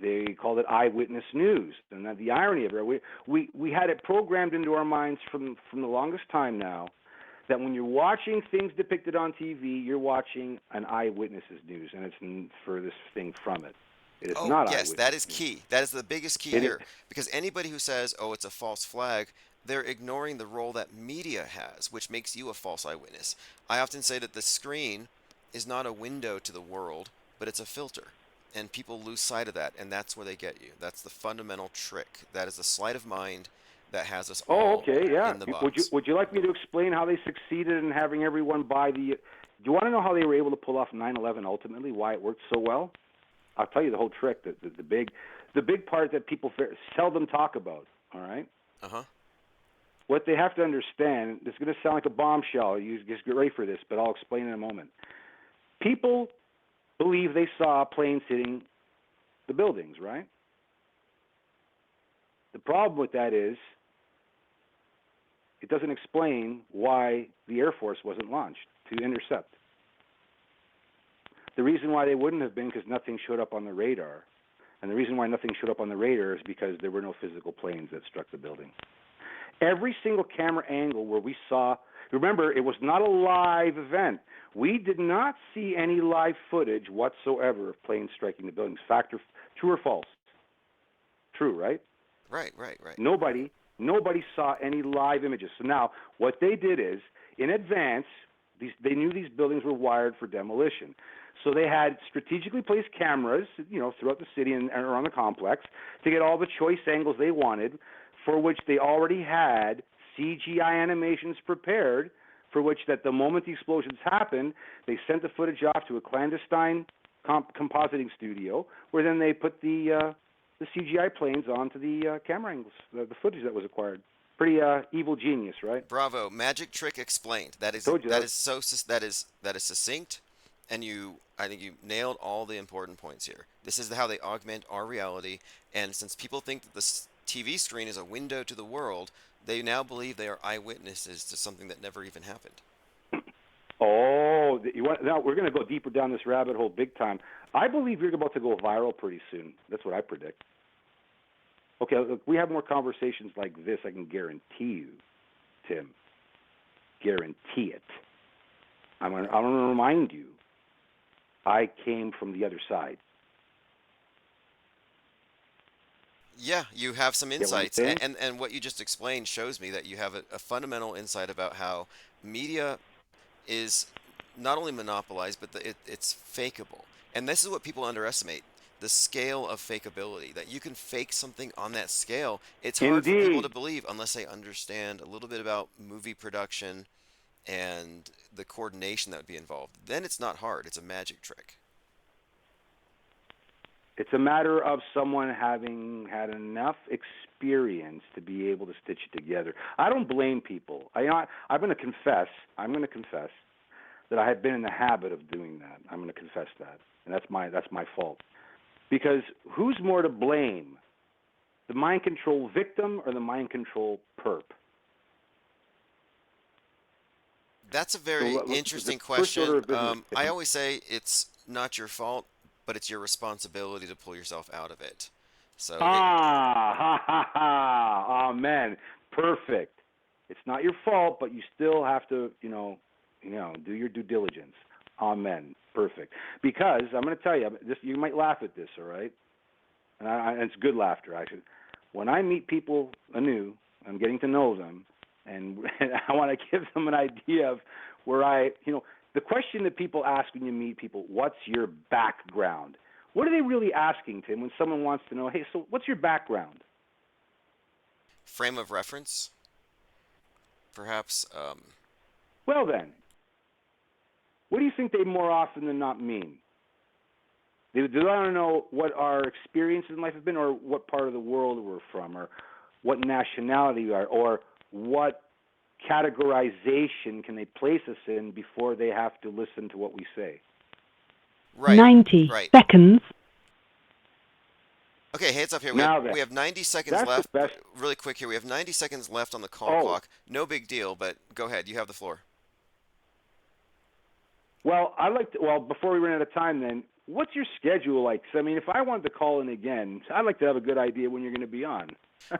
S6: they called it Eyewitness News. And the irony of it, we had it programmed into our minds from the longest time now that when you're watching things depicted on TV, you're watching an eyewitness's news, and it's furthest thing from it. It is
S3: Oh,
S6: not
S3: yes,
S6: eyewitness
S3: that is
S6: news.
S3: key. That is the biggest key
S6: It is.
S3: here. Because anybody who says, oh, it's a false flag, they're ignoring the role that media has, which makes you a false eyewitness. I often say that the screen is not a window to the world, but it's a filter. And people lose sight of that, and that's where they get you. That's the fundamental trick. That is the sleight of mind that has us
S6: Oh,
S3: all
S6: okay, yeah.
S3: in the box.
S6: Would you like me to explain how they succeeded in having everyone buy the? Do you want to know how they were able to pull off 9/11 ultimately? Why it worked so well? I'll tell you the whole trick. The big part that people seldom talk about. All right.
S3: Uh-huh.
S6: What they have to understand. This is going to sound like a bombshell. You just get ready for this, but I'll explain in a moment. People believe they saw planes hitting the buildings, right? The problem with that is it doesn't explain why the Air Force wasn't launched to intercept. The reason why they wouldn't have been because nothing showed up on the radar. And the reason why nothing showed up on the radar is because there were no physical planes that struck the building. Every single camera angle where we saw, remember, it was not a live event. We did not see any live footage whatsoever of planes striking the buildings. True or false? True, right?
S3: Right.
S6: Nobody saw any live images. So now what they did is, in advance, they knew these buildings were wired for demolition. So they had strategically placed cameras, throughout the city and around the complex to get all the choice angles they wanted, for which they already had CGI animations prepared, for which that the moment the explosions happened, they sent the footage off to a clandestine compositing studio, where then they put the CGI planes onto the camera angles, the footage that was acquired. Pretty evil genius, right?
S3: Bravo. Magic trick explained. That is
S6: Told you that.
S3: that is succinct, and I think you nailed all the important points here. This is how they augment our reality, and since people think that the TV screen is a window to the world, they now believe they are eyewitnesses to something that never even happened.
S6: Oh, now we're going to go deeper down this rabbit hole big time. I believe you're about to go viral pretty soon. That's what I predict. Okay, look, we have more conversations like this, I can guarantee you, Tim. Guarantee it. I'm going to remind you, I came from the other side.
S3: Yeah, you have some
S6: Get what I'm
S3: insights,
S6: saying?
S3: and what you just explained shows me that you have a fundamental insight about how media is not only monopolized, but it's fakeable. And this is what people underestimate, the scale of fakeability, that you can fake something on that scale. It's hard for people
S6: Indeed.
S3: to believe unless they understand a little bit about movie production and the coordination that would be involved. Then it's not hard. It's a magic trick.
S6: It's a matter of someone having had enough experience to be able to stitch it together. I don't blame people. I'm going to confess that I have been in the habit of doing that. I'm going to confess that, and that's my fault. Because who's more to blame, the mind control victim or the mind control perp?
S3: That's a very
S6: So,
S3: interesting
S6: the first order
S3: question.
S6: of business.
S3: I always say it's not your fault, but it's your responsibility to pull yourself out of it. So
S6: Amen. Perfect. It's not your fault, but you still have to, do your due diligence. Amen. Perfect. Because I'm going to tell you, you might laugh at this, all right? And it's good laughter, actually. When I meet people anew, I'm getting to know them, and I want to give them an idea of where the question that people ask when you meet people, what's your background? What are they really asking, Tim, when someone wants to know, hey, so what's your background?
S3: Frame of reference, perhaps.
S6: Well, then, what do you think they more often than not mean? Do they want to know what our experiences in life have been, or what part of the world we're from, or what nationality we are, or what categorization can they place us in before they have to listen to what we say?
S3: Right.
S7: 90
S3: right.
S7: seconds.
S3: Okay, hands up here. We have 90 seconds
S6: that's
S3: left.
S6: the best.
S3: Really quick here. We have 90 seconds left on the call clock. No big deal, but go ahead. You have the floor.
S6: Well, before we run out of time then, what's your schedule like? 'Cause, I mean, if I wanted to call in again, I'd like to have a good idea when you're going to be on.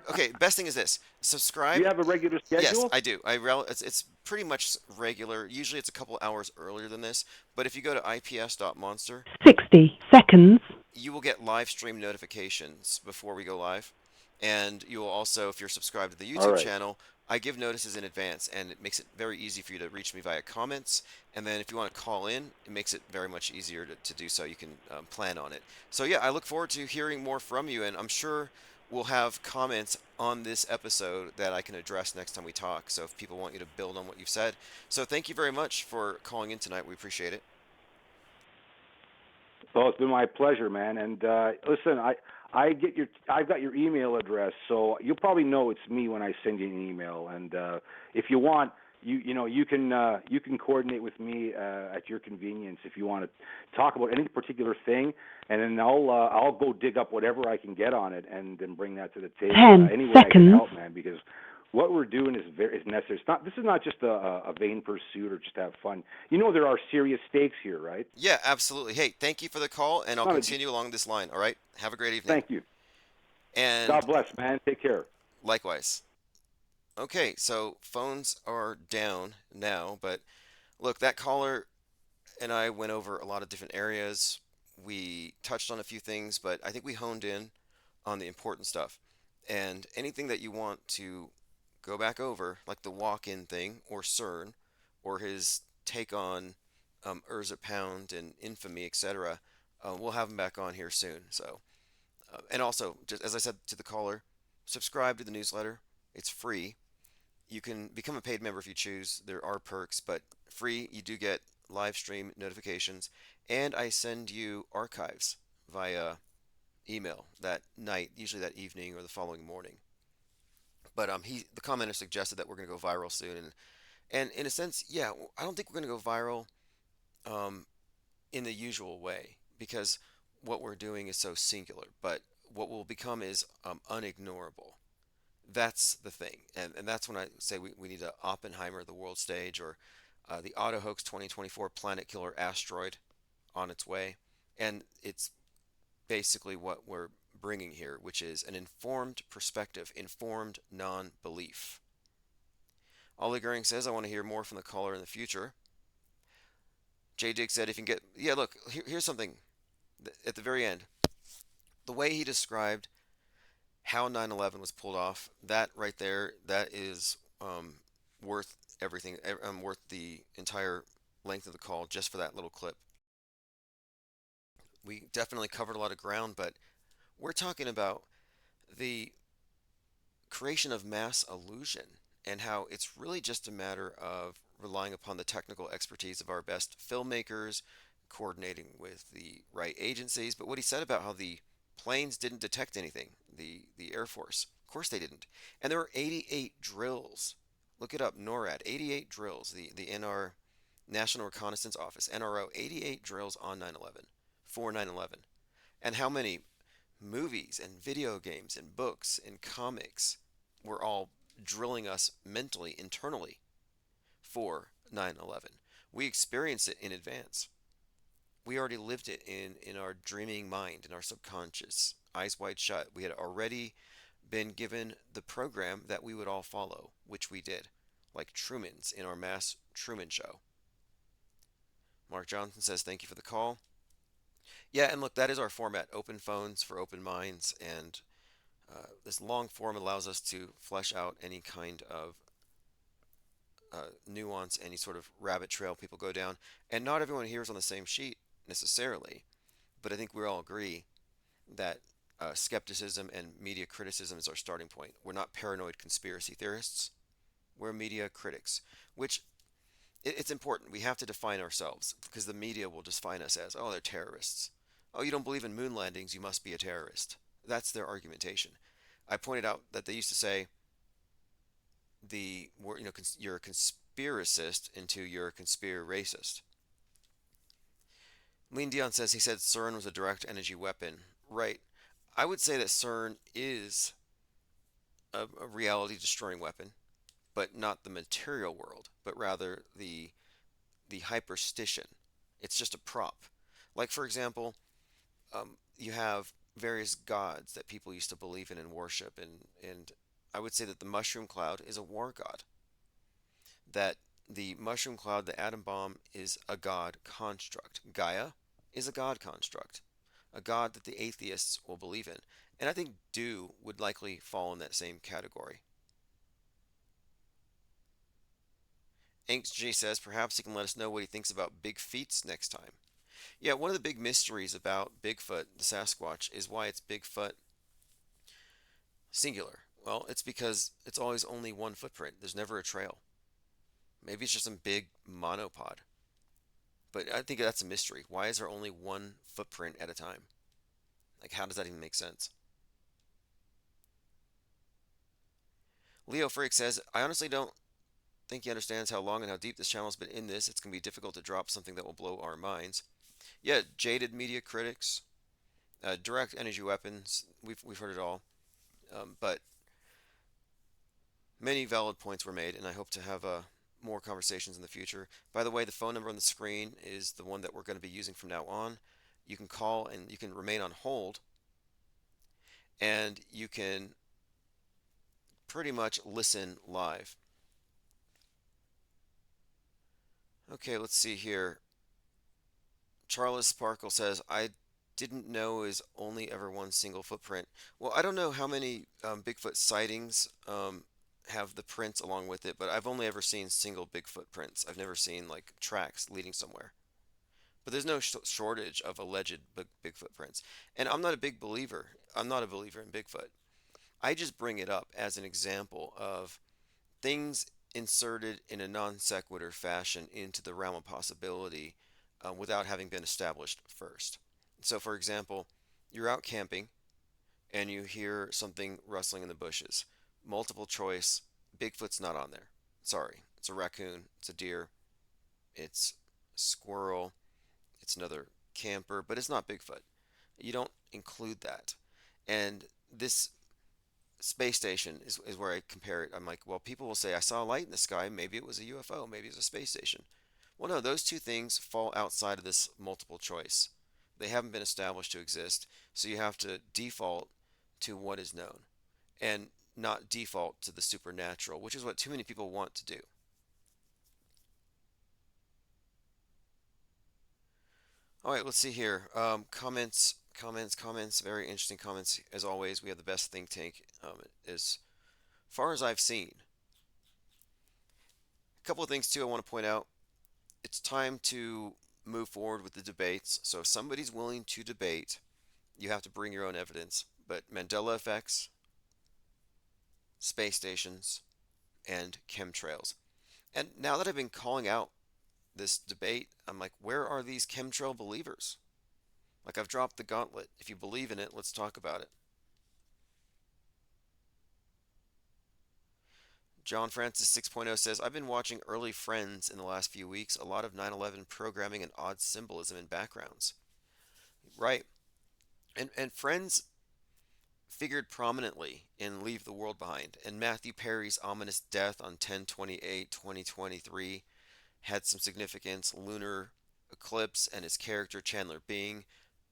S3: Okay, best thing is this. Subscribe.
S6: Do you have a regular schedule?
S3: Yes, I do. It's pretty much regular. Usually it's a couple hours earlier than this, but if you go to ips.monster,
S7: 60 seconds.
S3: you will get live stream notifications before we go live. And you will also, if you're subscribed to the YouTube channel, I give notices in advance, and it makes it very easy for you to reach me via comments. And then if you want to call in, it makes it very much easier to do so. You can plan on it. So yeah, I look forward to hearing more from you, and I'm sure we'll have comments on this episode that I can address next time we talk. So if people want you to build on what you've said. So thank you very much for calling in tonight. We appreciate it.
S6: Well, it's been my pleasure, man. And listen, I've got your email address, so you'll probably know it's me when I send you an email. And if you want, you can coordinate with me at your convenience if you want to talk about any particular thing, and then I'll go dig up whatever I can get on it and then bring that to the table.
S7: 10
S6: any way I can
S7: seconds.
S6: help, man, because what we're doing is necessary. This is not just a vain pursuit or just to have fun. There are serious stakes here, right?
S3: Yeah, absolutely. Hey, thank you for the call, and I'll continue along this line. All right? Have a great evening.
S6: Thank you.
S3: And
S6: God bless, man. Take care.
S3: Likewise. Okay, so phones are down now, but look, that caller and I went over a lot of different areas. We touched on a few things, but I think we honed in on the important stuff. And anything that you want to go back over, like the walk-in thing, or CERN, or his take on Urza Pound and infamy, etc., we'll have him back on here soon. So, and also, just as I said to the caller, subscribe to the newsletter. It's free. You can become a paid member if you choose. There are perks, but free. You do get live stream notifications, and I send you archives via email that night, usually that evening or the following morning. But the commenter suggested that we're going to go viral soon, and in a sense, yeah, I don't think we're going to go viral in the usual way, because what we're doing is so singular. But what will become is unignorable. That's the thing, and that's when I say we need to Oppenheimer the world stage, or the Auto Hoax 2024 Planet Killer Asteroid on its way, and it's basically what we're bringing here, which is an informed perspective, informed non-belief. Ollie Goering says, I want to hear more from the caller in the future. J. Dick said, if you can get, yeah, look, here's something at the very end. The way he described how 9/11 was pulled off, that right there, that is worth everything, worth the entire length of the call just for that little clip. We definitely covered a lot of ground, but we're talking about the creation of mass illusion and how it's really just a matter of relying upon the technical expertise of our best filmmakers, coordinating with the right agencies. But what he said about how the planes didn't detect anything, the Air Force, of course they didn't. And there were 88 drills. Look it up, NORAD, 88 drills, the NR, National Reconnaissance Office, NRO, 88 drills on 9/11, for 9/11. And how many movies and video games and books and comics were all drilling us mentally, internally, for 9/11. We experienced it in advance. We already lived it in our dreaming mind, in our subconscious, eyes wide shut. We had already been given the program that we would all follow, which we did, like Truman's in our mass Truman Show. Mark Johnson says, thank you for the call. Yeah, and look, that is our format, open phones for open minds, and this long form allows us to flesh out any kind of nuance, any sort of rabbit trail people go down. And not everyone here is on the same sheet necessarily, but I think we all agree that skepticism and media criticism is our starting point. We're not paranoid conspiracy theorists, we're media critics, which it's important. We have to define ourselves because the media will define us as, oh, they're terrorists. Oh, you don't believe in moon landings, you must be a terrorist. That's their argumentation. I pointed out that they used to say you're a conspiracist into you're a conspiracist. Lean Dion says he said CERN was a direct energy weapon. Right. I would say that CERN is a reality destroying weapon, but not the material world, but rather the hyperstition. It's just a prop. Like, for example, you have various gods that people used to believe in and worship, and I would say that the mushroom cloud is a war god. That the mushroom cloud, the atom bomb, is a god construct. Gaia is a god construct, a god that the atheists will believe in. And I think Do would likely fall in that same category. Angst G says perhaps he can let us know what he thinks about big feets next time. Yeah, one of the big mysteries about Bigfoot, the Sasquatch, is why it's Bigfoot singular. Well, it's because it's always only one footprint. There's never a trail. Maybe it's just some big monopod. But I think that's a mystery. Why is there only one footprint at a time? Like, how does that even make sense? Leo Freak says, I honestly don't think he understands how long and how deep this channel has been in this. It's going to be difficult to drop something that will blow our minds. Yeah, jaded media critics, direct energy weapons. We've heard it all. But many valid points were made, and I hope to have more conversations in the future. By the way, the phone number on the screen is the one that we're going to be using from now on. You can call and you can remain on hold, and you can pretty much listen live. Okay, let's see here. Charles Sparkle says, I didn't know is only ever one single footprint. Well, I don't know how many Bigfoot sightings have the prints along with it, but I've only ever seen single Bigfoot prints. I've never seen like tracks leading somewhere. But there's no shortage of alleged Bigfoot prints. And I'm not a big believer. I'm not a believer in Bigfoot. I just bring it up as an example of things inserted in a non sequitur fashion into the realm of possibility without having been established first. So, for example, you're out camping and you hear something rustling in the bushes. Multiple choice, Bigfoot's not on there. Sorry, it's a raccoon, it's a deer, it's a squirrel, it's another camper, but it's not Bigfoot. You don't include that. And this space station is where I compare it. I'm like, well, people will say, I saw a light in the sky. Maybe it was a UFO. Maybe it was a space station. Well, no, those two things fall outside of this multiple choice. They haven't been established to exist. So you have to default to what is known and not default to the supernatural, which is what too many people want to do. All right, let's see here. Comments. Very interesting comments. As always, we have the best think tank as far as I've seen. A couple of things, too, I want to point out. It's time to move forward with the debates. So if somebody's willing to debate, you have to bring your own evidence. But Mandela effects, space stations, and chemtrails. And now that I've been calling out this debate, I'm like, where are these chemtrail believers? Like, I've dropped the gauntlet. If you believe in it, let's talk about it. John Francis 6.0 says, I've been watching early Friends in the last few weeks. A lot of 9/11 programming and odd symbolism in backgrounds. Right. And Friends figured prominently in Leave the World Behind. And Matthew Perry's ominous death on 10/28/2023 had some significance. Lunar eclipse and his character Chandler Bing.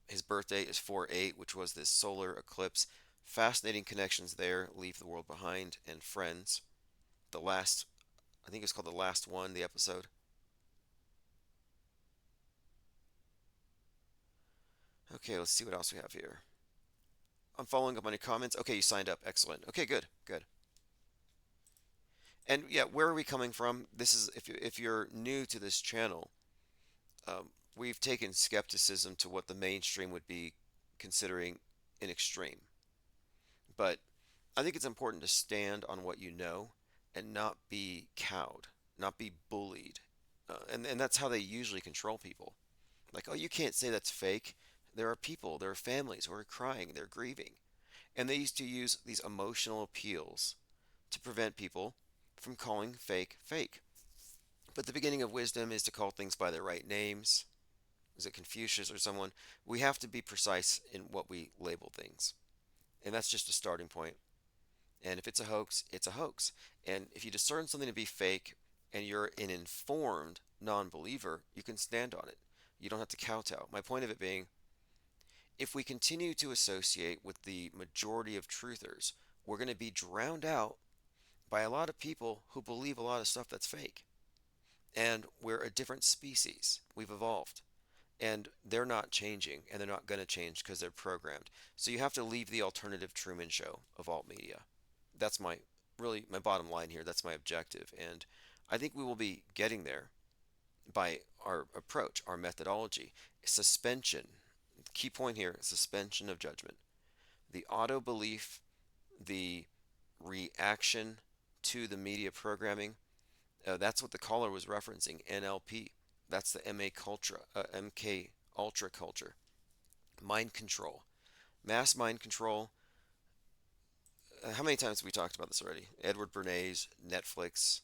S3: His birthday is 4/8, which was this solar eclipse. Fascinating connections there. Leave the World Behind and Friends. The last, I think it's called The Last One, the episode. Okay, let's see what else we have here. I'm following up on your comments. Okay, you signed up. Excellent. Okay, good, good. And yeah, where are we coming from? This is if you're new to this channel, we've taken skepticism to what the mainstream would be considering an extreme. But I think it's important to stand on what you know and not be cowed, not be bullied. And that's how they usually control people. Like, oh, you can't say that's fake. There are people, there are families who are crying, they're grieving. And they used to use these emotional appeals to prevent people from calling fake fake. But the beginning of wisdom is to call things by their right names. Is it Confucius or someone? We have to be precise in what we label things. And that's just a starting point. And if it's a hoax, it's a hoax. And if you discern something to be fake and you're an informed non believer, you can stand on it. You don't have to kowtow. My point of it being, if we continue to associate with the majority of truthers, we're going to be drowned out by a lot of people who believe a lot of stuff that's fake. And we're a different species. We've evolved. And they're not changing, and they're not going to change because they're programmed. So you have to leave the alternative Truman Show of alt media. That's my bottom line here. That's my objective. And I think we will be getting there by our approach, our methodology. Suspension. Key point here, suspension of judgment. The auto belief, the reaction to the media programming, that's what the caller was referencing, NLP. That's the MK ultra culture. Mind control. Mass mind control. How many times have we talked about this already? Edward Bernays, Netflix,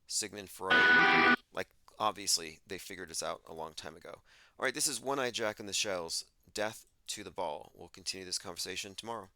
S3: Sigmund Freud. Like, obviously, they figured this out a long time ago. All right, this is One Eye Jack and the Shells. Death to the ball. We'll continue this conversation tomorrow.